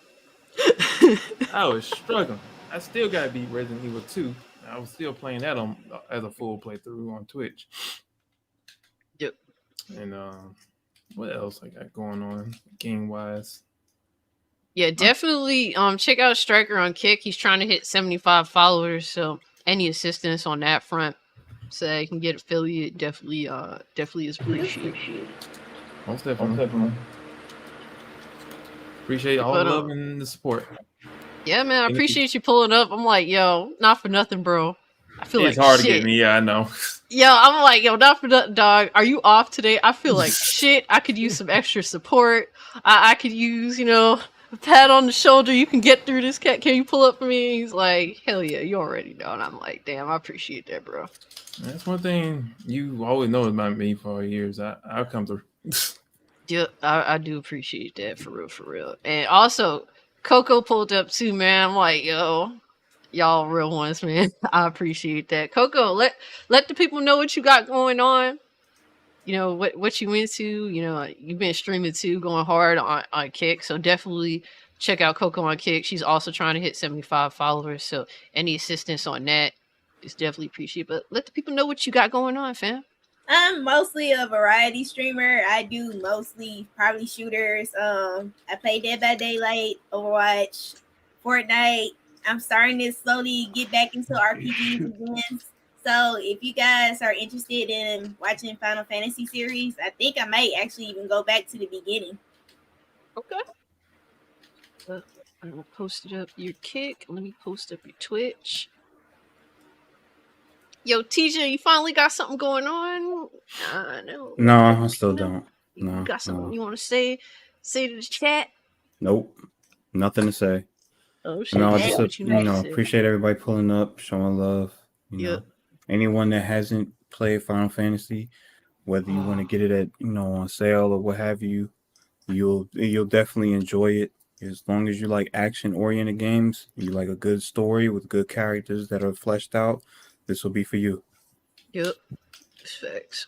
I was struggling. I still got to beat Resident Evil 2. I was still playing that on as a full playthrough on Twitch. Yep. And what else I got going on game wise? Yeah, definitely check out Striker on Kick. He's trying to hit 75 followers, so any assistance on that front so I can get affiliate definitely is appreciated. Most definitely. Appreciate all the But, love and the support. Yeah, man, I appreciate you pulling up. I'm like, yo, not for nothing, bro. I feel It's like hard shit. to get me, yeah, I know. Yo, I'm like, yo, not for nothing, dog. Are you off today? I feel like shit. I could use some extra support. I could use, a pat on the shoulder. You can get through this, cat. Can you pull up for me? He's like, hell yeah, you already know. And I'm like, damn, I appreciate that, bro. That's one thing you always know about me for years. I'll come through. Yeah, I do appreciate that, for real. And also, Coco pulled up too, man. I'm like, yo, y'all real ones, man. I appreciate that. Coco, let the people know what you got going on. What you into. You've been streaming too, going hard on Kick. So definitely check out Coco on Kick. She's also trying to hit 75 followers. So any assistance on that is definitely appreciated. But let the people know what you got going on, fam. I'm mostly a variety streamer. I do mostly probably shooters. I play Dead by Daylight, Overwatch, Fortnite. I'm starting to slowly get back into RPGs again. So if you guys are interested in watching Final Fantasy series, I think I might actually even go back to the beginning. Okay. I'm gonna post it up your Kick. Let me post up your Twitch. Yo, TJ, you finally got something going on? No. No, I still don't. You No, got something no. you want to say to the chat? Nope. Nothing to say. Oh shit! No, That's just what you need to say. appreciate everybody pulling up, showing love. Yep. Anyone that hasn't played Final Fantasy, whether you want to get it at on sale or what have you, you'll definitely enjoy it. As long as you like action-oriented games, you like a good story with good characters that are fleshed out, this will be for you. Yep. Facts.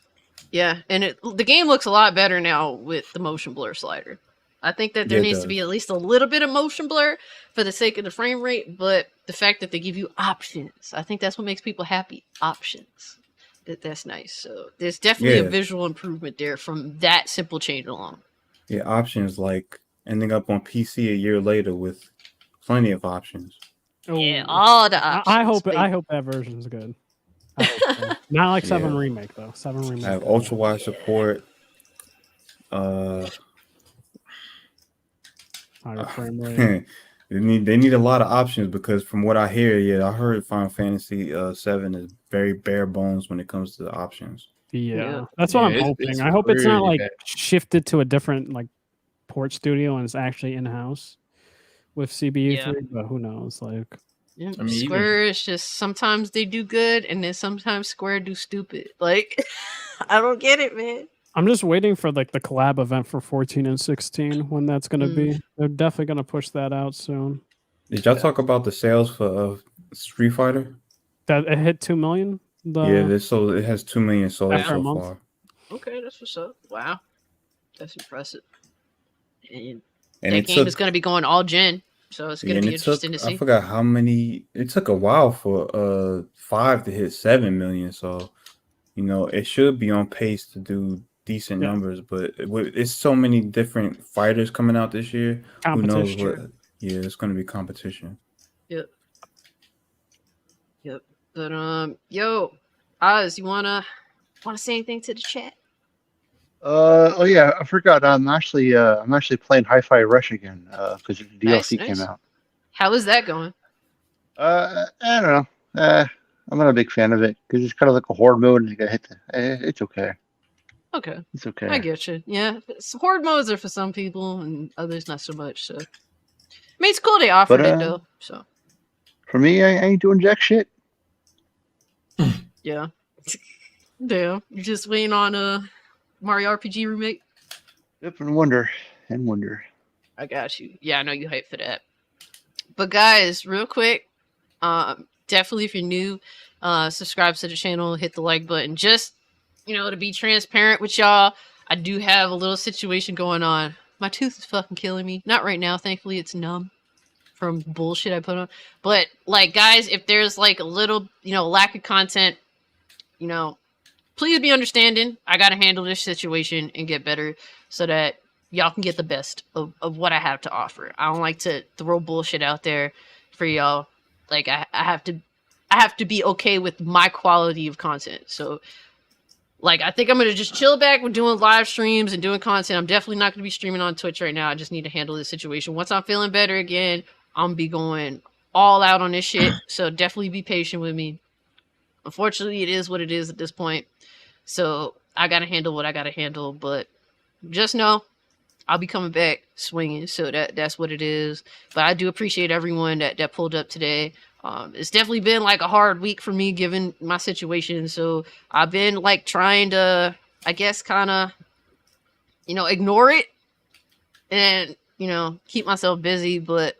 Yeah, and the game looks a lot better now with the motion blur slider. I think that there needs to be at least a little bit of motion blur for the sake of the frame rate, but the fact that they give you options, I think that's what makes people happy. Options. That's nice. So there's definitely a visual improvement there from that simple change alone. Yeah, options like ending up on PC a year later with plenty of options. Yeah, all the options. I hope that version's good. I hope so. Not like 7 Remake though. 7 Remake. I have ultra wide support. Higher frame rate. They need a lot of options because from what I hear, I heard Final Fantasy 7 is very bare bones when it comes to the options. Yeah. That's what I'm hoping. I hope it's not like shifted to a different like port studio and it's actually in house with CBU3, but who knows? Like, Square is just sometimes they do good and then sometimes Square do stupid. Like, I don't get it, man. I'm just waiting for like the collab event for 14 and 16 when that's gonna be. They're definitely gonna push that out soon. Did y'all talk about the sales for Street Fighter? That it hit 2 million. Yeah, it has 2 million sold After a so month. far. Okay, that's what's up. Wow, that's impressive. And And that it game is going to be going all gen, so it's going to be interesting to see. I forgot how many. It took a while for 5 to hit 7 million. So, it should be on pace to do decent numbers. But it's so many different fighters coming out this year. Who knows what? Yeah, it's going to be competition. Yep. But yo, Oz, you wanna say anything to the chat? Oh yeah, I forgot. I'm actually playing Hi-Fi Rush again because the DLC came out. How is that going? I don't know. I'm not a big fan of it because it's kind of like a horde mode, and you gotta hit it's okay. Okay, it's okay. I get you. Yeah, horde modes are for some people, and others not so much. So, I mean, it's cool they offered it though. So, for me, I ain't doing jack shit. Yeah. Damn, you're just waiting on a Mario RPG remake? Yep, and wonder. I got you. Yeah, I know you hyped for that. But guys, real quick, definitely if you're new, subscribe to the channel, hit the like button. Just, to be transparent with y'all, I do have a little situation going on. My tooth is fucking killing me. Not right now, thankfully it's numb from bullshit I put on. But, guys, if there's, a little, lack of content, please be understanding. I gotta handle this situation and get better so that y'all can get the best of what I have to offer. I don't like to throw bullshit out there for y'all. I have to be okay with my quality of content. So, I think I'm gonna just chill back with doing live streams and doing content. I'm definitely not gonna be streaming on Twitch right now. I just need to handle this situation. Once I'm feeling better again, I'm gonna be going all out on this shit. So definitely be patient with me. Unfortunately, it is what it is at this point. So I gotta handle what I gotta handle, but just know I'll be coming back swinging. So that's what it is. But I do appreciate everyone that pulled up today. It's definitely been a hard week for me given my situation. So I've been trying to, I guess, kind of, ignore it and, keep myself busy. But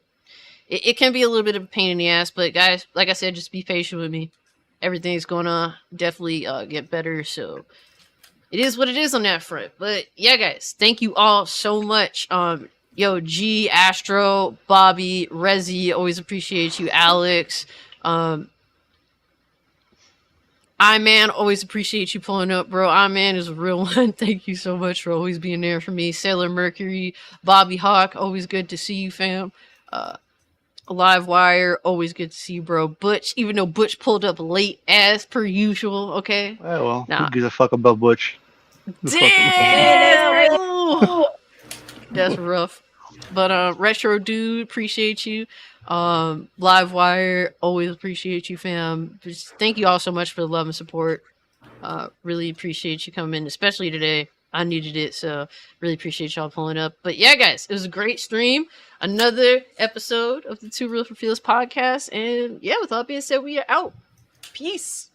it can be a little bit of a pain in the ass. But guys, like I said, just be patient with me. Everything's gonna definitely get better, so it is what it is on that front. But yeah, guys, thank you all so much. G, Astro, Bobby, Rezi, always appreciate you. Alex, I-Man, always appreciate you pulling up, bro. I-Man is a real one. Thank you so much for always being there for me. Sailor Mercury, Bobby Hawk, always good to see you, fam. Live Wire, always good to see you, bro. Butch, even though Butch pulled up late as per usual, okay? Well, who gives a fuck about Butch? Damn! That's rough. But Retro Dude, appreciate you. Live Wire, always appreciate you, fam. Just thank you all so much for the love and support. Really appreciate you coming in, especially today. I needed it, so really appreciate y'all pulling up. But yeah, guys, it was a great stream. Another episode of the 2REAL4FEELS podcast. And yeah, with all that being said, we are out. Peace.